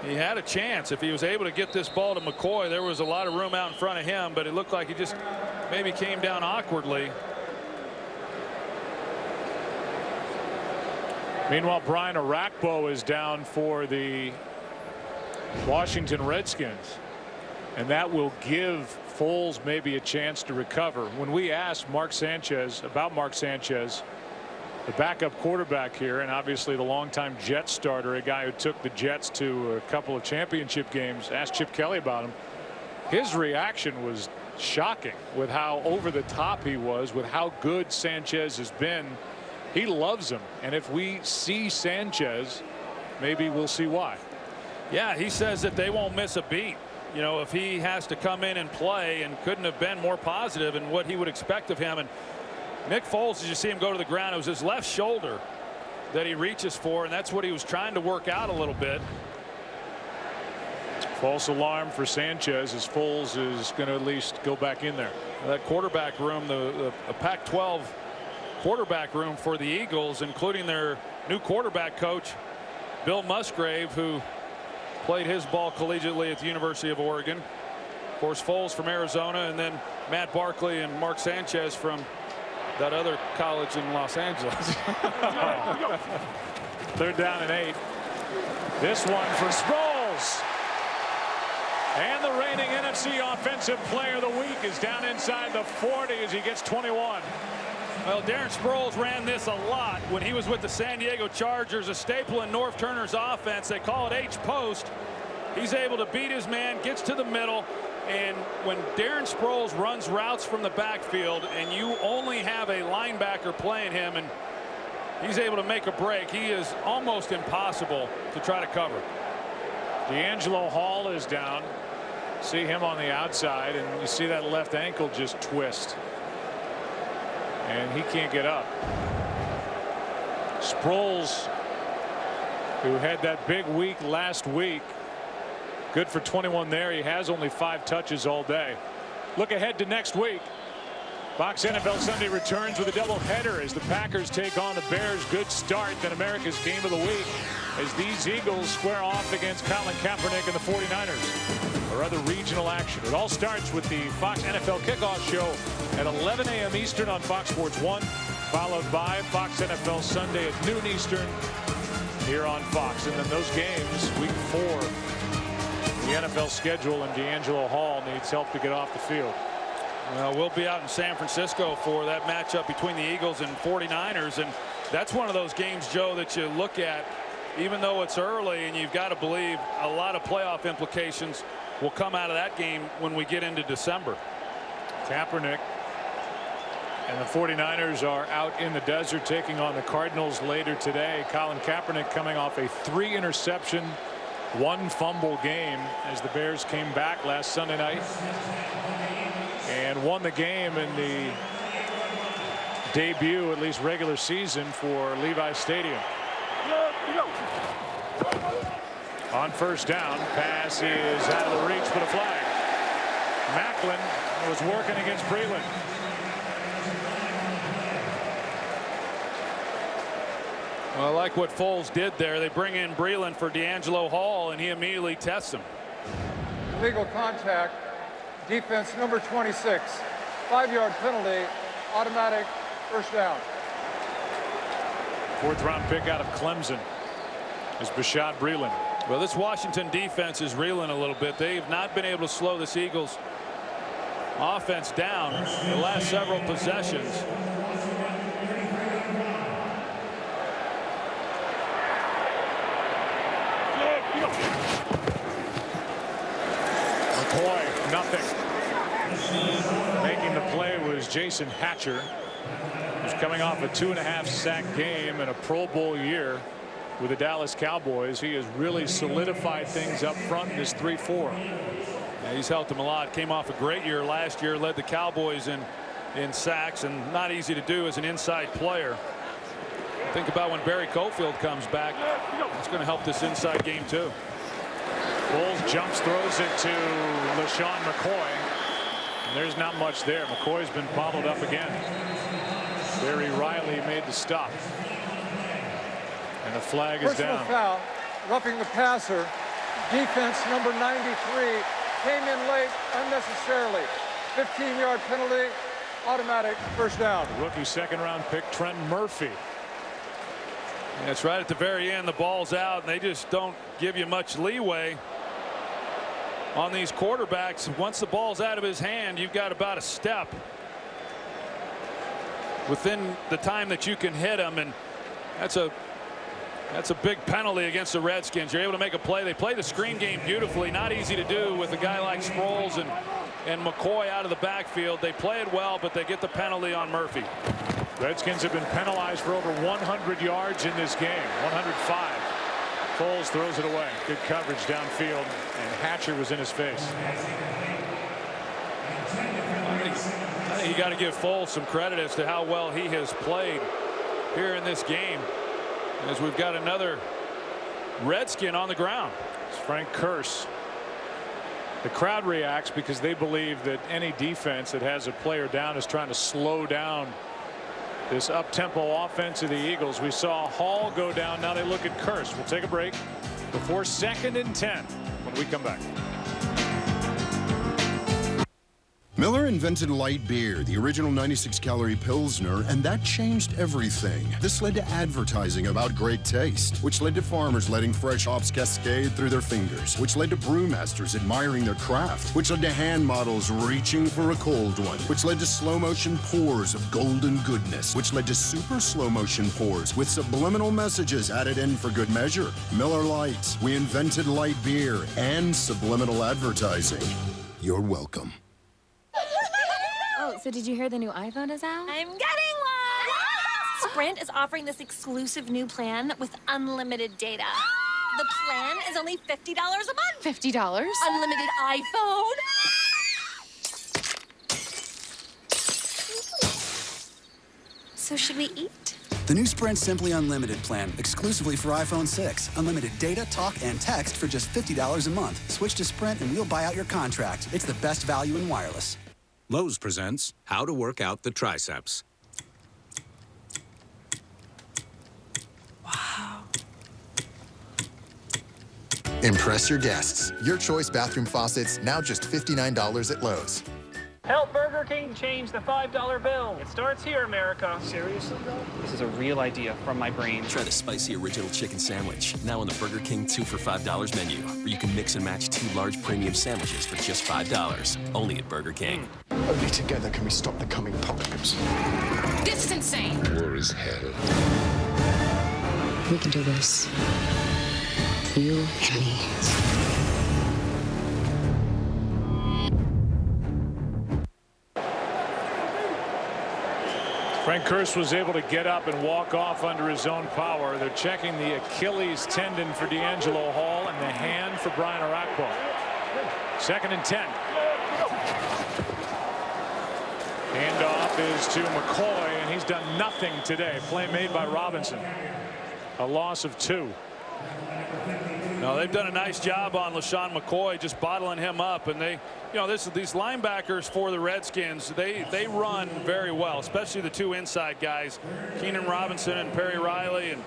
he had a chance. If he was able to get this ball to McCoy, there was a lot of room out in front of him, but it looked like he just maybe came down awkwardly. Meanwhile, Brian Arakpo is down for the Washington Redskins, and that will give Foles maybe a chance to recover. When we asked Mark Sanchez about Mark Sanchez, the backup quarterback here, and obviously the longtime Jets starter, a guy who took the Jets to a couple of championship games, asked Chip Kelly about him. His reaction was shocking with how over the top he was, with how good Sanchez has been. He loves him, and if we see Sanchez, maybe we'll see why. Yeah, he says that they won't miss a beat. You know, if he has to come in and play, and couldn't have been more positive in what he would expect of him. And Nick Foles, as you see him go to the ground, it was his left shoulder that he reaches for, and that's what he was trying to work out a little bit. False alarm for Sanchez, as Foles is going to at least go back in there. That quarterback room, the Pac-12 quarterback room for the Eagles, including their new quarterback coach, Bill Musgrave, who played his ball collegiately at the University of Oregon. Of course, Foles from Arizona, and then Matt Barkley and Mark Sanchez from that other college in Los Angeles. 3rd down and 8. This one for Sproles. And the reigning NFC Offensive Player of the Week is down inside the 40 as he gets 21. Well, Darren Sproles ran this a lot when he was with the San Diego Chargers, a staple in Norv Turner's offense. They call it H-post. He's able to beat his man, gets to the middle, and when Darren Sproles runs routes from the backfield and you only have a linebacker playing him and he's able to make a break, he is almost impossible to try to cover. D'Angelo Hall is down. See him on the outside, and you see that left ankle just twist. And he can't get up. Sproles, who had that big week last week, good for 21 there. He has only 5 touches all day. Look ahead to next week. Fox NFL Sunday returns with a doubleheader as the Packers take on the Bears. Good start, then America's Game of the Week as these Eagles square off against Colin Kaepernick and the 49ers. Or other regional action. It all starts with the Fox NFL Kickoff Show at 11 a.m. Eastern on Fox Sports 1, followed by Fox NFL Sunday at noon Eastern here on Fox. And then those games, week 4, the NFL schedule, and D'Angelo Hall needs help to get off the field. Well, we'll be out in San Francisco for that matchup between the Eagles and 49ers, and that's one of those games, Joe, that you look at, even though it's early, and you've got to believe a lot of playoff implications will come out of that game when we get into December. Kaepernick and the 49ers are out in the desert taking on the Cardinals later today. Colin Kaepernick coming off a 3-interception, 1 fumble game as the Bears came back last Sunday night and won the game in the debut, at least regular season, for Levi Stadium. On 1st down, pass is out of the reach for the flag. Macklin was working against Breland. Well, I like what Foles did there. They bring in Breland for D'Angelo Hall, and he immediately tests him. Illegal contact, defense number 26, 5-yard penalty, automatic 1st down. 4th round pick out of Clemson is Bashad Breland. Well, this Washington defense is reeling a little bit. They have not been able to slow this Eagles offense down the last several possessions. McCoy, nothing. Making the play was Jason Hatcher, who's coming off a 2.5 sack game and a Pro Bowl year. with the Dallas Cowboys. He has really solidified things up front in this 3-4. He's helped them a lot. Came off a great year last year, led the Cowboys in sacks, and not easy to do as an inside player. Think about when Barry Cofield comes back. It's going to help this inside game too. Foles jumps, throws it to LaShawn McCoy. And there's not much there. McCoy's been bottled up again. Barry Riley made the stop. And the flag is Personal down. Foul, roughing the passer. Defense number 93 came in late unnecessarily. 15-yard penalty, automatic first down. Rookie second-round pick Trent Murphy. And it's right at the very end. The ball's out, and they just don't give you much leeway on these quarterbacks. Once the ball's out of his hand, you've got about a step within the time that you can hit him, and that's a big penalty against the Redskins. You're able to make a play. They play the screen game beautifully. Not easy to do with a guy like Sproles and McCoy out of the backfield. They play it well, but they get the penalty on Murphy. Redskins have been penalized for over 100 yards in this game. 105. Foles throws it away. Good coverage downfield, and Hatcher was in his face. I think you got to give Foles some credit as to how well he has played here in this game, as we've got another Redskin on the ground. It's Frank Curse. The crowd reacts because they believe that any defense that has a player down is trying to slow down this up-tempo offense of the Eagles. We saw Hall go down. Now they look at Curse. We'll take a break before 2nd and 10 when we come back. Miller invented light beer, the original 96-calorie Pilsner, and that changed everything. This led to advertising about great taste, which led to farmers letting fresh hops cascade through their fingers, which led to brewmasters admiring their craft, which led to hand models reaching for a cold one, which led to slow-motion pours of golden goodness, which led to super slow-motion pours with subliminal messages added in for good measure. Miller Lite. We invented light beer and subliminal advertising. You're welcome. Oh, so did you hear the new iPhone is out? I'm getting one! Sprint is offering this exclusive new plan with unlimited data. The plan is only $50 a month. $50? Unlimited iPhone? So should we eat? The new Sprint Simply Unlimited plan, exclusively for iPhone 6. Unlimited data, talk, and text for just $50 a month. Switch to Sprint and we'll buy out your contract. It's the best value in wireless. Lowe's presents How to Work Out the Triceps. Wow. Impress your guests. Your Choice bathroom faucets, now just $59 at Lowe's. Help Burger King change the $5 bill. It starts here, America. Seriously, though? This is a real idea from my brain. Try the spicy original chicken sandwich, now on the Burger King 2 for $5 menu, where you can mix and match 2 large premium sandwiches for just $5. Only at Burger King. Only together can we stop the coming apocalypse. This is insane. War is hell. We can do this. You and me. Frank Curse was able to get up and walk off under his own power. They're checking the Achilles tendon for D'Angelo Hall and the hand for Brian Arakpo. 2nd and 10. Handoff is to McCoy, and he's done nothing today. Play made by Robinson. A loss of 2. No, they've done a nice job on LaShawn McCoy, just bottling him up, and they, these linebackers for the Redskins, they run very well, especially the 2 inside guys, Keenan Robinson and Perry Riley, and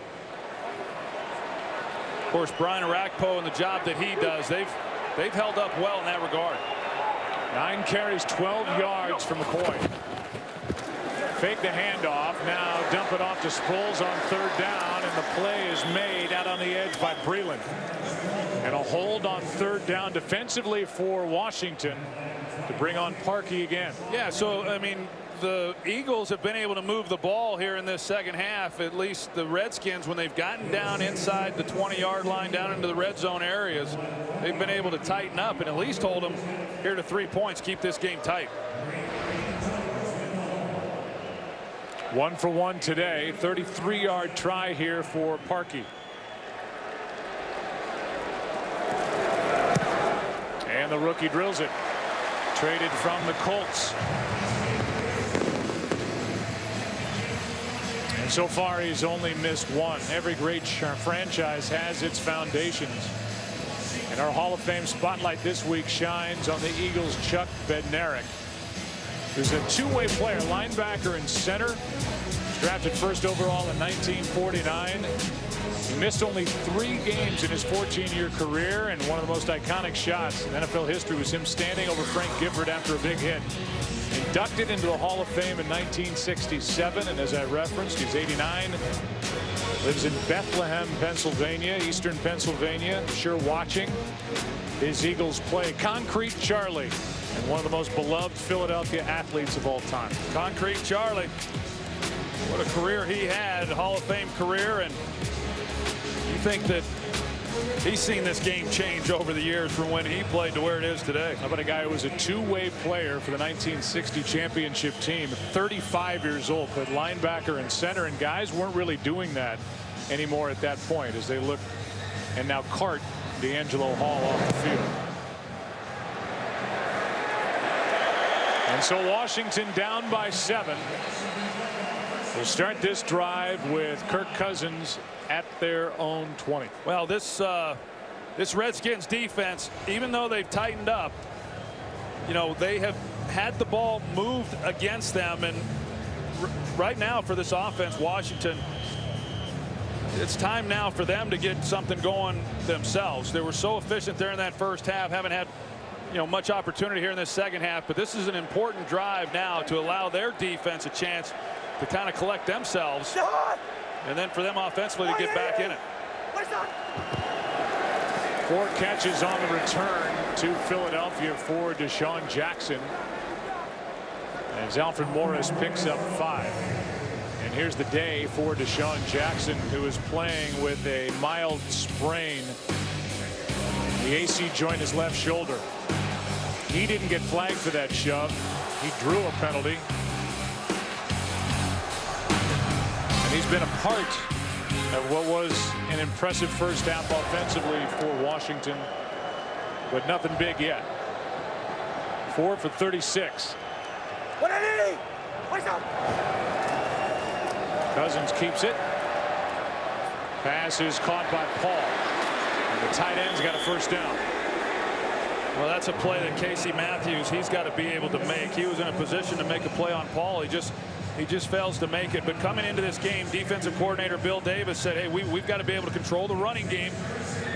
of course Brian Arakpo and the job that he does. They've held up well in that regard. 9 carries, 12 yards for McCoy. Fake the handoff, now dump it off to Sproles on 3rd down, and the play is made out on the edge by Breland. And a hold on 3rd down defensively for Washington to bring on Parkey again. Yeah, so I mean, the Eagles have been able to move the ball here in this second half. At least the Redskins, when they've gotten down inside the 20-yard line, down into the red zone areas, they've been able to tighten up and at least hold them here to 3 points, keep this game tight. 1 for 1 today. 33-yard try here for Parkey. And the rookie drills it. Traded from the Colts. And so far he's only missed one. Every great franchise has its foundations. And our Hall of Fame spotlight this week shines on the Eagles' Chuck Bednarik, who's a two-way player, linebacker and center. Drafted first overall in 1949. He missed only 3 games in his 14-year career, and one of the most iconic shots in NFL history was him standing over Frank Gifford after a big hit. Inducted into the Hall of Fame in 1967, and as I referenced, he's 89. Lives in Bethlehem, Pennsylvania, eastern Pennsylvania. Sure watching his Eagles play. Concrete Charlie, and one of the most beloved Philadelphia athletes of all time. Concrete Charlie. What a career he had, Hall of Fame career, and you think that he's seen this game change over the years from when he played to where it is today. How about a guy who was a two-way player for the 1960 championship team, 35 years old, played linebacker and center, and guys weren't really doing that anymore at that point as they look and now cart D'Angelo Hall off the field. And so Washington down by 7. We'll start this drive with Kirk Cousins at their own 20. Well, this Redskins defense, even though they've tightened up, you know, they have had the ball moved against them, and right now for this offense, Washington, it's time now for them to get something going themselves. They were so efficient there in that first half, haven't had, you know, much opportunity here in this second half, but this is an important drive now to allow their defense a chance to kind of collect themselves, and then for them offensively to get back in it. 4 catches on the return to Philadelphia for Deshaun Jackson, as Alfred Morris picks up 5. And here's the day for Deshaun Jackson, who is playing with a mild sprain. The AC joint his left shoulder. He didn't get flagged for that shove. He drew a penalty. And he's been a part of what was an impressive first half offensively for Washington, but nothing big yet. 4 for 36. Cousins keeps it. Pass is caught by Paul. And the tight end's got a first down. Well, that's a play that Casey Matthews, he's got to be able to make. He was in a position to make a play on Paul. He just fails to make it. But coming into this game, defensive coordinator Bill Davis said, hey, we've got to be able to control the running game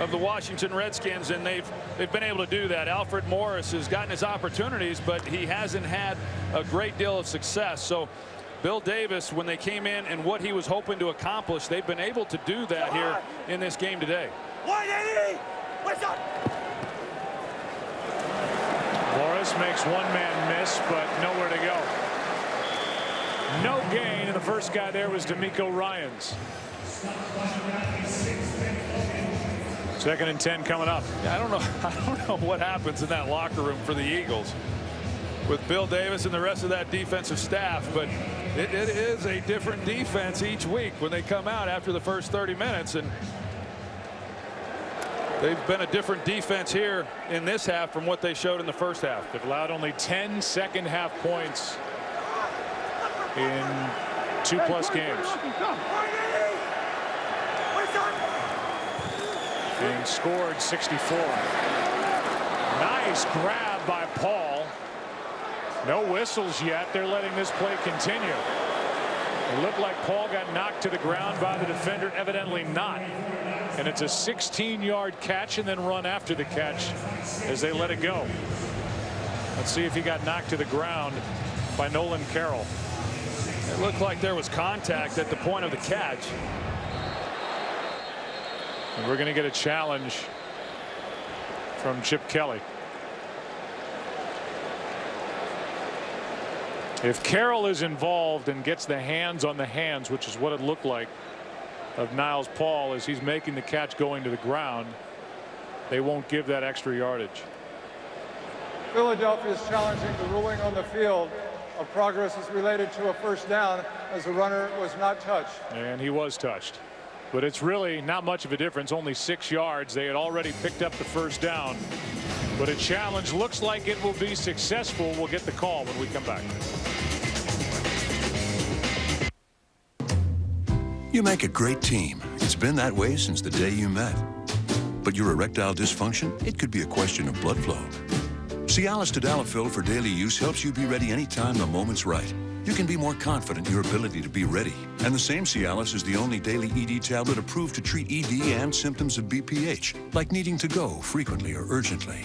of the Washington Redskins, and they've been able to do that. Alfred Morris has gotten his opportunities, but he hasn't had a great deal of success. So Bill Davis, when they came in and what he was hoping to accomplish, they've been able to do that here in this game today. Morris makes one man miss, but nowhere to go. No gain, and the first guy there was D'Amico Ryans. 2nd and 10 coming up. Yeah, I don't know what happens in that locker room for the Eagles with Bill Davis and the rest of that defensive staff, but it is a different defense each week when they come out after the first 30 minutes, and they've been a different defense here in this half from what they showed in the first half. They've allowed only 10 second half points in 2+ games. Being scored 64. Nice grab by Paul. No whistles yet. They're letting this play continue. It looked like Paul got knocked to the ground by the defender. Evidently not. And it's a 16-yard catch and then run after the catch as they let it go. Let's see if he got knocked to the ground by Nolan Carroll. It looked like there was contact at the point of the catch. And we're going to get a challenge from Chip Kelly. If Carroll is involved and gets the hands on the hands, which is what it looked like of Niles Paul as he's making the catch going to the ground, they won't give that extra yardage. Philadelphia is challenging the ruling on the field of progress is related to a first down as the runner was not touched. And he was touched. But it's really not much of a difference. Only 6 yards. They had already picked up the first down. But a challenge looks like it will be successful. We'll get the call when we come back. You make a great team. It's been that way since the day you met. But your erectile dysfunction, it could be a question of blood flow. Cialis Tadalafil for daily use helps you be ready anytime the moment's right. You can be more confident in your ability to be ready. And the same Cialis is the only daily ED tablet approved to treat ED and symptoms of BPH, like needing to go frequently or urgently.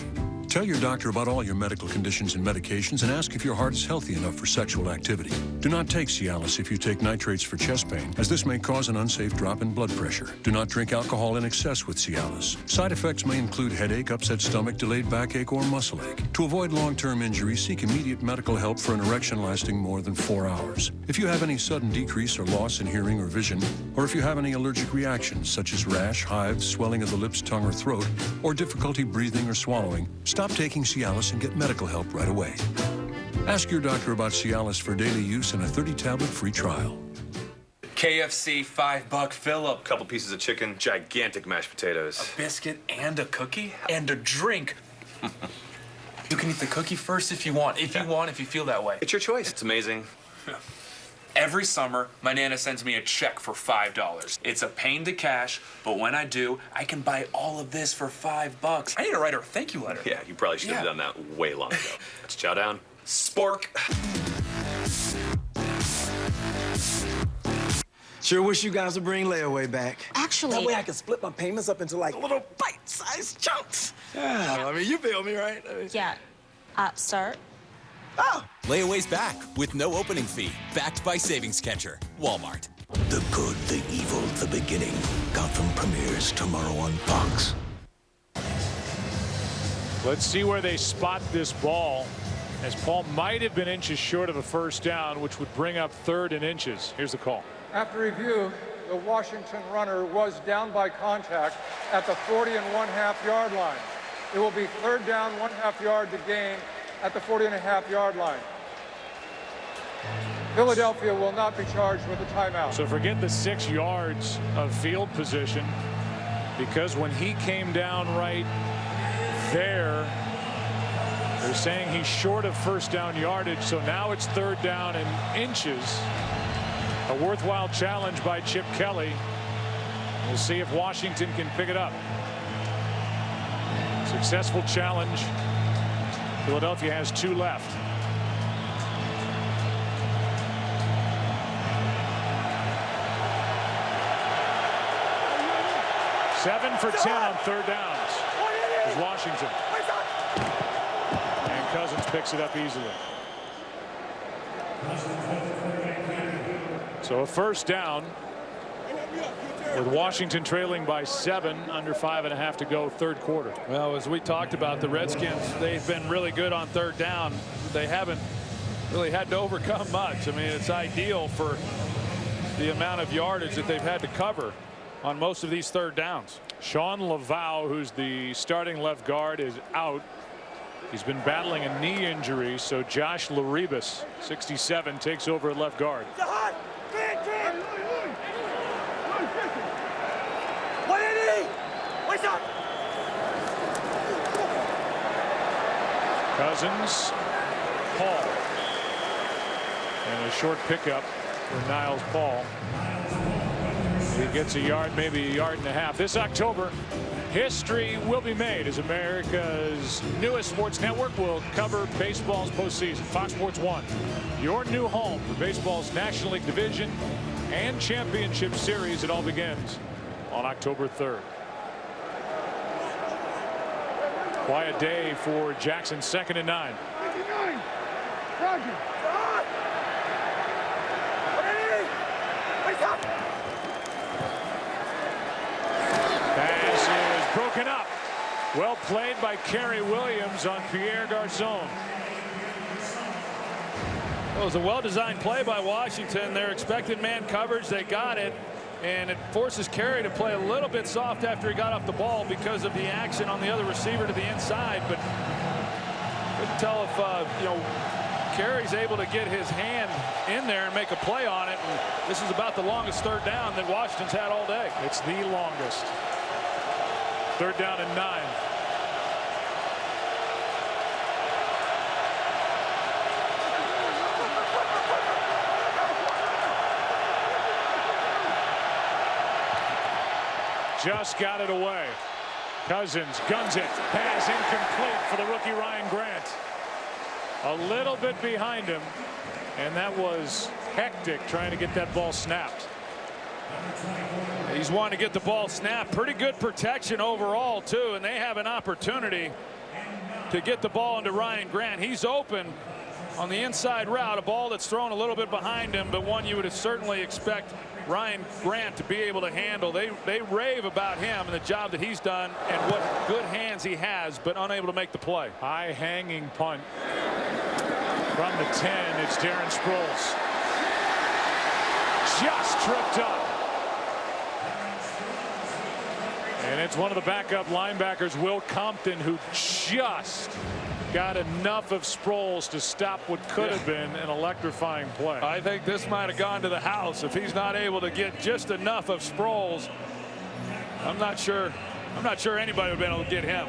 Tell your doctor about all your medical conditions and medications and ask if your heart is healthy enough for sexual activity. Do not take Cialis if you take nitrates for chest pain, as this may cause an unsafe drop in blood pressure. Do not drink alcohol in excess with Cialis. Side effects may include headache, upset stomach, delayed backache, or muscle ache. To avoid long-term injury, seek immediate medical help for an erection lasting more than 4 hours. If you have any sudden decrease or loss in hearing or vision, or if you have any allergic reactions such as rash, hives, swelling of the lips, tongue, or throat, or difficulty breathing or swallowing, stop taking Cialis and get medical help right away. Ask your doctor about Cialis for daily use and a 30-tablet free trial. KFC $5 fill-up. Couple pieces of chicken, gigantic mashed potatoes. A biscuit and a cookie and a drink. You can eat the cookie first if you want. If you feel that way. It's your choice. It's amazing. Every summer, my Nana sends me a check for $5. It's a pain to cash, but when I do, I can buy all of this for $5. I need to write her a thank you letter. Yeah, you probably should have done that way long ago. Let's chow down. Spork. Sure wish you guys would bring layaway back. Actually, that way I can split my payments up into like little bite-sized chunks. Yeah, I mean, you feel me, right? Yeah. Start. Oh. Layaway's back with no opening fee. Backed by Savings Catcher. Walmart. The good, the evil, the beginning. Gotham premieres tomorrow on Fox. Let's see where they spot this ball, as Paul might have been inches short of a first down, which would bring up 3rd and inches. Here's the call. After review, the Washington runner was down by contact at the 40.5 yard line. It will be 3rd down, 1/2 yard to gain at the 40.5 yard line. Philadelphia will not be charged with a timeout. So forget the 6 yards of field position, because when he came down right there, they're saying he's short of first down yardage. So now it's 3rd down and inches. A worthwhile challenge by Chip Kelly. We'll see if Washington can pick it up. Successful challenge. Philadelphia has 2 left. Seven for 10 on 3rd downs is Washington. And Cousins picks it up easily. So a first down, with Washington trailing by 7, under 5.5 to go, 3rd quarter. Well, as we talked about, the Redskins, they've been really good on 3rd down. They haven't really had to overcome much. I mean, it's ideal for the amount of yardage that they've had to cover on most of these 3rd downs. Sean Laval, who's the starting left guard, is out. He's been battling a knee injury, so Josh Laribas, 67, takes over at left guard. Cousins, Paul, and a short pickup for Niles Paul. He gets a yard, maybe a yard and a half. This October, history will be made as America's newest sports network will cover baseball's postseason. Fox Sports 1, your new home for baseball's National League Division and Championship Series. It all begins on October 3rd. Quiet day for Jackson, 2nd and 9. Pass is broken up. Well played by Kerry Williams on Pierre Garçon. It was a well-designed play by Washington. They're expected man coverage. They got it. And it forces Kerry to play a little bit soft after he got off the ball because of the action on the other receiver to the inside. But couldn't tell if Kerry's able to get his hand in there and make a play on it. And this is about the longest 3rd down that Washington's had all day. It's the longest. 3rd down and 9. just got it away. Cousins guns it. Pass incomplete for the rookie Ryan Grant. A little bit behind him, and that was hectic trying to get that ball snapped. He's wanting to get the ball snapped. Pretty good protection overall, too, and they have an opportunity to get the ball into Ryan Grant. He's open on the inside route, a ball that's thrown a little bit behind him, but one you would certainly expect Ryan Grant to be able to handle. They rave about him and the job that he's done and what good hands he has, but unable to make the play. High hanging punt from the 10. It's Darren Sproles. Just tripped up. And it's one of the backup linebackers, Will Compton, who just got enough of Sproles to stop what could have been an electrifying play. I think this might have gone to the house if he's not able to get just enough of Sproles. I'm not sure anybody would have been able to get him.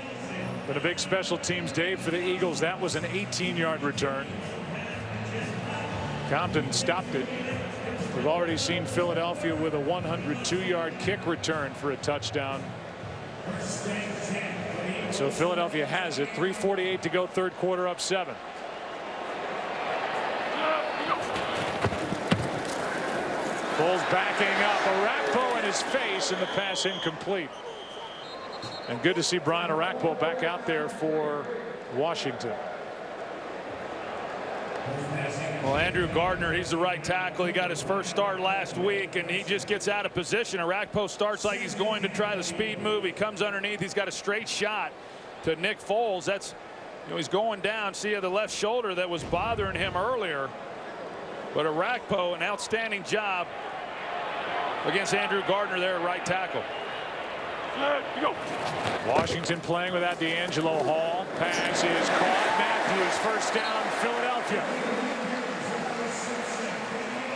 But a big special teams day for the Eagles. That was an 18-yard return. Compton stopped it. We've already seen Philadelphia with a 102-yard kick return for a touchdown. So Philadelphia has it. 3:48 to go, third quarter, up 7. Foles backing up. Arakpo in his face, and the pass incomplete. And good to see Brian Arakpo back out there for Washington. Well, Andrew Gardner, he's the right tackle. He got his first start last week, and he just gets out of position. Arakpo starts like he's going to try the speed move. He comes underneath. He's got a straight shot to Nick Foles. That's, he's going down. See the left shoulder that was bothering him earlier. But Arakpo, an outstanding job against Andrew Gardner there at right tackle. Washington playing without D'Angelo Hall. Pass is caught. Matthews, first down, Philadelphia.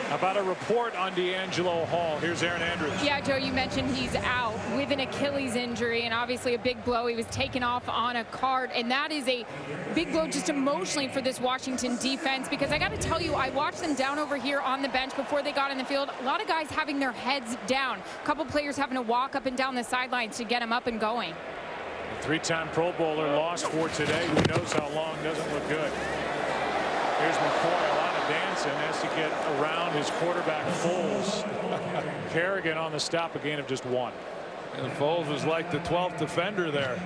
How about a report on D'Angelo Hall? Here's Aaron Andrews. Yeah, Joe, you mentioned he's out with an Achilles injury, and obviously a big blow. He was taken off on a cart, and that is a big blow just emotionally for this Washington defense, because I got to tell you, I watched them down over here on the bench before they got in the field. A lot of guys having their heads down. A couple players having to walk up and down the sidelines to get them up and going. The 3-time Pro Bowler lost for today. Who knows how long? Doesn't look good. Here's McCoy, a lot of dancing, has to get around his quarterback Foles. Kerrigan on the stop, a gain of just 1. And Foles was like the 12th defender there.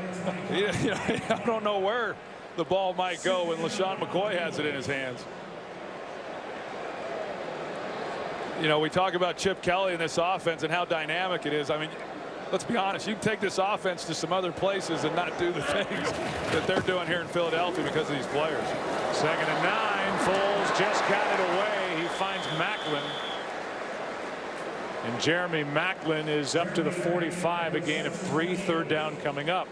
I don't know where the ball might go when LaShawn McCoy has it in his hands. We talk about Chip Kelly and this offense and how dynamic it is. I mean, let's be honest, you can take this offense to some other places and not do the things that they're doing here in Philadelphia because of these players. 2nd and 9. Foles just got it away. He finds Macklin. And Jeremy Macklin is up to the 45, a gain of 3, third down coming up.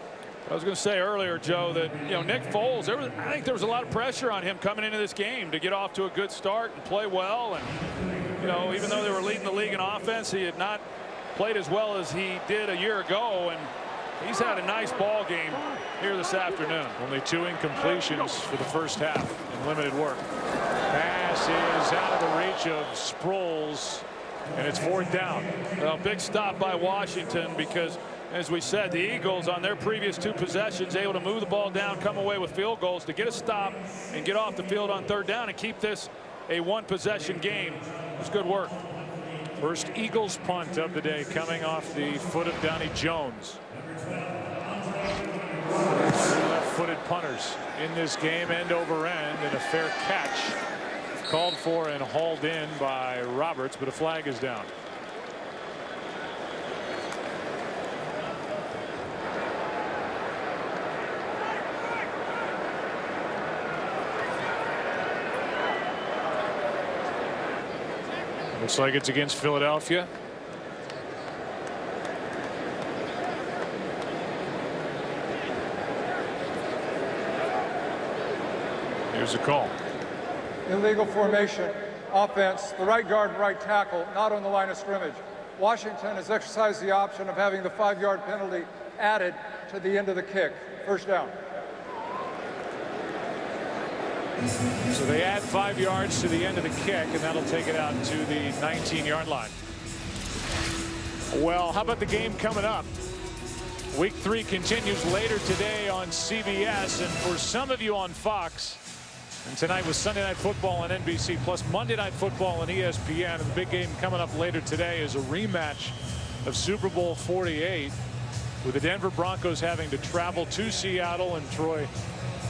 I was going to say earlier, Joe, that Nick Foles, I think there was a lot of pressure on him coming into this game to get off to a good start and play well. And even though they were leading the league in offense, he had not played as well as he did a year ago, and he's had a nice ball game here this afternoon. Only 2 incompletions for the first half in limited work. Pass is out of the reach of Sproles, and it's 4th down. Well, big stop by Washington because, as we said, the Eagles on their previous 2 possessions able to move the ball down, come away with field goals to get a stop and get off the field on 3rd down and keep this a 1-possession game. It was good work. First Eagles punt of the day coming off the foot of Donnie Jones. Left-footed punters in this game, end over end, and a fair catch called for and hauled in by Roberts, but a flag is down. Looks like it's against Philadelphia. Here's a call. Illegal formation, offense, the right guard and right tackle, not on the line of scrimmage. Washington has exercised the option of having the 5-yard penalty added to the end of the kick. First down. So they add 5 yards to the end of the kick, and that'll take it out to the 19-yard line. Well, how about the game coming up? Week 3 continues later today on CBS, and for some of you on Fox, and tonight was Sunday Night Football on NBC, plus Monday Night Football on ESPN. And the big game coming up later today is a rematch of Super Bowl 48, with the Denver Broncos having to travel to Seattle and Troy.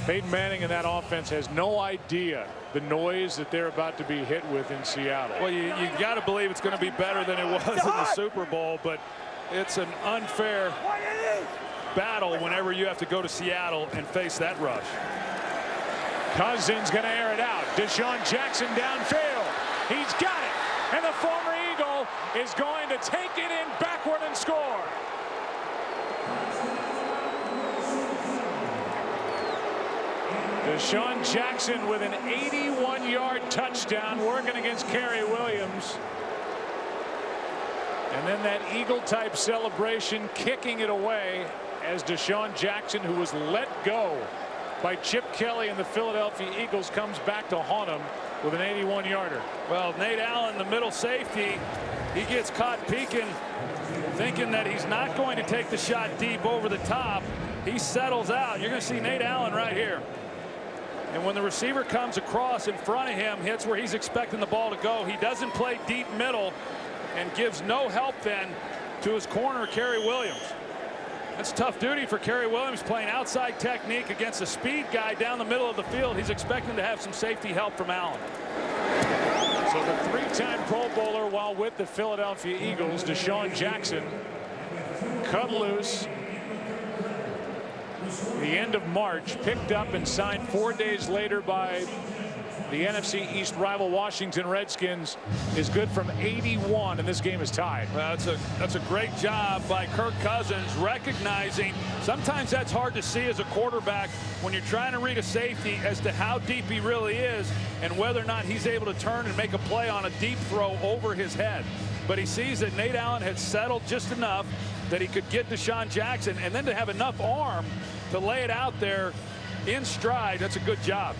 Peyton Manning and that offense has no idea the noise that they're about to be hit with in Seattle. Well, you got to believe it's going to be better than it was in the Super Bowl, but it's an unfair battle whenever you have to go to Seattle and face that rush. Cousins going to air it out. Deshaun Jackson downfield. He's got it. And the former Eagle is going to take it in backward and score. Deshaun Jackson with an 81-yard touchdown working against Kerry Williams. And then that Eagle-type celebration kicking it away as Deshaun Jackson, who was let go by Chip Kelly and the Philadelphia Eagles, comes back to haunt him with an 81-yarder. Well, Nate Allen, the middle safety, he gets caught peeking, thinking that he's not going to take the shot deep over the top. He settles out. You're going to see Nate Allen right here. And when the receiver comes across in front of him, hits where he's expecting the ball to go. He doesn't play deep middle and gives no help then to his corner, Kerry Williams. That's tough duty for Kerry Williams, playing outside technique against a speed guy down the middle of the field. He's expecting to have some safety help from Allen. So the three-time Pro Bowler while with the Philadelphia Eagles, Deshaun Jackson, cut loose the end of March, picked up and signed 4 days later by the NFC East rival Washington Redskins, is good from 81, and this game is tied. Well, that's a great job by Kirk Cousins, recognizing sometimes that's hard to see as a quarterback when you're trying to read a safety as to how deep he really is and whether or not he's able to turn and make a play on a deep throw over his head. But he sees that Nate Allen had settled just enough that he could get Deshaun Jackson, and then to have enough arm to lay it out there in stride. That's a good job.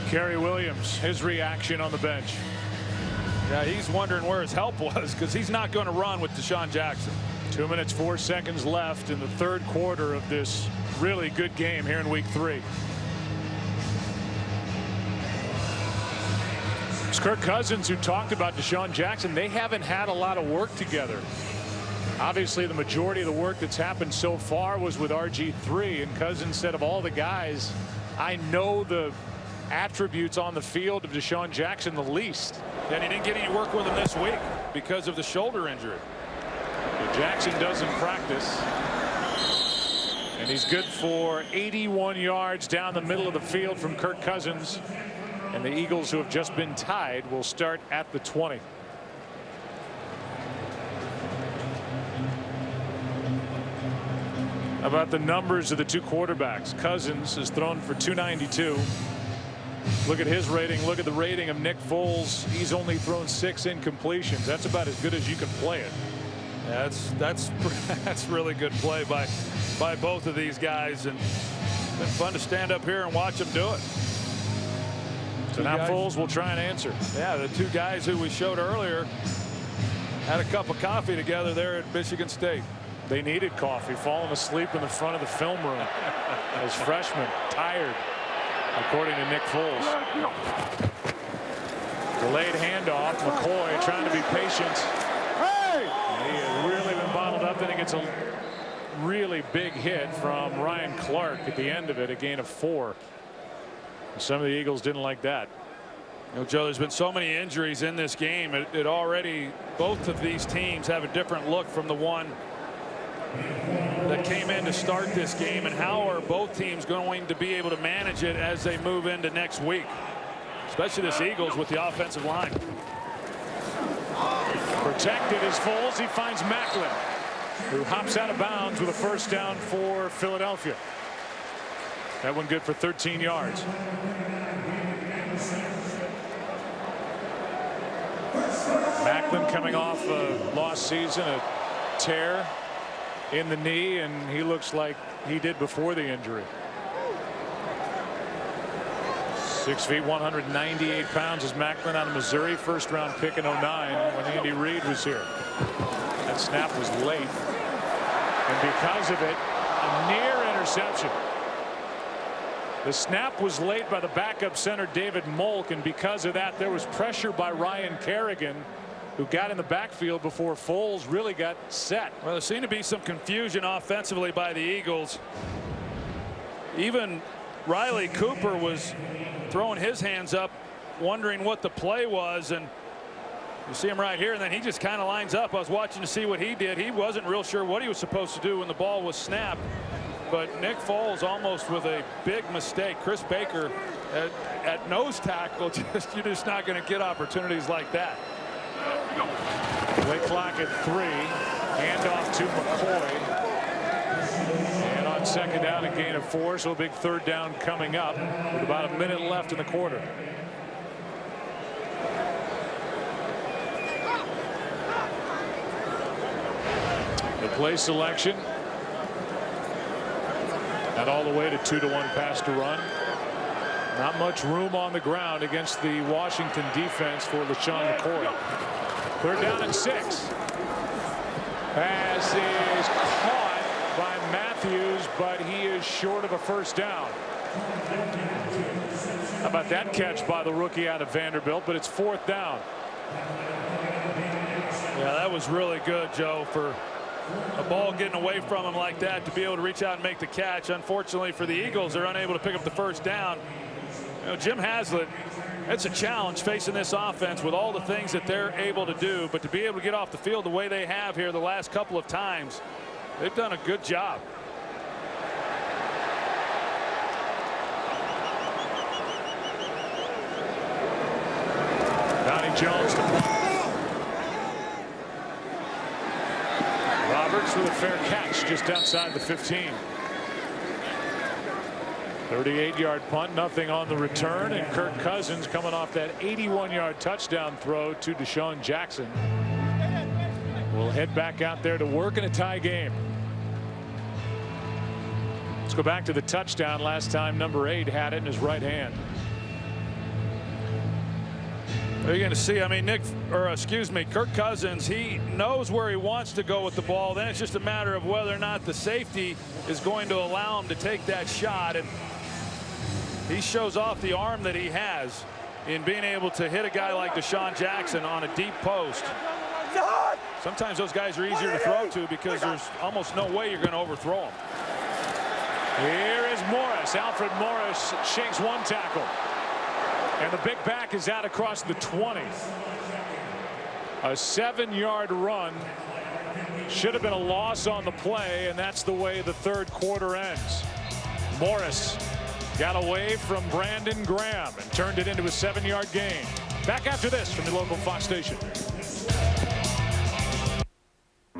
Kerry Williams, his reaction on the bench. Yeah, he's wondering where his help was, because he's not going to run with Deshaun Jackson. 2 minutes 4 seconds left in the third quarter of this really good game here in week 3. It's Kirk Cousins who talked about Deshaun Jackson. They haven't had a lot of work together. Obviously, the majority of the work that's happened so far was with RG3, and Cousins said, of all the guys, I know the attributes on the field of Deshaun Jackson the least. And he didn't get any work with him this week because of the shoulder injury. But Jackson doesn't practice, and he's good for 81 yards down the middle of the field from Kirk Cousins. And the Eagles, who have just been tied, will start at the 20. How about the numbers of the two quarterbacks? Cousins has thrown for 292. Look at his rating. Look at the rating of Nick Foles. He's only thrown 6 incompletions. That's about as good as you can play it. That's really good play by both of these guys, and it's been fun to stand up here and watch them do it. So now Foles will try and answer. Yeah, the two guys who we showed earlier had a cup of coffee together there at Michigan State. They needed coffee, falling asleep in the front of the film room as freshmen, tired, according to Nick Foles. Delayed handoff. McCoy trying to be patient. He has really been bottled up. Then he gets a really big hit from Ryan Clark at the end of it, a gain of 4. Some of the Eagles didn't like that. You know, Joe, there's been so many injuries in this game. It already, both of these teams have a different look from the one that came in to start this game, and how are both teams going to be able to manage it as they move into next week, especially this Eagles with the offensive line. Protected is Foles. He finds Macklin, who hops out of bounds with a first down for Philadelphia. That one good for 13 yards. Macklin coming off a lost season, a tear in the knee, and he looks like he did before the injury. 6 feet 198 pounds is Macklin, out of Missouri, first-round pick in '09 when Andy Reid was here. That snap was late. And because of it, a near interception. The snap was late by the backup center David Molk, and because of that there was pressure by Ryan Kerrigan, who got in the backfield before Foles really got set. Well, there seemed to be some confusion offensively by the Eagles. Even Riley Cooper was throwing his hands up wondering what the play was, and you see him right here, and then he just kind of lines up. I was watching to see what he did. He wasn't real sure what he was supposed to do when the ball was snapped. But Nick Foles almost with a big mistake. Chris Baker at nose tackle, you're just not going to get opportunities like that. Play clock at 3. Handoff to McCoy. And on second down, a gain of 4, so a big third down coming up with about a minute left in the quarter. The play selection. And all the way to 2-to-1 pass to run. Not much room on the ground against the Washington defense for LaShawn McCoy. Third down and 6. Pass is caught by Matthews, but he is short of a first down. How about that catch by the rookie out of Vanderbilt? But it's 4th down. Yeah, that was really good, Joe, for a ball getting away from him like that to be able to reach out and make the catch. Unfortunately for the Eagles, they're unable to pick up the first down. You know, Jim Haslett, it's a challenge facing this offense with all the things that they're able to do, but to be able to get off the field the way they have here the last couple of times, they've done a good job. Donnie Jones to punt. Roberts with a fair catch just outside the 15. 38-yard punt, nothing on the return, and Kirk Cousins coming off that 81-yard touchdown throw to Deshaun Jackson. We'll head back out there to work in a tie game. Let's go back to the touchdown. Last time number 8 had it in his right hand. You're going to see, I mean, Kirk Cousins, he knows where he wants to go with the ball. Then it's just a matter of whether or not the safety is going to allow him to take that shot. And he shows off the arm that he has in being able to hit a guy like Deshaun Jackson on a deep post. Sometimes those guys are easier to throw to because there's almost no way you're going to overthrow them. Here is Morris. Alfred Morris shakes one tackle. And the big back is out across the 20. A 7-yard run. Should have been a loss on the play, and that's the way the third quarter ends. Morris got away from Brandon Graham and turned it into a 7-yard gain. Back after this from the local Fox station.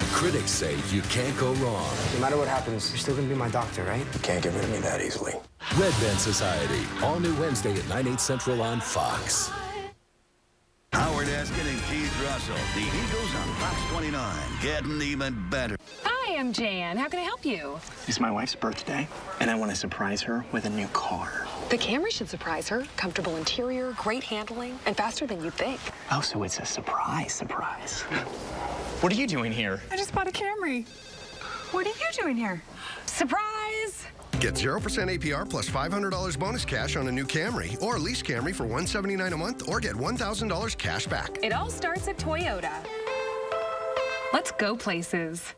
Critics say you can't go wrong. No matter what happens, you're still going to be my doctor, right? You can't get rid of me that easily. Red Band Society, all new Wednesday at 9/8 Central on Fox. Howard Eskin and Keith Russell, the Eagles on Fox 29, getting even better. Hi, I'm Jan. How can I help you? It's my wife's birthday, and I want to surprise her with a new car. The Camry should surprise her. Comfortable interior, great handling, and faster than you'd think. Oh, so it's a surprise. What are you doing here? I just bought a Camry. What are you doing here? Surprise! Get 0% APR plus $500 bonus cash on a new Camry or lease Camry for $179 a month or get $1,000 cash back. It all starts at Toyota. Let's go places.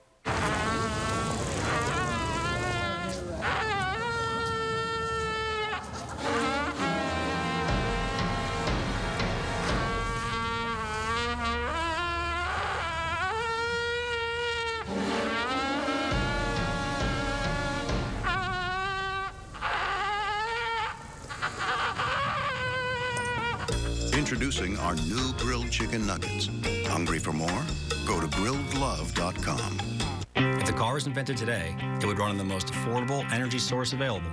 Introducing our new grilled chicken nuggets. Hungry for more? Go to grilledlove.com. If the car was invented today, it would run on the most affordable energy source available.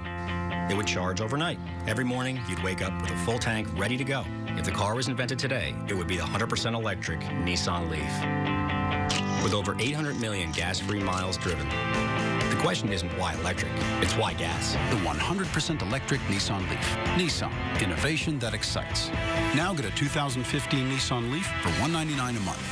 It would charge overnight. Every morning, you'd wake up with a full tank ready to go. If the car was invented today, it would be the 100% electric Nissan Leaf. With over 800 million gas-free miles driven. The question isn't why electric, it's why gas. The 100% electric Nissan Leaf. Nissan, innovation that excites. Now get a 2015 Nissan Leaf for $199 a month.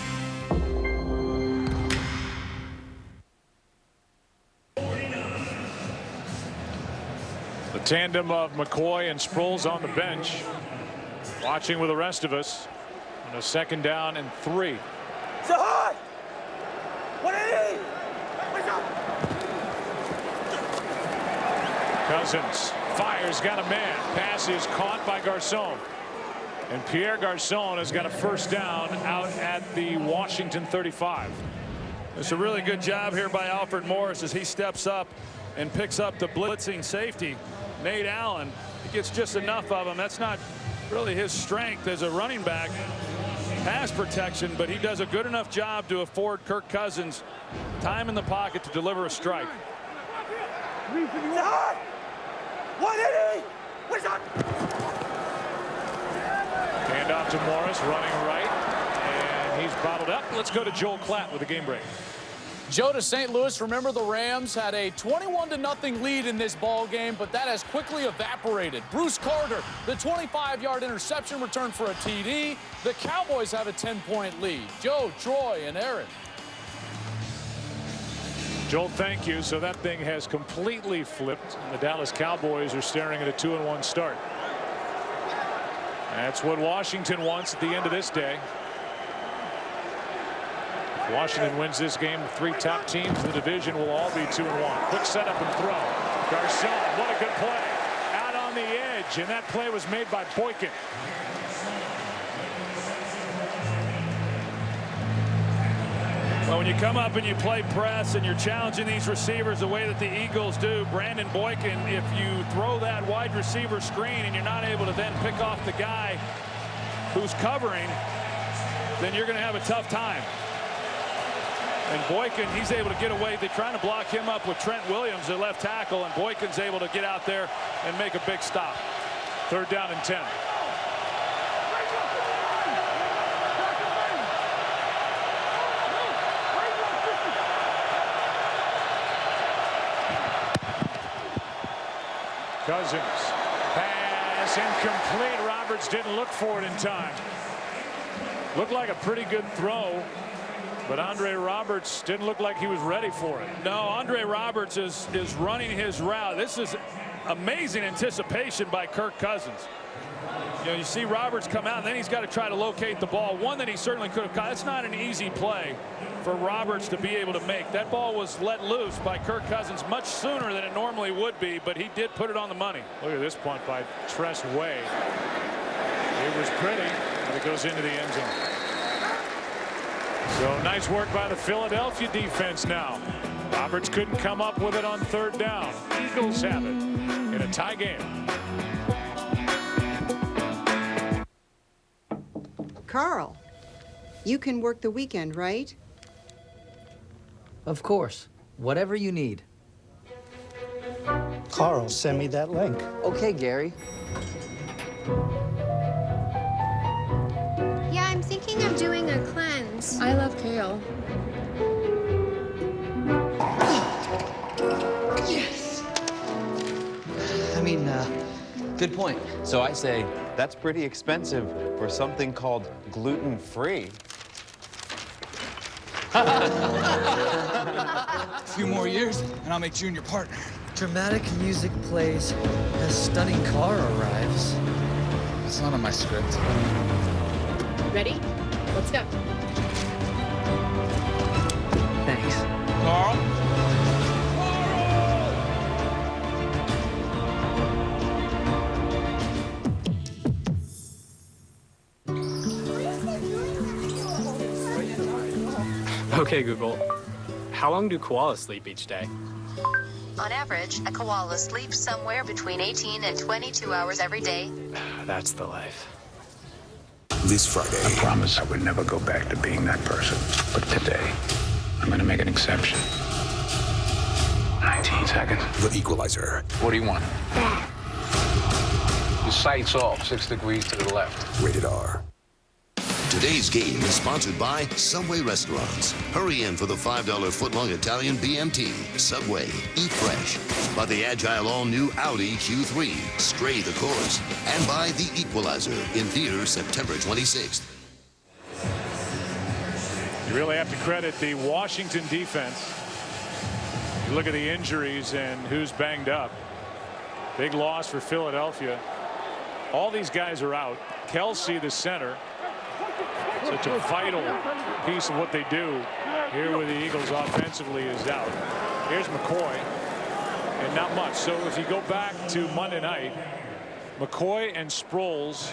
tandem of McCoy and Sproles on the bench, watching with the rest of us on a 2nd down and 3. Cousins fires, got a man. Pass is caught by Garcon. And Pierre Garcon has got a 1st down out at the Washington 35. It's a really good job here by Alfred Morris as he steps up and picks up the blitzing safety, Nate Allen. He gets just enough of him. That's not really his strength as a running back, pass protection, but he does a good enough job to afford Kirk Cousins time in the pocket to deliver a strike. Hand off to Morris, running right, and he's bottled up. Let's go to Joel Klatt with the game break. Joe, to St. Louis, remember the Rams had a 21-0 lead in this ball game, but that has quickly evaporated. Bruce Carter, the 25-yard interception return for a TD. The Cowboys have a 10-point lead. Joe, Troy, and Aaron. Joel, thank you. So that thing has completely flipped. The Dallas Cowboys are staring at a 2-1 start. That's what Washington wants at the end of this day. If Washington wins this game, the 3 top teams in the division will all be 2-1. Quick setup and throw. Garcon, what a good play. Out on the edge, and that play was made by Boykin. Well, when you come up and you play press and you're challenging these receivers the way that the Eagles do, Brandon Boykin, if you throw that wide receiver screen and you're not able to then pick off the guy who's covering, then you're going to have a tough time. And Boykin, he's able to get away. They're trying to block him up with Trent Williams, their left tackle, and Boykin's able to get out there and make a big stop. 3rd down and 10. Cousins, pass incomplete. Roberts didn't look for it in time. Looked like a pretty good throw, but Andre Roberts didn't look like he was ready for it. No, Andre Roberts is running his route. This is amazing anticipation by Kirk Cousins. You know, you see Roberts come out, and then he's got to try to locate the ball. One that he certainly could have caught. It's not an easy play for Roberts to be able to make. That ball was let loose by Kirk Cousins much sooner than it normally would be, but he did put it on the money. Look at this punt by Tress Way. It was pretty, but it goes into the end zone. So nice work by the Philadelphia defense now. Roberts couldn't come up with it on 3rd down. Eagles have it in a tie game. Carl, you can work the weekend, right? Of course. Whatever you need. Carl, send me that link. Okay, Gary. Yeah, I'm thinking of doing a cleanse. I love kale. Yes! I mean, good point. So I say, that's pretty expensive for something called gluten-free. A few more years, and I'll make you your partner. Dramatic music plays. A stunning car arrives. It's not on my script. Ready? Let's go. Thanks. Carl? Okay, Google. How long do koalas sleep each day? On average, a koala sleeps somewhere between 18 and 22 hours every day. That's the life. This Friday. I promise I would never go back to being that person. But today, I'm gonna make an exception. 19 seconds. The Equalizer. What do you want? Your sight's off, 6 degrees to the left. Rated R. Today's game is sponsored by Subway Restaurants. Hurry in for the $5 footlong Italian BMT. Subway, eat fresh. By the agile all-new Audi Q3, Stray the Course. And by The Equalizer, in theaters September 26th. You really have to credit the Washington defense. You look at the injuries and who's banged up. Big loss for Philadelphia. All these guys are out. Kelsey, the center, such a vital piece of what they do here with the Eagles offensively, is out. Here's McCoy, and not much. So if you go back to Monday night, McCoy and Sproles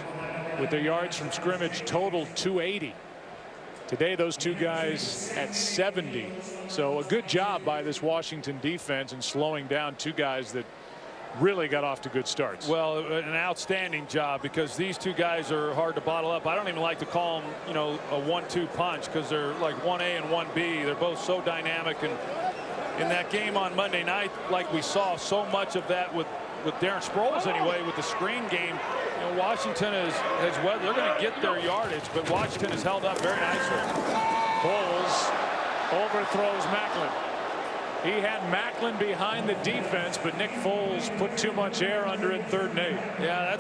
with their yards from scrimmage total 280. Today those two guys at 70. So a good job by this Washington defense in slowing down two guys that really got off to good starts. Well, an outstanding job, because these two guys are hard to bottle up. I don't even like to call them, you know, a 1-2 punch, because they're like 1A and 1B. They're both so dynamic. And in that game on Monday night, like we saw so much of that with Darren Sproles anyway, with the screen game. You know, Washington has weathered. They're going to get their yardage, but Washington has held up very nicely. Foles overthrows Macklin. He had Macklin behind the defense, but Nick Foles put too much air under it, 3rd and 8. Yeah,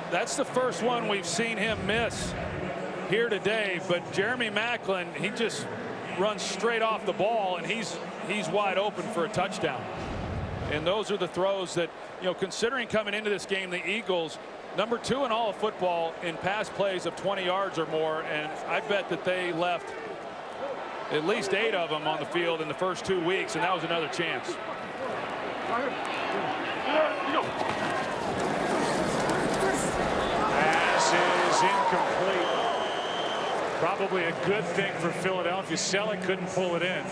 that's the first one we've seen him miss here today. But Jeremy Macklin, he just runs straight off the ball, and he's wide open for a touchdown. And those are the throws that, you know, considering coming into this game, the Eagles, number 2 in all of football in pass plays of 20 yards or more, and I bet that they left at least 8 of them on the field in the first 2 weeks, and that was another chance. Pass is incomplete. Probably a good thing for Philadelphia. Selleck couldn't pull it in.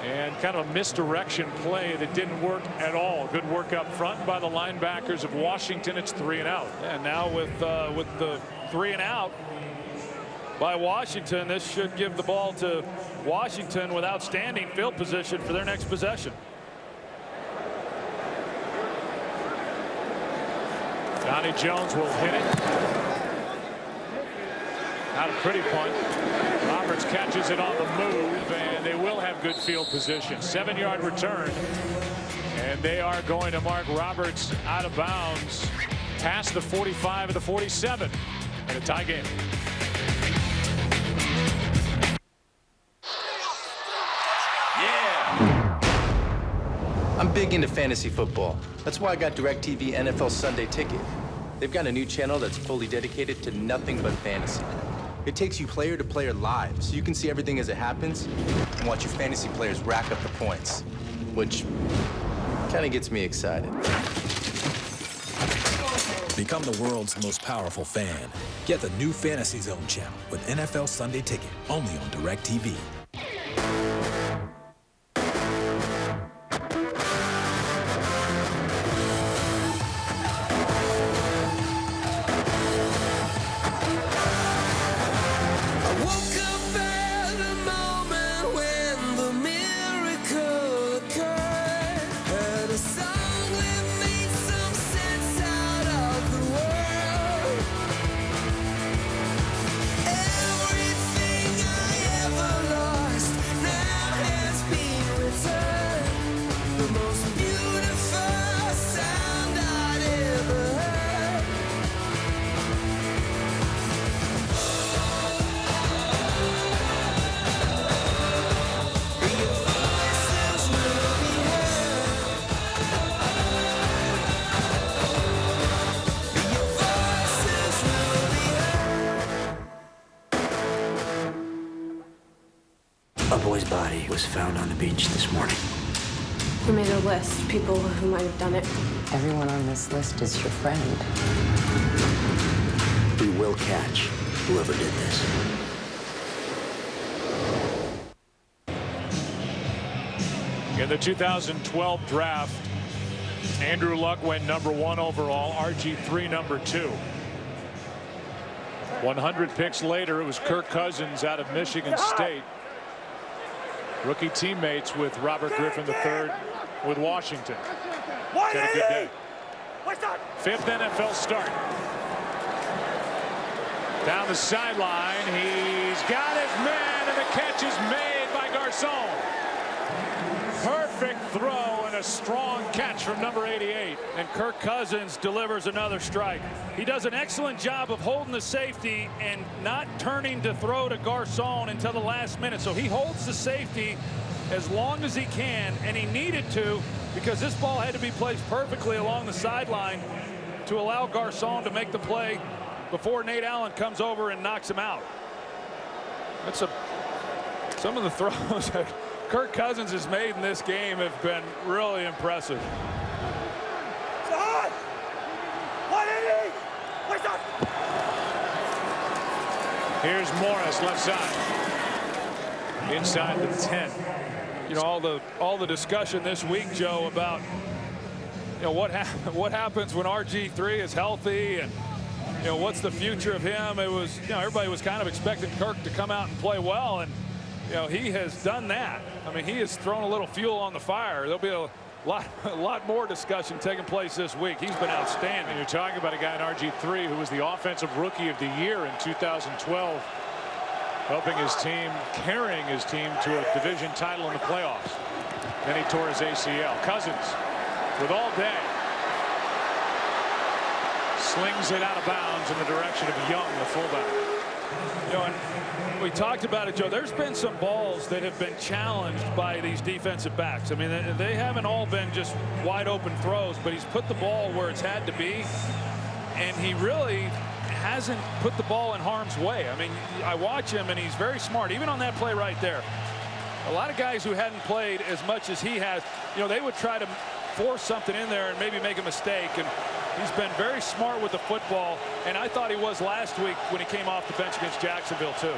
And kind of a misdirection play that didn't work at all. Good work up front by the linebackers of Washington. It's 3 and out. And now with the 3 and out by Washington, this should give the ball to Washington with outstanding field position for their next possession. Johnny Jones will hit it. Not a pretty punt. Roberts catches it on the move, and they will have good field position. 7-yard return, and they are going to mark Roberts out of bounds past the 45 of the 47 in a tie game. I'm big into fantasy football. That's why I got DirecTV NFL Sunday Ticket. They've got a new channel that's fully dedicated to nothing but fantasy. It takes you player to player live, so you can see everything as it happens and watch your fantasy players rack up the points, which kind of gets me excited. Become the world's most powerful fan. Get the new Fantasy Zone channel with NFL Sunday Ticket, only on DirecTV. A boy's body was found on the beach this morning. We made a list, people who might have done it. Everyone on this list is your friend. We will catch whoever did this. In the 2012 draft, Andrew Luck went #1 overall, RG3 #2. 100 picks later, it was Kirk Cousins out of Michigan State. Rookie teammates with Robert Griffin III with Washington. He's had a good day. 5th NFL start. Down the sideline, he's got his man, and the catch is made by Garcon. Perfect throw and a strong catch from number 88. And Kirk Cousins delivers another strike. He does an excellent job of holding the safety and not turning to throw to Garcon until the last minute. So he holds the safety as long as he can, and he needed to, because this ball had to be placed perfectly along the sideline to allow Garcon to make the play before Nate Allen comes over and knocks him out. That's some of the throws that Kirk Cousins has made in this game have been really impressive. Here's Morris, left side. Inside the 10. You know, all the discussion this week, Joe, about what happens when RG3 is healthy, and what's the future of him. It was, everybody was kind of expecting Kirk to come out and play well, and he has done that. I mean, he has thrown a little fuel on the fire. There'll be a lot more discussion taking place this week. He's been outstanding. And you're talking about a guy in RG3 who was the offensive rookie of the year in 2012, helping his team, carrying his team to a division title in the playoffs. Then he tore his ACL. Cousins with all day slings it out of bounds in the direction of Young, the fullback. And we talked about it, Joe. There's been some balls that have been challenged by these defensive backs. I mean, they haven't all been just wide open throws, but he's put the ball where it's had to be, and he really hasn't put the ball in harm's way. I mean, I watch him, and he's very smart, even on that play right there. A lot of guys who hadn't played as much as he has, they would try to force something in there and maybe make a mistake, and he's been very smart with the football, and I thought he was last week when he came off the bench against Jacksonville too.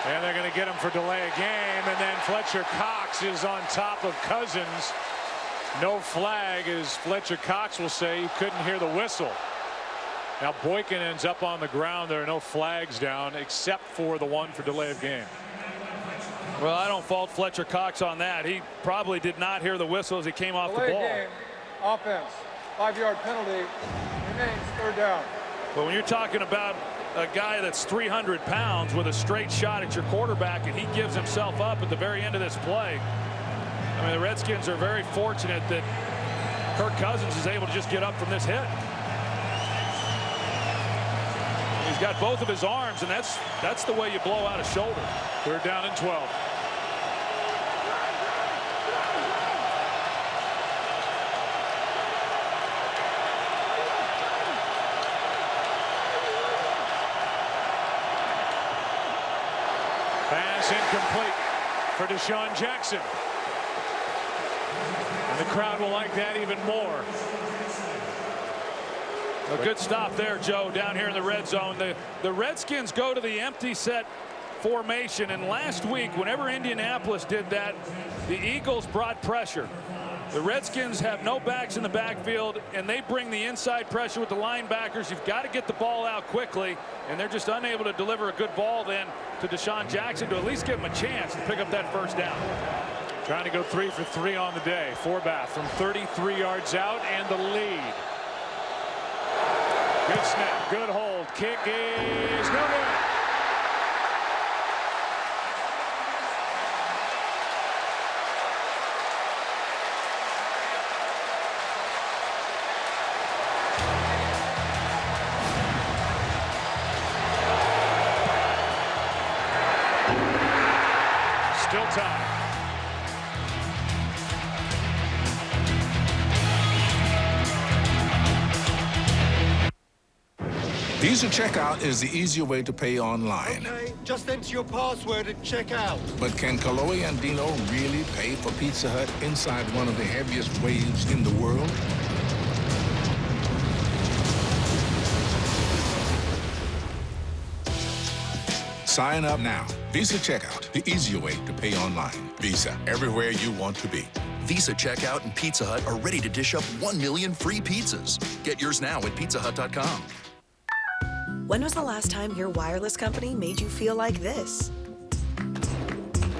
And they're going to get him for delay of game, and then Fletcher Cox is on top of Cousins. No flag, as Fletcher Cox will say. He couldn't hear the whistle. Now Boykin ends up on the ground. There are no flags down except for the one for delay of game. Well, I don't fault Fletcher Cox on that. He probably did not hear the whistle as he came off the ball. Game, offense, 5-yard penalty, remains third down. But when you're talking about a guy that's 300 pounds with a straight shot at your quarterback, and he gives himself up at the very end of this play, I mean, the Redskins are very fortunate that Kirk Cousins is able to just get up from this hit. He's got both of his arms, and that's the way you blow out a shoulder. Third down and 12. Pass incomplete for Deshaun Jackson. And the crowd will like that even more. A good stop there, Joe, down here in the red zone. The Redskins go to the empty set formation, and last week, whenever Indianapolis did that, the Eagles brought pressure. The Redskins have no backs in the backfield, and they bring the inside pressure with the linebackers. You've got to get the ball out quickly, and they're just unable to deliver a good ball then to Deshaun Jackson to at least give him a chance to pick up that first down. Trying to go 3 for 3 on the day. Forbath from 33 yards out, and the lead. Good snap, good hold. Kick is no good. Still tied. Visa Checkout is the easier way to pay online. Okay, just enter your password and check out. But can Kaloe and Dino really pay for Pizza Hut inside one of the heaviest waves in the world? Sign up now. Visa Checkout, the easier way to pay online. Visa, everywhere you want to be. Visa Checkout and Pizza Hut are ready to dish up 1 million free pizzas. Get yours now at pizzahut.com. When was the last time your wireless company made you feel like this?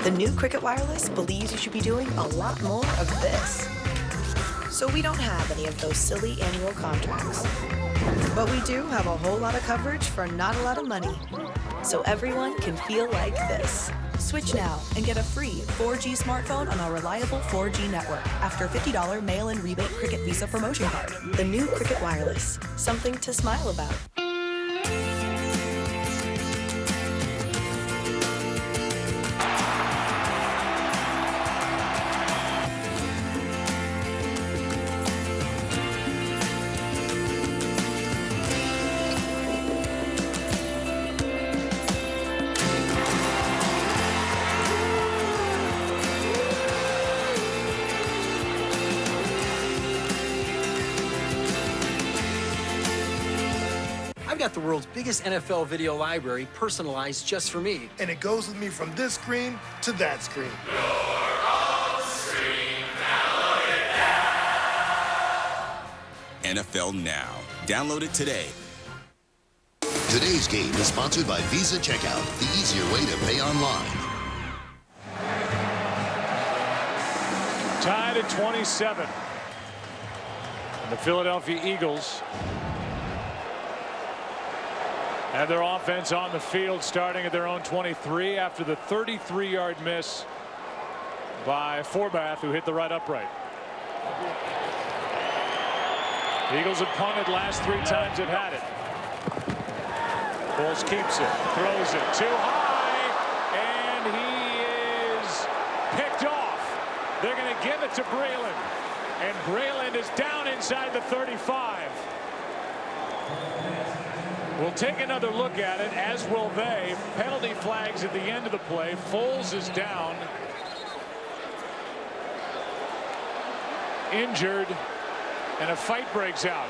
The new Cricket Wireless believes you should be doing a lot more of this. So we don't have any of those silly annual contracts. But we do have a whole lot of coverage for not a lot of money. So everyone can feel like this. Switch now and get a free 4G smartphone on our reliable 4G network after $50 mail-in rebate Cricket Visa promotion card. The new Cricket Wireless. Something to smile about. I've got the world's biggest NFL video library personalized just for me. And it goes with me from this screen to that screen. NFL Now. Download it today. Today's game is sponsored by Visa Checkout, the easier way to pay online. Tied at 27. And the Philadelphia Eagles have their offense on the field starting at their own 23 after the 33-yard miss by Forbath, who hit the right upright. The Eagles have punted last 3 times they've had it. Foles keeps it, throws it too high, and he is picked off. They're going to give it to Breland, and Breland is down inside the 35. We'll take another look at it, as will they. Penalty flags at the end of the play. Foles is down, injured, and a fight breaks out.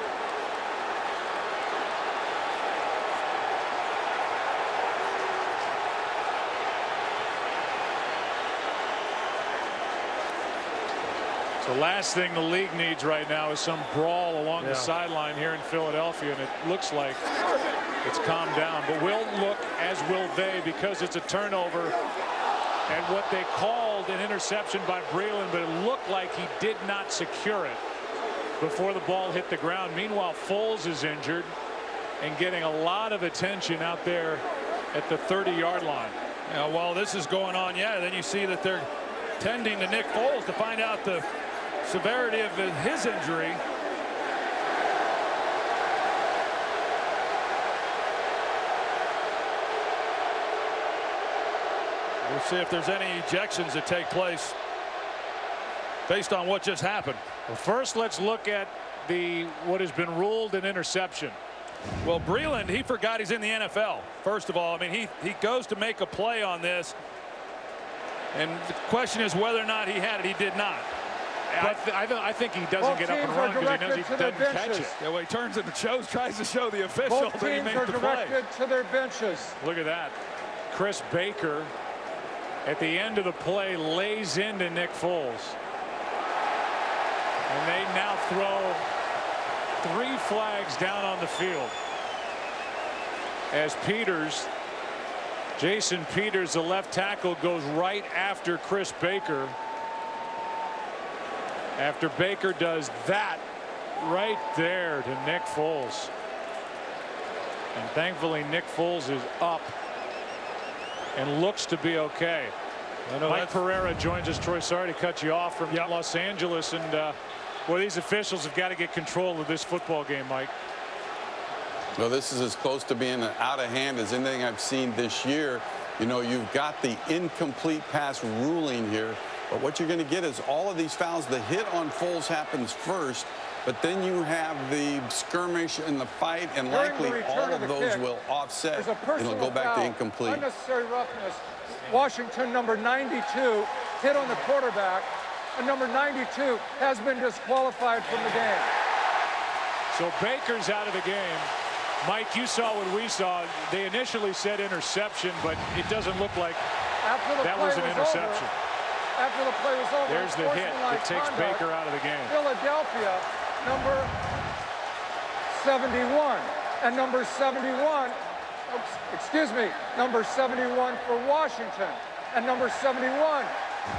The last thing the league needs right now is some brawl along the sideline here in Philadelphia, and it looks like it's calmed down. But we'll look, as will they, because it's a turnover, and what they called an interception by Breland, but it looked like he did not secure it before the ball hit the ground. Meanwhile, Foles is injured and getting a lot of attention out there at the 30-yard line. Yeah, while this is going on, then you see that they're tending to Nick Foles to find out the severity of his injury. We'll see if there's any ejections that take place based on what just happened. Well, first let's look at what has been ruled an interception. Well, Breland, he forgot he's in the NFL. First of all, I mean, he goes to make a play on this, and the question is whether or not he had it. He did not. I think he doesn't get up and run because he knows he doesn't catch it. Yeah, well, he turns and tries to show the official Both that he teams made are the play. directed to their benches. Look at that. Chris Baker at the end of the play lays into Nick Foles. And they now throw 3 flags down on the field as Jason Peters, the left tackle, goes right after Chris Baker. After Baker does that right there to Nick Foles. And thankfully Nick Foles is up and looks to be okay. Mike Pereira joins us. Troy, sorry to cut you off from Los Angeles. And well, these officials have got to get control of this football game, Mike. Well, this is as close to being out of hand as anything I've seen this year. You know, you've got the incomplete pass ruling here. But what you're going to get is all of these fouls. The hit on Foles happens first, but then you have the skirmish and the fight, and likely all of those will offset. It'll go back to incomplete. Unnecessary roughness. Washington, number 92, hit on the quarterback, and number 92 has been disqualified from the game. So Baker's out of the game. Mike, you saw what we saw. They initially said interception, but it doesn't look like that was an interception. After the play was over, there's the hit that takes Baker out of the game. Philadelphia, number 71, and number 71, number 71 for Washington, and number 71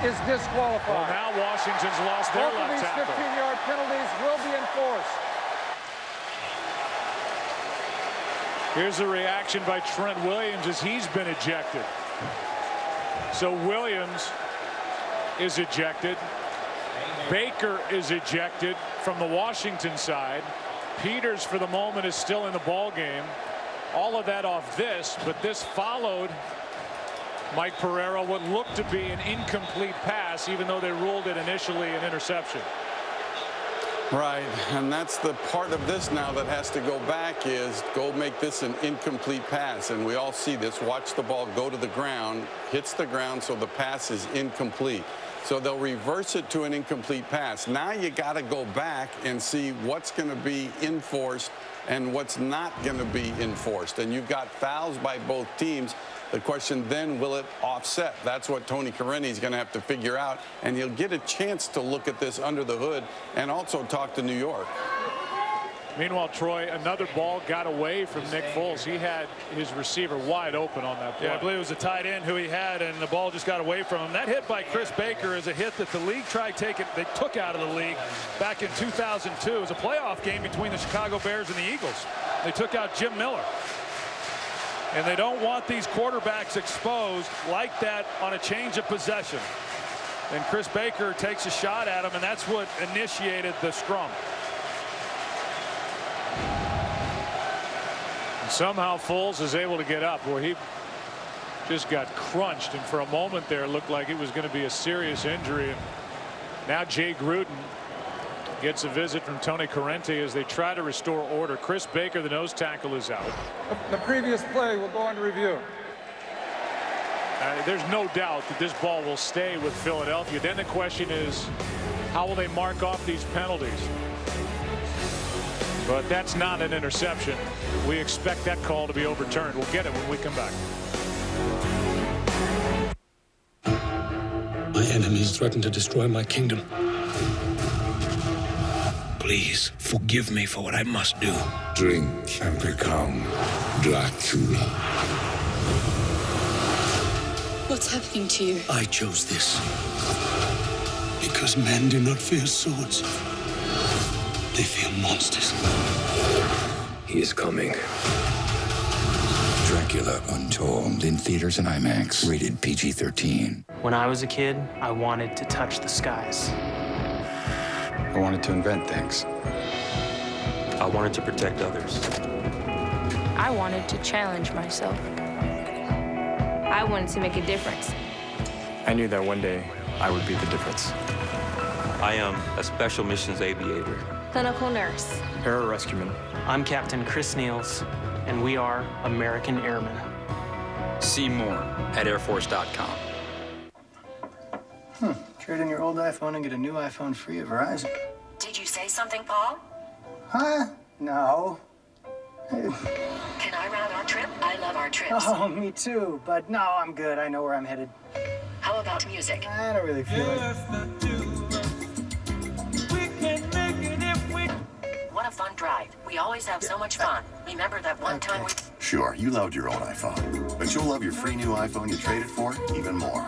is disqualified. Well, now Washington's lost their left tackle. Both of these 15-yard penalties will be enforced. Here's the reaction by Trent Williams as he's been ejected. So Williams is ejected. Baker is ejected from the Washington side. Peters for the moment is still in the ball game. All of that off this, but this followed, Mike Pereira, what looked to be an incomplete pass, even though they ruled it initially an interception. Right, and that's the part of this now that has to go back, is go make this an incomplete pass. And we all see this. Watch the ball go to the ground, hits the ground, so the pass is incomplete. So they'll reverse it to an incomplete pass. Now you got to go back and see what's going to be enforced and what's not going to be enforced. And you've got fouls by both teams. The question then, will it offset? That's what Tony Corrente is going to have to figure out. And he'll get a chance to look at this under the hood and also talk to New York. Meanwhile, Troy, another ball got away from Nick Foles. He had his receiver wide open on that play. Yeah, I believe it was a tight end who he had, and the ball just got away from him. That hit by Chris Baker is a hit that the league tried taking. They took out of the league back in 2002. It was a playoff game between the Chicago Bears and the Eagles. They took out Jim Miller. And they don't want these quarterbacks exposed like that on a change of possession. And Chris Baker takes a shot at him, and that's what initiated the scrum. And somehow Foles is able to get up, where he just got crunched, and for a moment there it looked like it was going to be a serious injury. And now Jay Gruden gets a visit from Tony Corrente as they try to restore order. Chris Baker, the nose tackle, is out. The previous play will go under review. There's no doubt that this ball will stay with Philadelphia. Then the question is, how will they mark off these penalties? But that's not an interception. We expect that call to be overturned. We'll get it when we come back. My enemies threaten to destroy my kingdom. Please forgive me for what I must do. Drink and become Dracula. What's happening to you? I chose this because men do not fear swords. They fear monsters. He is coming. Dracula Untold in theaters and IMAX. Rated PG-13. When I was a kid, I wanted to touch the skies. I wanted to invent things. I wanted to protect others. I wanted to challenge myself. I wanted to make a difference. I knew that one day I would be the difference. I am a special missions aviator. Clinical nurse. Pararescueman. I'm Captain Chris Niels, and we are American Airmen. See more at airforce.com. Trade in your old iPhone and get a new iPhone free at Verizon. Did you say something, Paul? Huh? No. Can I round our trip? I love our trips. Oh, me too. But no, I'm good. I know where I'm headed. How about music? I don't really feel it. What a fun drive. We always have so much fun. Remember that one time we... Sure, you loved your old iPhone, but you'll love your free new iPhone you traded for even more.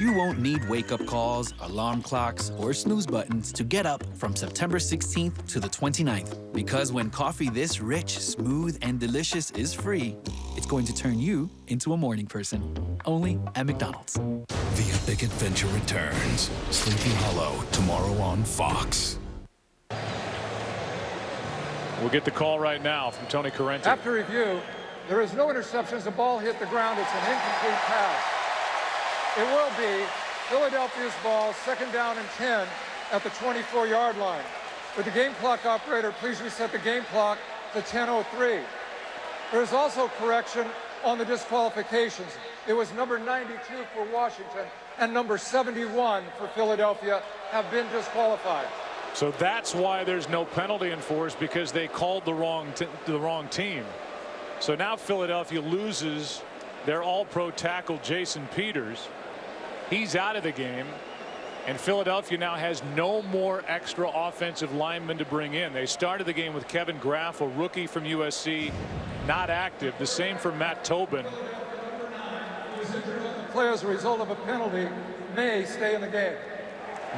You won't need wake-up calls, alarm clocks, or snooze buttons to get up from September 16th to the 29th. Because when coffee this rich, smooth, and delicious is free, it's going to turn you into a morning person. Only at McDonald's. The epic adventure returns. Sleepy Hollow, tomorrow on Fox. We'll get the call right now from Tony Corrente. After review, there is no interceptions. The ball hit the ground. It's an incomplete pass. It will be Philadelphia's ball, 2nd down and 10 at the 24-yard line. With the game clock operator, please reset the game clock to 10:03. There is also correction on the disqualifications. It was number 92 for Washington and number 71 for Philadelphia have been disqualified. So that's why there's no penalty enforced, because they called the wrong team. So now Philadelphia loses their all-pro tackle Jason Peters. He's out of the game, and Philadelphia now has no more extra offensive linemen to bring in. They started the game with Kevin Graff, a rookie from USC, not active. The same for Matt Tobin. Play as a result of a penalty may stay in the game.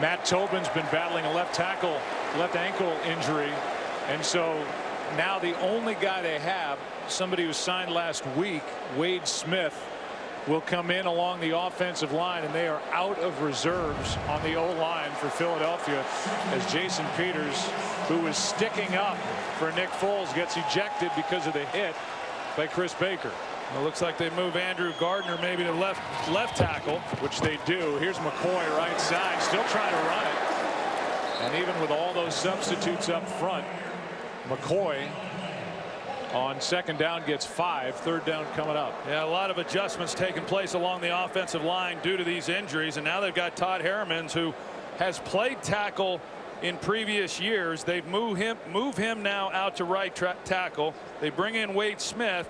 Matt Tobin's been battling a left ankle injury, and so now the only guy they have, somebody who signed last week, Wade Smith, will come in along the offensive line, and they are out of reserves on the O-line for Philadelphia as Jason Peters, who was sticking up for Nick Foles, gets ejected because of the hit by Chris Baker. Well, it looks like they move Andrew Gardner maybe to left tackle, which they do. Here's McCoy right side, still trying to run it. And even with all those substitutes up front, McCoy on second down gets 5. Third down coming up. Yeah, a lot of adjustments taking place along the offensive line due to these injuries, and now they've got Todd Herremans, who has played tackle in previous years. They've move him now out to right tackle. They bring in Wade Smith,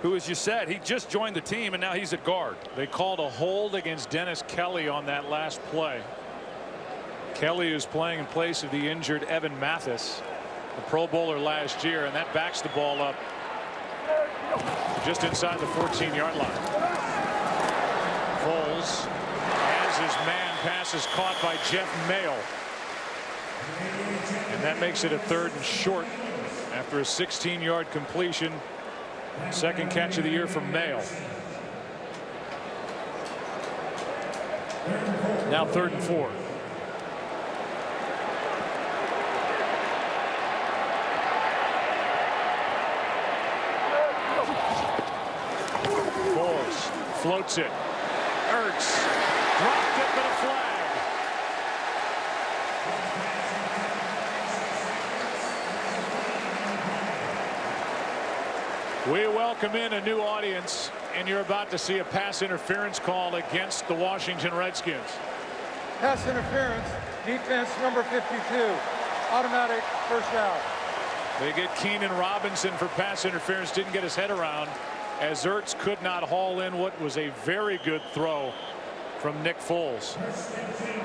who, as you said, he just joined the team, and now he's at guard. They called a hold against Dennis Kelly on that last play. Kelly is playing in place of the injured Evan Mathis, the Pro Bowler last year, and that backs the ball up just inside the 14-yard line. Foles has his man, pass is caught by Jeff Mayo, and that makes it a 3rd and short after a 16-yard completion. Second catch of the year from Mayo. Now 3rd and 4. Foles floats it. Ertz dropped it, but a flag. We welcome in a new audience, and you're about to see a pass interference call against the Washington Redskins. Pass interference, defense number 52, automatic first down. They get Keenan Robinson for pass interference, didn't get his head around, as Ertz could not haul in what was a very good throw from Nick Foles.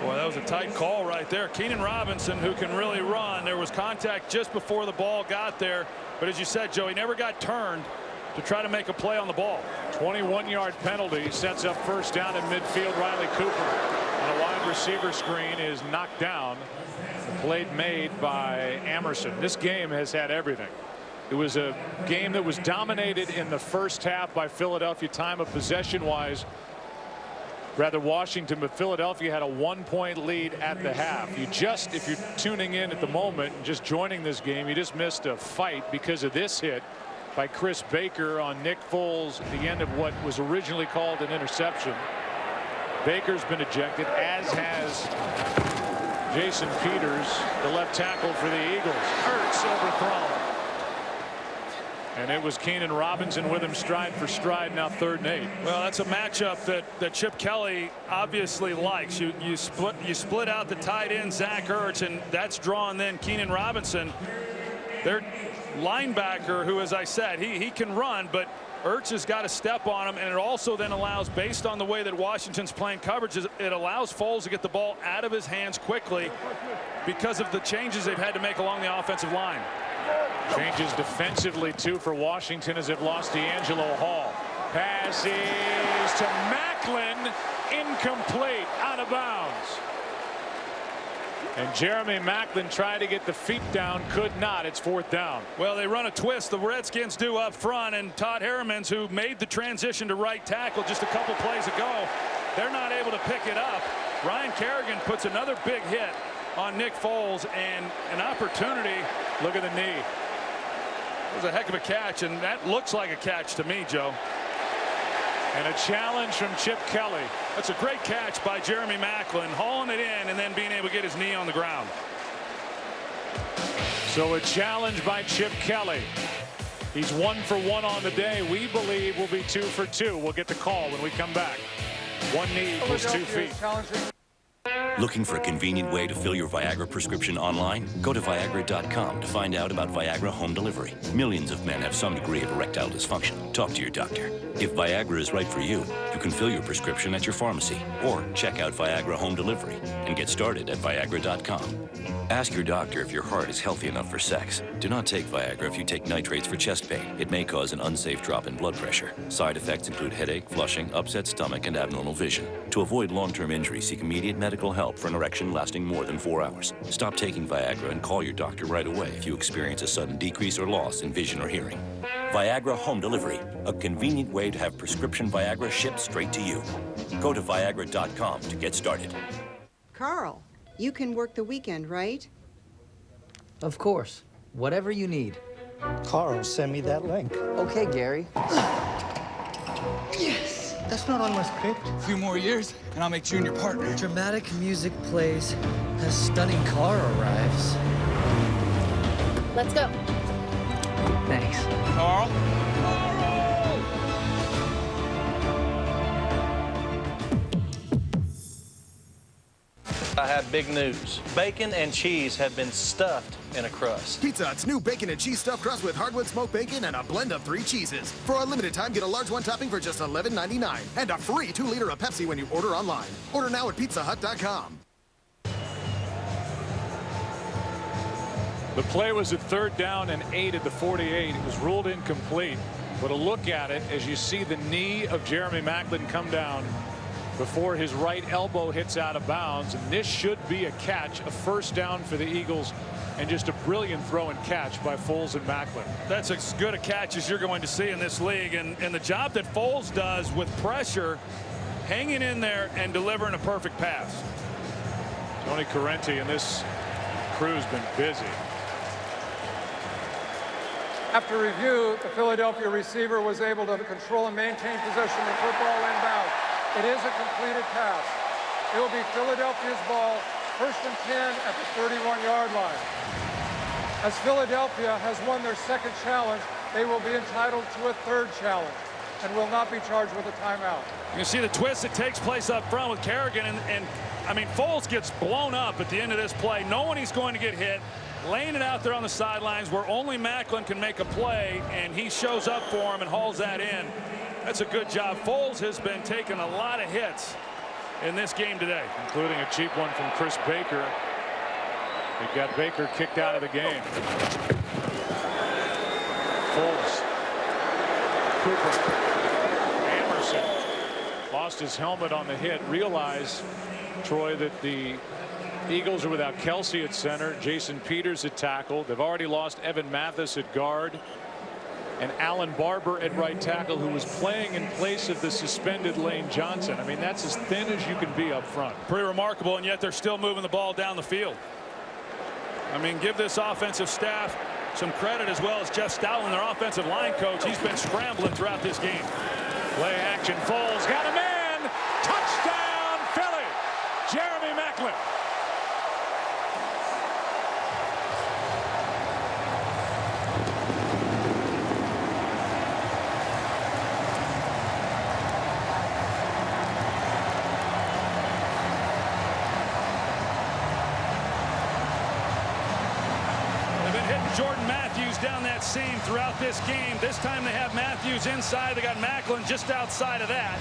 Boy, that was a tight call right there. Keenan Robinson, who can really run. There was contact just before the ball got there. But as you said, Joe, he never got turned to try to make a play on the ball. 21-yard penalty sets up first down in midfield. Riley Cooper on a wide receiver screen is knocked down. The play made by Amerson. This game has had everything. It was a game that was dominated in the first half by Philadelphia time of possession wise. Rather Washington, but Philadelphia had a 1-point lead at the half. If you're tuning in at the moment and just joining this game, you just missed a fight because of this hit by Chris Baker on Nick Foles at the end of what was originally called an interception. Baker's been ejected, as has Jason Peters, the left tackle for the Eagles. Ertz overthrown. And it was Keenan Robinson with him stride for stride, now 3rd and 8. Well, that's a matchup that Chip Kelly obviously likes. You split out the tight end Zach Ertz, and that's drawing then Keenan Robinson, their linebacker, who, as I said, he can run, but Ertz has got to step on him, and it also then allows, based on the way that Washington's playing coverage, it allows Foles to get the ball out of his hands quickly because of the changes they've had to make along the offensive line. Changes defensively too for Washington as they've lost D'Angelo Hall. Pass is to Macklin, incomplete, out of bounds. And Jeremy Macklin tried to get the feet down, could not. It's 4th down. Well, they run a twist, the Redskins do up front, and Todd Herremans, who made the transition to right tackle just a couple plays ago, they're not able to pick it up. Ryan Kerrigan puts another big hit on Nick Foles, and an opportunity. Look at the knee. It was a heck of a catch, and that looks like a catch to me, Joe. And a challenge from Chip Kelly. That's a great catch by Jeremy Macklin, hauling it in and then being able to get his knee on the ground. So a challenge by Chip Kelly. He's 1 for 1 on the day. We believe will be 2 for 2. We'll get the call when we come back. 1 knee equals 2 feet. Looking for a convenient way to fill your Viagra prescription online? Go to Viagra.com to find out about Viagra home delivery. Millions of men have some degree of erectile dysfunction. Talk to your doctor. If Viagra is right for you, you can fill your prescription at your pharmacy or check out Viagra home delivery and get started at Viagra.com. Ask your doctor if your heart is healthy enough for sex. Do not take Viagra if you take nitrates for chest pain. It may cause an unsafe drop in blood pressure. Side effects include headache, flushing, upset stomach, and abnormal vision. To avoid long-term injury, seek immediate medical help help for an erection lasting more than 4 hours. Stop taking Viagra and call your doctor right away if you experience a sudden decrease or loss in vision or hearing. Viagra Home Delivery, a convenient way to have prescription Viagra shipped straight to you. Go to Viagra.com to get started. Carl, you can work the weekend, right? Of course. Whatever you need. Carl, send me that link. Okay, Gary. Yes! That's not on my script. A few more years, and I'll make you your partner. Dramatic music plays. A stunning car arrives. Let's go. Thanks. Carl? I have big news. Bacon and cheese have been stuffed in a crust. Pizza Hut's new bacon and cheese stuffed crust with hardwood smoked bacon and a blend of 3 cheeses. For a limited time, get a large one topping for just $11.99 and a free 2-liter of Pepsi when you order online. Order now at pizzahut.com. The play was at 3rd down and 8 at the 48. It was ruled incomplete. But a look at it as you see the knee of Jeremy Maclin come down before his right elbow hits out of bounds. And this should be a catch, a first down for the Eagles, and just a brilliant throw and catch by Foles and Maclin. That's as good a catch as you're going to see in this league. And the job that Foles does with pressure, hanging in there and delivering a perfect pass. Tony Correnti and this crew's been busy. After review, the Philadelphia receiver was able to control and maintain possession of the football inbound. It is a completed pass. It will be Philadelphia's ball, 1st and 10 at the 31-yard line. As Philadelphia has won their 2nd challenge, they will be entitled to a 3rd challenge and will not be charged with a timeout. You can see the twist that takes place up front with Kerrigan, and I mean, Foles gets blown up at the end of this play, knowing he's going to get hit, laying it out there on the sidelines where only Maclin can make a play, and he shows up for him and hauls that in. That's a good job. Foles has been taking a lot of hits in this game today, including a cheap one from Chris Baker. He got Baker kicked out of the game. Foles, Cooper, Emerson lost his helmet on the hit. Realize, Troy, that the Eagles are without Kelsey at center, Jason Peters at tackle. They've already lost Evan Mathis at guard and Alan Barber at right tackle, who was playing in place of the suspended Lane Johnson. I mean, that's as thin as you can be up front. Pretty remarkable, and yet they're still moving the ball down the field. I mean, give this offensive staff some credit, as well as Jeff Stoutland, their offensive line coach. He's been scrambling throughout this game. Play action, Foles got a man. Touchdown, Philly. Jeremy Maclin. Jordan Matthews down that seam throughout this game. This time they have Matthews inside. They got Maclin just outside of that.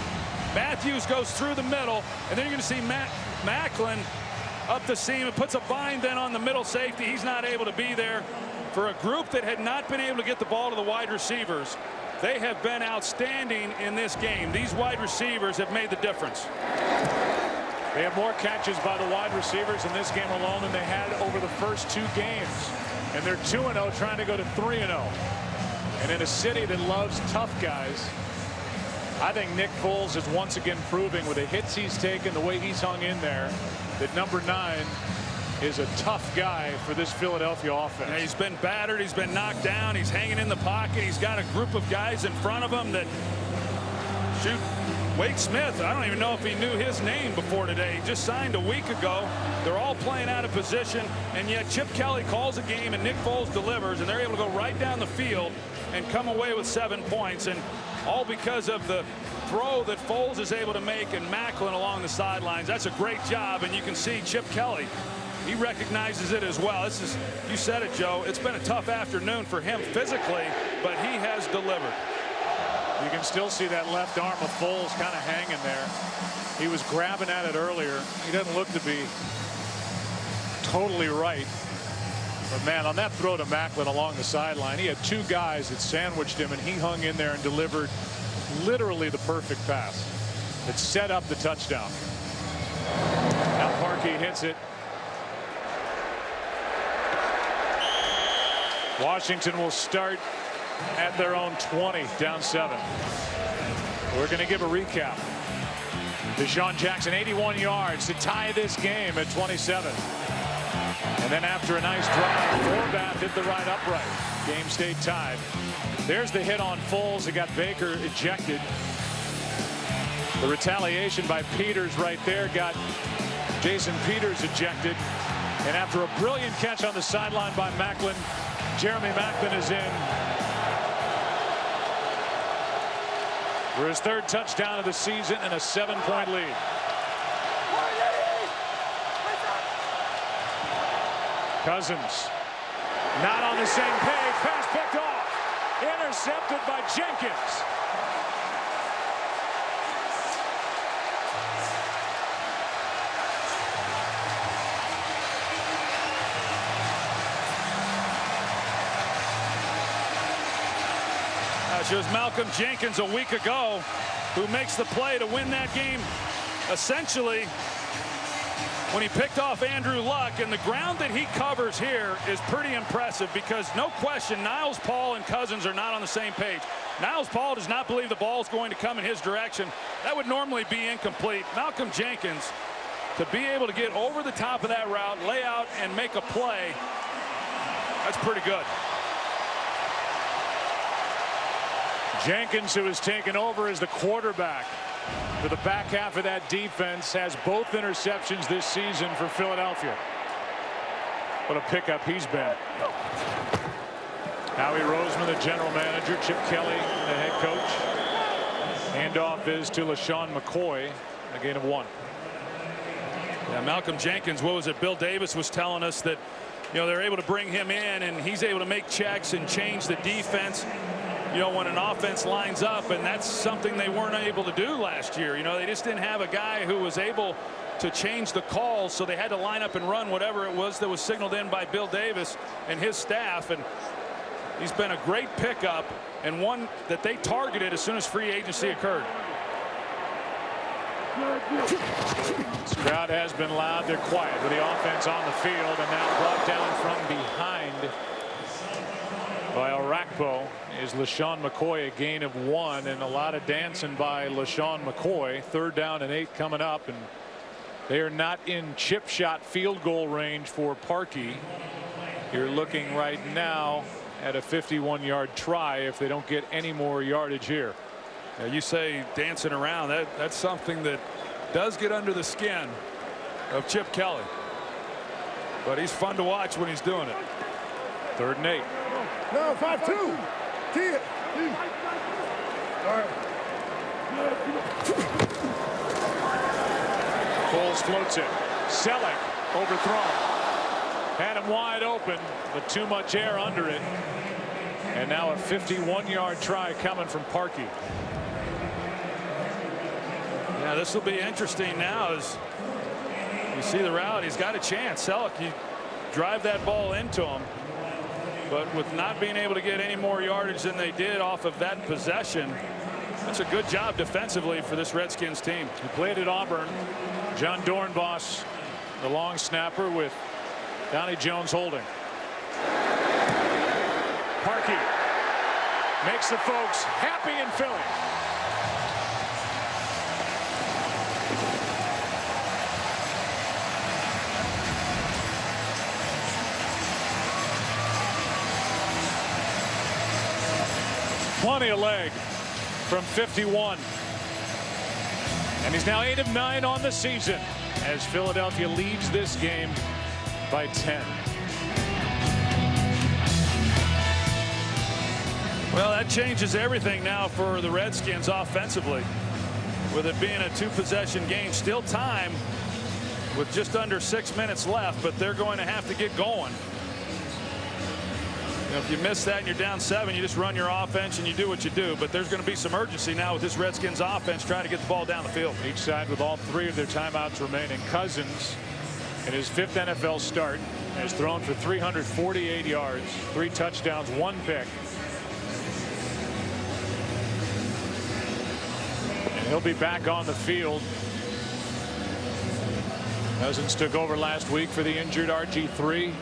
Matthews goes through the middle, and then you're going to see Maclin up the seam. It puts a bind then on the middle safety. He's not able to be there. For a group that had not been able to get the ball to the wide receivers, they have been outstanding in this game. These wide receivers have made the difference. They have more catches by the wide receivers in this game alone than they had over the first 2 games. And they're 2-0, trying to go to 3-0. And in a city that loves tough guys, I think Nick Foles is once again proving, with the hits he's taken, the way he's hung in there, that number 9 is a tough guy for this Philadelphia offense. Yeah, he's been battered. He's been knocked down. He's hanging in the pocket. He's got a group of guys in front of him that shoot. Wade Smith, I don't even know if he knew his name before today. He just signed a week ago. They're all playing out of position, and yet Chip Kelly calls a game and Nick Foles delivers, and they're able to go right down the field and come away with 7 points, and all because of the throw that Foles is able to make and Maclin along the sidelines. That's a great job, and you can see Chip Kelly, he recognizes it as well. This is, you said it, Joe, it's been a tough afternoon for him physically, but he has delivered. You can still see that left arm of Foles kind of hanging there. He was grabbing at it earlier. He doesn't look to be totally right. But, man, on that throw to Maclin along the sideline, he had 2 guys that sandwiched him, and he hung in there and delivered literally the perfect pass that set up the touchdown. Now Parker Parkey hits it. Washington will start at their own 20, down 7. We're going to give a recap. Deshaun Jackson, 81 yards to tie this game at 27. And then after a nice drive, Forbath hit the right upright. Game stayed tied. There's the hit on Foles. It got Baker ejected. The retaliation by Peters right there got Jason Peters ejected. And after a brilliant catch on the sideline by Macklin, Jeremy Macklin is in for his 3rd touchdown of the season and a 7-point lead. Cousins not on the same page. Pass picked off. Intercepted by Jenkins. It was Malcolm Jenkins a week ago who makes the play to win that game. Essentially, when he picked off Andrew Luck, and the ground that he covers here is pretty impressive because no question Niles Paul and Cousins are not on the same page. Niles Paul does not believe the ball is going to come in his direction. That would normally be incomplete. Malcolm Jenkins, to be able to get over the top of that route, lay out and make a play, that's pretty good. Jenkins, who has taken over as the quarterback for the back half of that defense, has both interceptions this season for Philadelphia. What a pickup he's been. Howie Roseman, the general manager. Chip Kelly, the head coach. Handoff is to LaShawn McCoy. A gain of 1. Yeah, Malcolm Jenkins, what was it? Bill Davis was telling us that, you know, they're able to bring him in and he's able to make checks and change the defense, you know, when an offense lines up, and that's something they weren't able to do last year. You know, they just didn't have a guy who was able to change the calls, so they had to line up and run whatever it was that was signaled in by Bill Davis and his staff. And he's been a great pickup and one that they targeted as soon as free agency occurred. This crowd has been loud. They're quiet with the offense on the field, and now brought down from behind by Arakpo is LaShawn McCoy, a gain of 1, and a lot of dancing by LaShawn McCoy. 3rd down and 8 coming up, and they are not in chip shot field goal range for Parkey. You're looking right now at a 51-yard try if they don't get any more yardage here. Now you say dancing around, that's something that does get under the skin of Chip Kelly, but he's fun to watch when he's doing it. 3rd and 8. No, 5-2. Tee it. All right. Foles floats it. Selleck overthrown. Had him wide open, but too much air under it. And now a 51-yard try coming from Parkey. Yeah, this will be interesting now as you see the route. He's got a chance. Selleck, you drive that ball into him. But with not being able to get any more yardage than they did off of that possession, that's a good job defensively for this Redskins team. He played at Auburn. John Dornbos, the long snapper, with Donnie Jones holding. Parkey makes the folks happy in Philly. Plenty of leg from 51. And he's now 8 of 9 on the season as Philadelphia leads this game by 10. Well, that changes everything now for the Redskins offensively. With it being a 2-possession game, still time with just under 6 minutes left, but they're going to have to get going. You know, if you miss that and you're down 7, you just run your offense and you do what you do. But there's going to be some urgency now with this Redskins offense trying to get the ball down the field. Each side with all 3 of their timeouts remaining. Cousins, in his 5th NFL start, has thrown for 348 yards, 3 touchdowns, 1 pick. And he'll be back on the field Cousins took over last week for the injured RG3.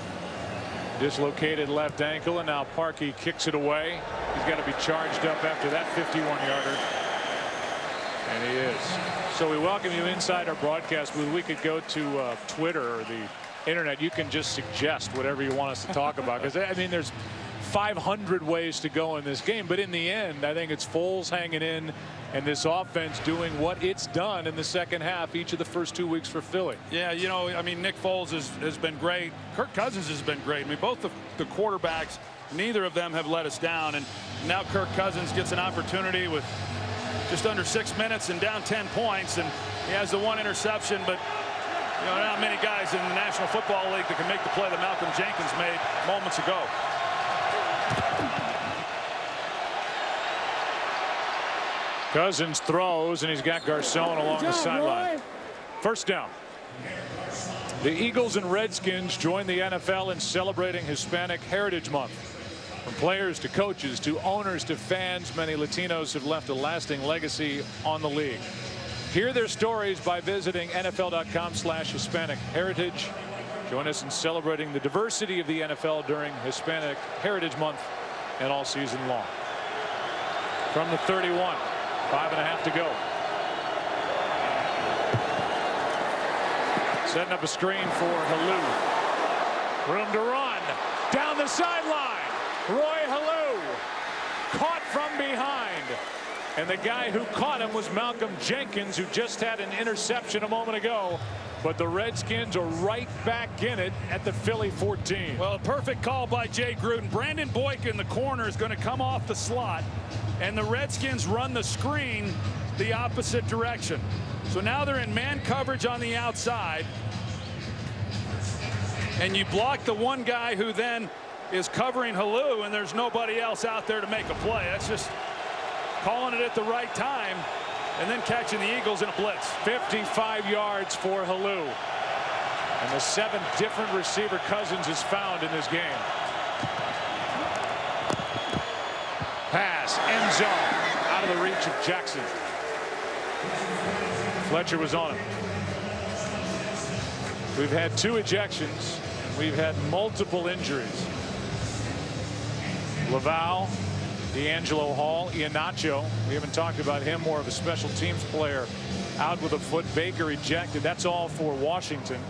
Dislocated left ankle, and now Parkey kicks it away. He's got to be charged up after that 51-yarder. And he is. So we welcome you inside our broadcast booth. We could go to Twitter or the internet. You can just suggest whatever you want us to talk about, because I mean there's 500 ways to go in this game, but in the end I think it's Foles hanging in and this offense doing what it's done in the second half each of the first 2 weeks for Philly. Yeah, you know, I mean, Nick Foles has been great. Kirk Cousins has been great. I mean, both the quarterbacks, neither of them have let us down, and now Kirk Cousins gets an opportunity with just under 6 minutes and down 10 points, and he has the one interception, but you know, not many guys in the National Football League that can make the play that Malcolm Jenkins made moments ago. Cousins throws, and he's got Garcon along the sideline. First down. The Eagles and Redskins join the NFL in celebrating Hispanic Heritage Month. From players to coaches to owners to fans, many Latinos have left a lasting legacy on the league. Hear their stories by visiting NFL.com/Hispanic Heritage. Join us in celebrating the diversity of the NFL during Hispanic Heritage Month and all season long. From the 31, 5.5 to go. Setting up a screen for Halou. Room to run. Down the sideline. Roy Halou. Caught from behind. And the guy who caught him was Malcolm Jenkins, who just had an interception a moment ago. But the Redskins are right back in it at the Philly 14. Well, a perfect call by Jay Gruden. Brandon Boykin, the corner, is going to come off the slot, and the Redskins run the screen the opposite direction. So now they're in man coverage on the outside, and you block the one guy who then is covering Halou, and there's nobody else out there to make a play. That's just calling it at the right time and then catching the Eagles in a blitz. 55 yards for Halou. And the 7th different receiver Cousins has found in this game. Pass, end zone, out of the reach of Jackson. Fletcher was on him. We've had 2 ejections. We've had multiple injuries. Laval, D'Angelo Hall, Iheanacho. We haven't talked about him, more of a special teams player, out with a foot. Baker ejected. That's all for Washington.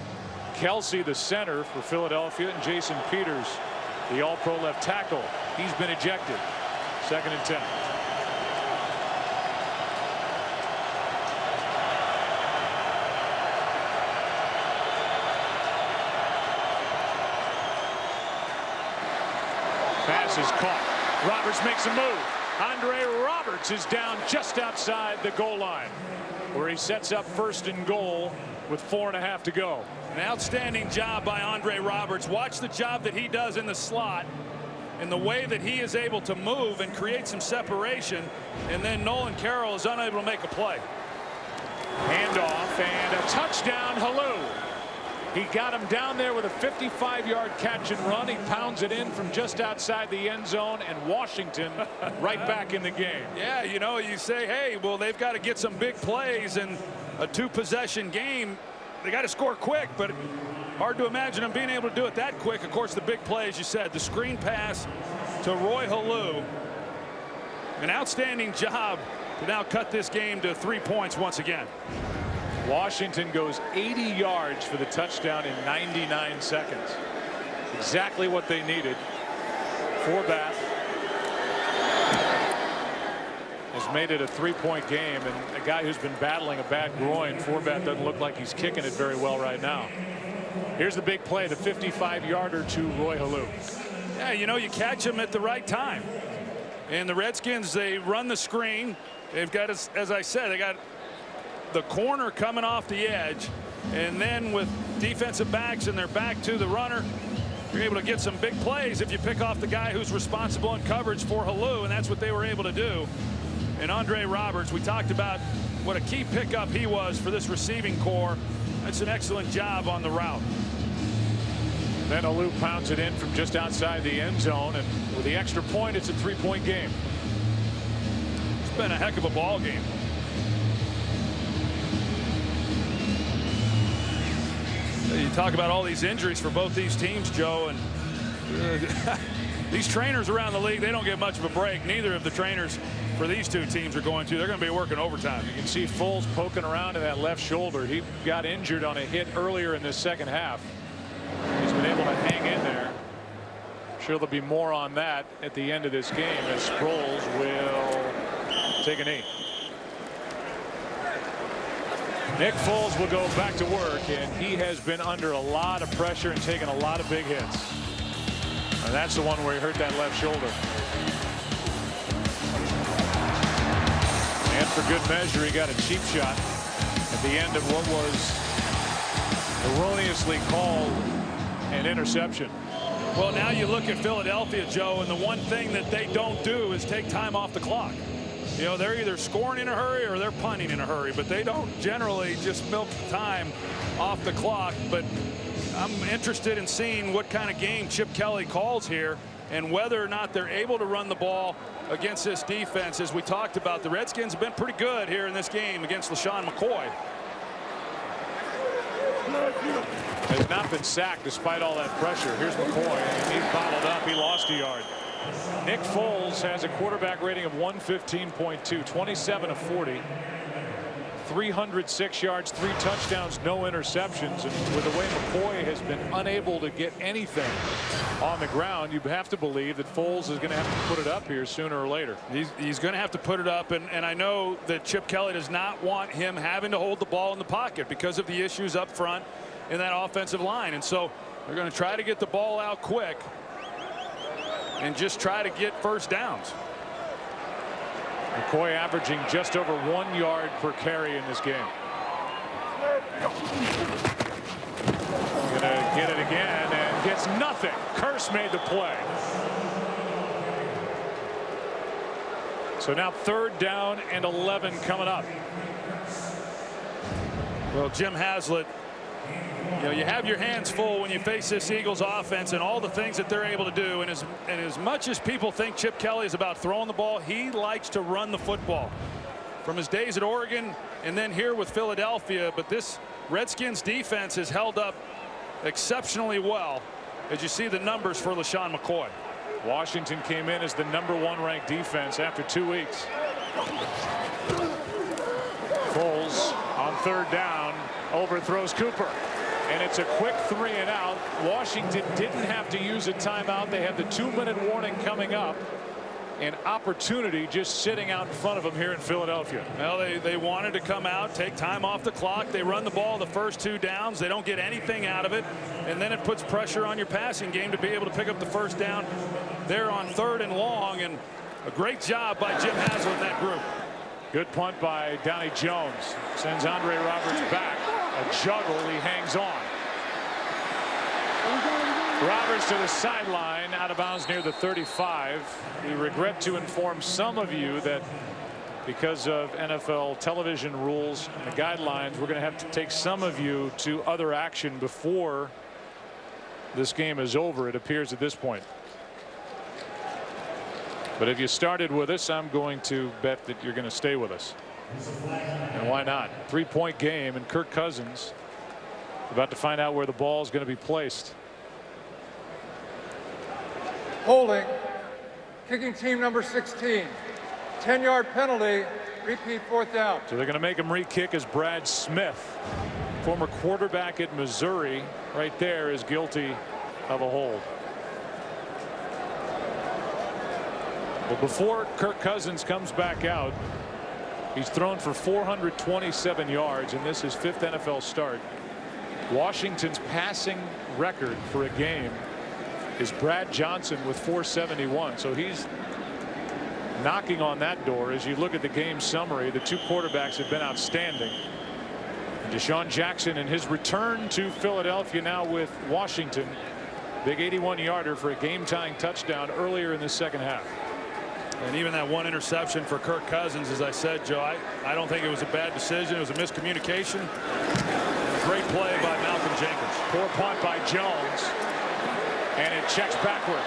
Kelsey, the center for Philadelphia, and Jason Peters, the all-pro left tackle. He's been ejected. 2nd and 10. Pass is caught. Roberts makes a move. Andre Roberts is down just outside the goal line, where he sets up 1st and goal with 4.5 to go. An outstanding job by Andre Roberts. Watch the job that he does in the slot and the way that he is able to move and create some separation, and then Nolan Carroll is unable to make a play. Handoff and a touchdown, Halou. He got him down there with a 55-yard catch and run. He pounds it in from just outside the end zone, and Washington right back in the game. Yeah, you know, you say, hey, well, they've got to get some big plays in a 2-possession game. They got to score quick, but hard to imagine them being able to do it that quick. Of course, the big play, as you said, the screen pass to Roy Halou. An outstanding job to now cut this game to 3 points once again. Washington goes 80 yards for the touchdown in 99 seconds. Exactly what they needed. Forbath has made it a 3-point game, and a guy who's been battling a bad groin, Forbath doesn't look like he's kicking it very well right now. Here's the big play, the 55-yarder to Roy Halou. Yeah, you know, you catch him at the right time. And the Redskins, they run the screen. They've got, as I said, they got the corner coming off the edge, and then with defensive backs and their back to the runner, you're able to get some big plays if you pick off the guy who's responsible in coverage for Halou, and that's what they were able to do. And Andre Roberts, we talked about what a key pickup he was for this receiving core. That's an excellent job on the route. Then Halou pounds it in from just outside the end zone, and with the extra point, it's a 3-point game. It's been a heck of a ball game. You talk about all these injuries for both these teams, Joe, and these trainers around the league, they don't get much of a break. Neither of the trainers for these two teams are going to. They're going to be working overtime. You can see Foles poking around in that left shoulder. He got injured on a hit earlier in this second half. He's been able to hang in there. I'm sure there'll be more on that at the end of this game as Sproles will take a knee. Nick Foles will go back to work, and he has been under a lot of pressure and taken a lot of big hits. And that's the one where he hurt that left shoulder. And for good measure, he got a cheap shot at the end of what was erroneously called an interception. Well, now you look at Philadelphia, Joe, and the one thing that they don't do is take time off the clock. You know, they're either scoring in a hurry or they're punting in a hurry, but they don't generally just milk time off the clock. But I'm interested in seeing what kind of game Chip Kelly calls here and whether or not they're able to run the ball against this defense. As we talked about, the Redskins have been pretty good here in this game against LeSean McCoy. Has not been sacked despite all that pressure. Here's McCoy. He's bottled up. He lost a yard. Nick Foles has a quarterback rating of 115.2, 27 of 40, 306 yards, 3 touchdowns, no interceptions. And with the way McCoy has been unable to get anything on the ground, you have to believe that Foles is going to have to put it up here sooner or later. He's going to have to put it up, and I know that Chip Kelly does not want him having to hold the ball in the pocket because of the issues up front in that offensive line. And so they're going to try to get the ball out quick and just try to get first downs. McCoy averaging just over 1 yard per carry in this game. Gonna get it again and gets nothing. Curse made the play. So now 3rd down and 11 coming up. Well, Jim Haslett, you know, you have your hands full when you face this Eagles offense and all the things that they're able to do. And as much as people think Chip Kelly is about throwing the ball, he likes to run the football. From his days at Oregon and then here with Philadelphia. But this Redskins defense has held up exceptionally well as you see the numbers for LeSean McCoy. Washington came in as the #1 ranked defense after 2 weeks. Foles on 3rd down overthrows Cooper. And it's a quick 3 and out. Washington didn't have to use a timeout. They have the 2-minute warning coming up. An opportunity just sitting out in front of them here in Philadelphia. Well, they wanted to come out, take time off the clock. They run the ball the first 2 downs. They don't get anything out of it. And then it puts pressure on your passing game to be able to pick up the first down there on 3rd and long. And a great job by Jim Haslett and that group. Good punt by Donnie Jones. Sends Andre Roberts back. A juggle. He hangs on. Roberts to the sideline, out of bounds near the 35. We regret to inform some of you that because of NFL television rules and the guidelines, we're going to have to take some of you to other action before this game is over, it appears at this point. But if you started with us, I'm going to bet that you're going to stay with us. And why not? 3-point game, and Kirk Cousins about to find out where the ball is going to be placed. Holding, kicking team number 16. 10-yard penalty, repeat 4th down. So they're going to make him re-kick as Brad Smith, former quarterback at Missouri, right there, is guilty of a hold. But before Kirk Cousins comes back out, he's thrown for 427 yards, and this is his 5th NFL start. Washington's passing record for a game is Brad Johnson with 471. So he's knocking on that door. As you look at the game summary, the 2 quarterbacks have been outstanding. And Deshaun Jackson in his return to Philadelphia now with Washington. Big 81-yarder for a game-tying touchdown earlier in the second half. And even that 1 interception for Kirk Cousins, as I said, Joe, I don't think it was a bad decision. It was a miscommunication. A great play by Malcolm Jenkins. Poor punt by Jones. And it checks backward.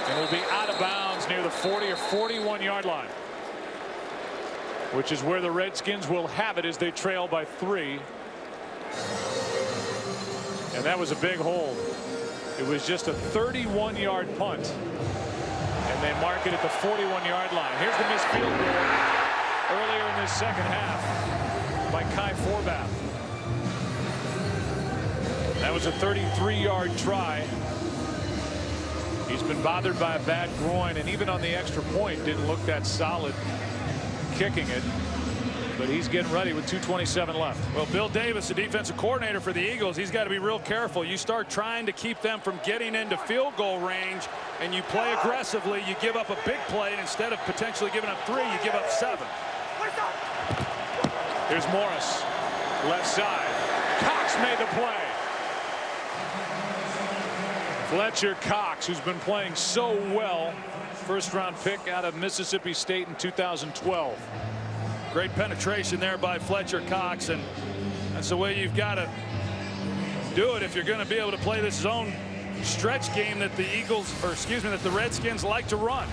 And will be out of bounds near the 40 or 41-yard line. Which is where the Redskins will have it as they trail by 3. And that was a big hold. It was just a 31-yard punt. And they mark it at the 41-yard line. Here's the missed field goal earlier in this second half by Kai Forbath. That was a 33-yard try. He's been bothered by a bad groin, and even on the extra point didn't look that solid kicking it. But he's getting ready with 2:27 left. Well, Bill Davis, the defensive coordinator for the Eagles, he's got to be real careful. You start trying to keep them from getting into field goal range, and you play aggressively, you give up a big play, and instead of potentially giving up 3, you give up 7. Here's Morris, left side. Cox made the play. Fletcher Cox, who's been playing so well, first-round pick out of Mississippi State in 2012. Great penetration there by Fletcher Cox, and that's the way you've got to do it if you're going to be able to play this zone stretch game that the that the Redskins like to run.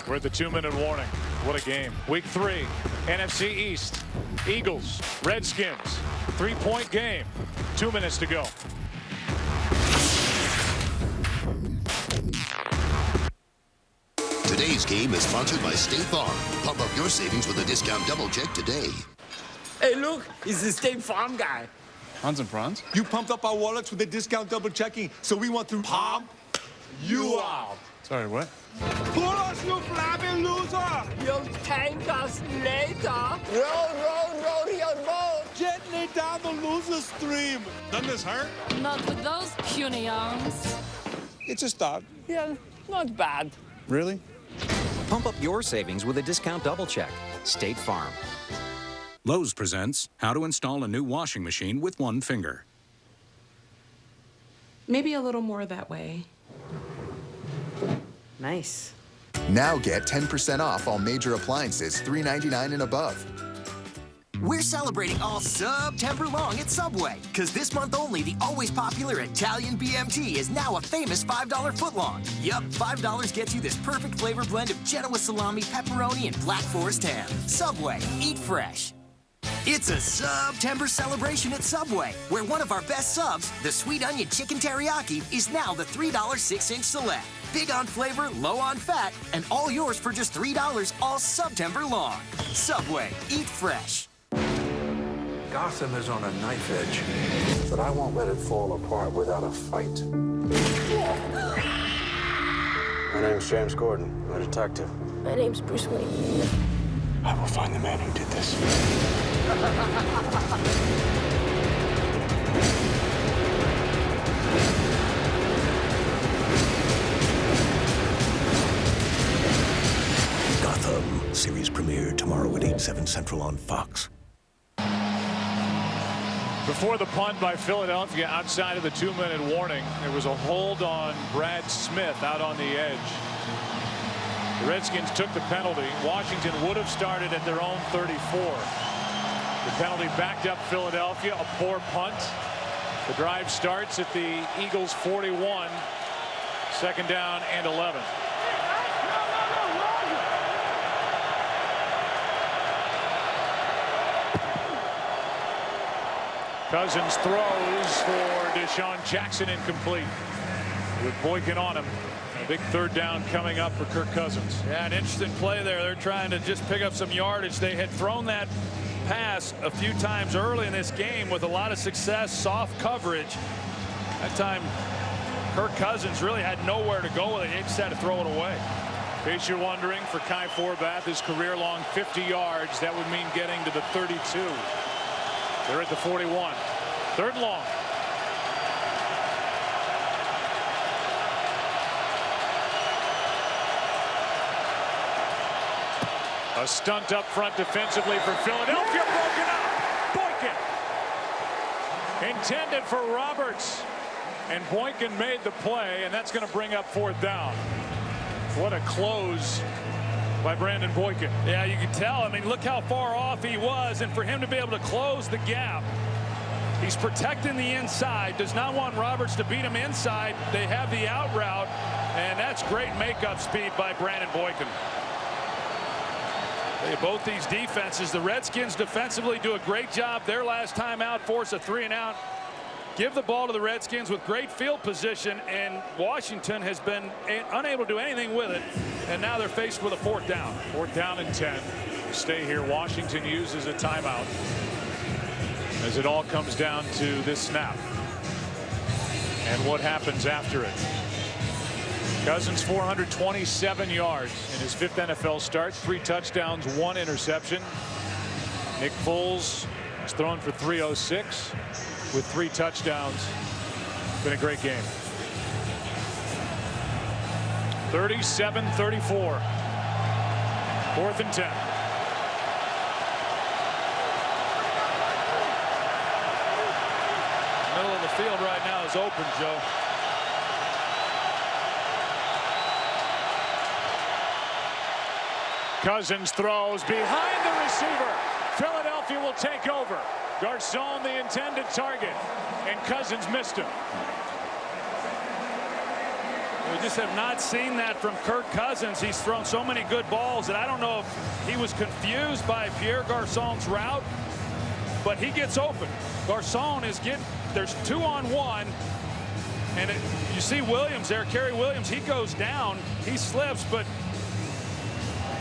We're at the 2-minute warning. What a game. Week 3, NFC East. Eagles, Redskins, 3-point game. 2 minutes to go. Today's game is sponsored by State Farm. Pump up your savings with a discount double check today. Hey, look, it's the State Farm guy. Hans and Franz? You pumped up our wallets with the discount double checking, so we want to pump you out. Sorry, what? Pull us, you flapping loser! You'll thank us later. Roll your boat. Gently down the loser stream. Doesn't this hurt? Not with those puny arms. It's a start. Yeah, not bad. Really? Pump up your savings with a discount double check. State Farm. Lowe's presents how to install a new washing machine with one finger. Maybe a little more that way. Nice. Now get 10% off all major appliances, $3.99 and above. We're celebrating all September long at Subway, because this month only, the always popular Italian BMT is now a famous $5 footlong. Yup, $5 gets you this perfect flavor blend of Genoa salami, pepperoni, and Black Forest ham. Subway, eat fresh. It's a September celebration at Subway, where one of our best subs, the Sweet Onion Chicken Teriyaki, is now the $3 6-inch select. Big on flavor, low on fat, and all yours for just $3 all September long. Subway, eat fresh. Gotham is on a knife edge, but I won't let it fall apart without a fight. My name's James Gordon. I'm a detective. My name's Bruce Wayne. I will find the man who did this. Gotham series premiere tomorrow at 8, 7 Central on Fox. Before the punt by Philadelphia outside of the 2-minute warning, there was a hold on Brad Smith out on the edge. The Redskins took the penalty. Washington would have started at their own 34. The penalty backed up Philadelphia. A poor punt. The drive starts at the Eagles 41. 2nd down and 11. Cousins throws for Deshaun Jackson, incomplete, with Boykin on him. A big 3rd down coming up for Kirk Cousins. Yeah, an interesting play there. They're trying to just pick up some yardage. They had thrown that pass a few times early in this game with a lot of success, soft coverage. That time, Kirk Cousins really had nowhere to go with it. He just had to throw it away. In case you're wondering, for Kai Forbath, his career-long 50 yards, that would mean getting to the 32. They're at the 41. 3rd long. A stunt up front defensively for Philadelphia. Broken up. Boykin. Intended for Roberts. And Boykin made the play, and that's going to bring up 4th down. What a close by Brandon Boykin. Yeah, you can tell. I mean, look how far off he was, and for him to be able to close the gap, he's protecting the inside, does not want Roberts to beat him inside. They have the out route, and that's great makeup speed by Brandon Boykin. Both these defenses, the Redskins defensively do a great job. Their last time out, force a 3-and-out. give the ball to the Redskins with great field position, and Washington has been unable to do anything with it, and now they're faced with a 4th down. 4th down and 10. Stay here. Washington uses a timeout as it all comes down to this snap and what happens after it. Cousins 427 yards in his 5th NFL start, 3 touchdowns, 1 interception. Nick Foles has thrown for 306 with 3 touchdowns. Been a great game. 37-34. 4th and 10. Middle of the field right now is open, Joe. Cousins throws behind the receiver. Philadelphia will take over. Garcon the intended target, and Cousins missed him. We just have not seen that from Kirk Cousins. He's thrown so many good balls that I don't know if he was confused by Pierre Garcon's route, but he gets open. Garcon is there's 2-on-1, and you see Williams there, Kerry Williams, he goes down, he slips, but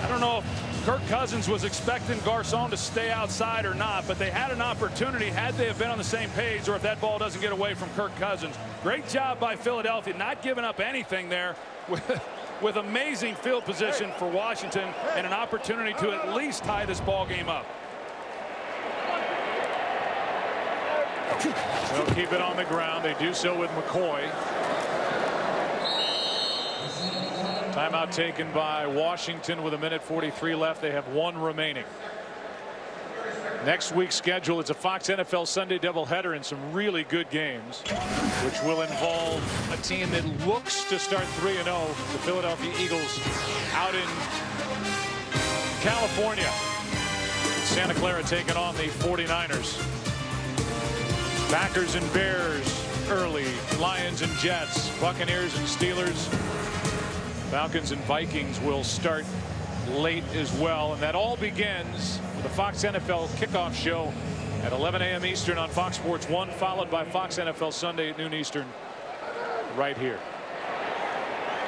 I don't know if Kirk Cousins was expecting Garcon to stay outside or not, but they had an opportunity had they have been on the same page, or if that ball doesn't get away from Kirk Cousins. Great job by Philadelphia, not giving up anything there with amazing field position for Washington and an opportunity to at least tie this ball game up. They'll keep it on the ground. They do so with McCoy. Timeout taken by Washington with 1:43 left. They have 1 remaining. Next week's schedule, it's a Fox NFL Sunday doubleheader and some really good games, which will involve a team that looks to start 3-0, the Philadelphia Eagles, out in California. Santa Clara taking on the 49ers. Packers and Bears early. Lions and Jets. Buccaneers and Steelers. Falcons and Vikings will start late as well. And that all begins with the Fox NFL kickoff show at 11 a.m. Eastern on Fox Sports 1, followed by Fox NFL Sunday at noon Eastern right here.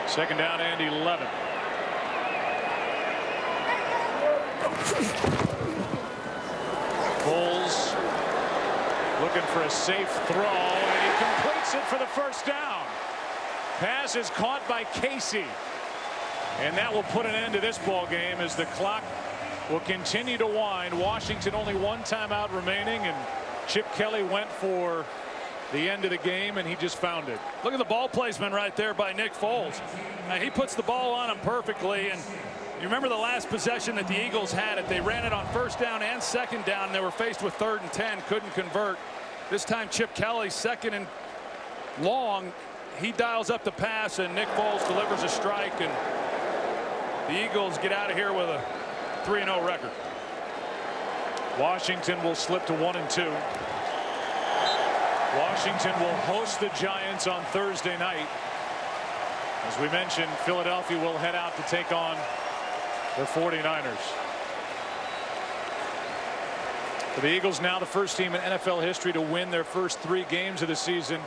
2nd down and 11. Foles looking for a safe throw, and he completes it for the 1st down. Pass is caught by Casey. And that will put an end to this ball game as the clock will continue to wind. Washington only 1 timeout remaining, and Chip Kelly went for the end of the game, and he just found it. Look at the ball placement right there by Nick Foles. Now, he puts the ball on him perfectly, and you remember the last possession that the Eagles had it. They ran it on 1st down and 2nd down. They were faced with 3rd and 10, couldn't convert. This time Chip Kelly, 2nd and long, he dials up the pass, and Nick Foles delivers a strike, and the Eagles get out of here with a 3-0 record. Washington will slip to 1-2. Washington will host the Giants on Thursday night. As we mentioned, Philadelphia will head out to take on the 49ers. For the Eagles, now the first team in NFL history to win their first 3 games of the season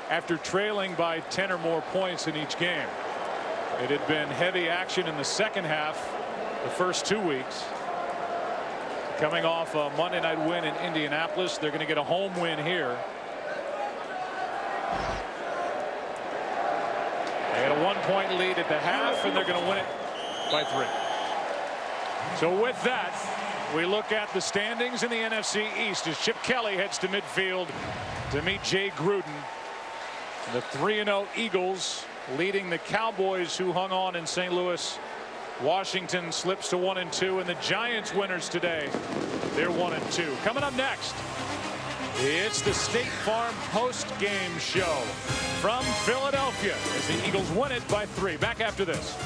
after trailing by 10 or more points in each game. It had been heavy action in the 2nd half the first 2 weeks. Coming off a Monday night win in Indianapolis, they're going to get a home win here. They had a 1-point lead at the half, and they're going to win it by 3. So with that, we look at the standings in the NFC East as Chip Kelly heads to midfield to meet Jay Gruden. The 3-0 Eagles leading the Cowboys, who hung on in St. Louis. Washington slips to 1-2, and the Giants winners today. They're 1-2. Coming up next, it's the State Farm post-game show from Philadelphia as the Eagles win it by 3. Back after this.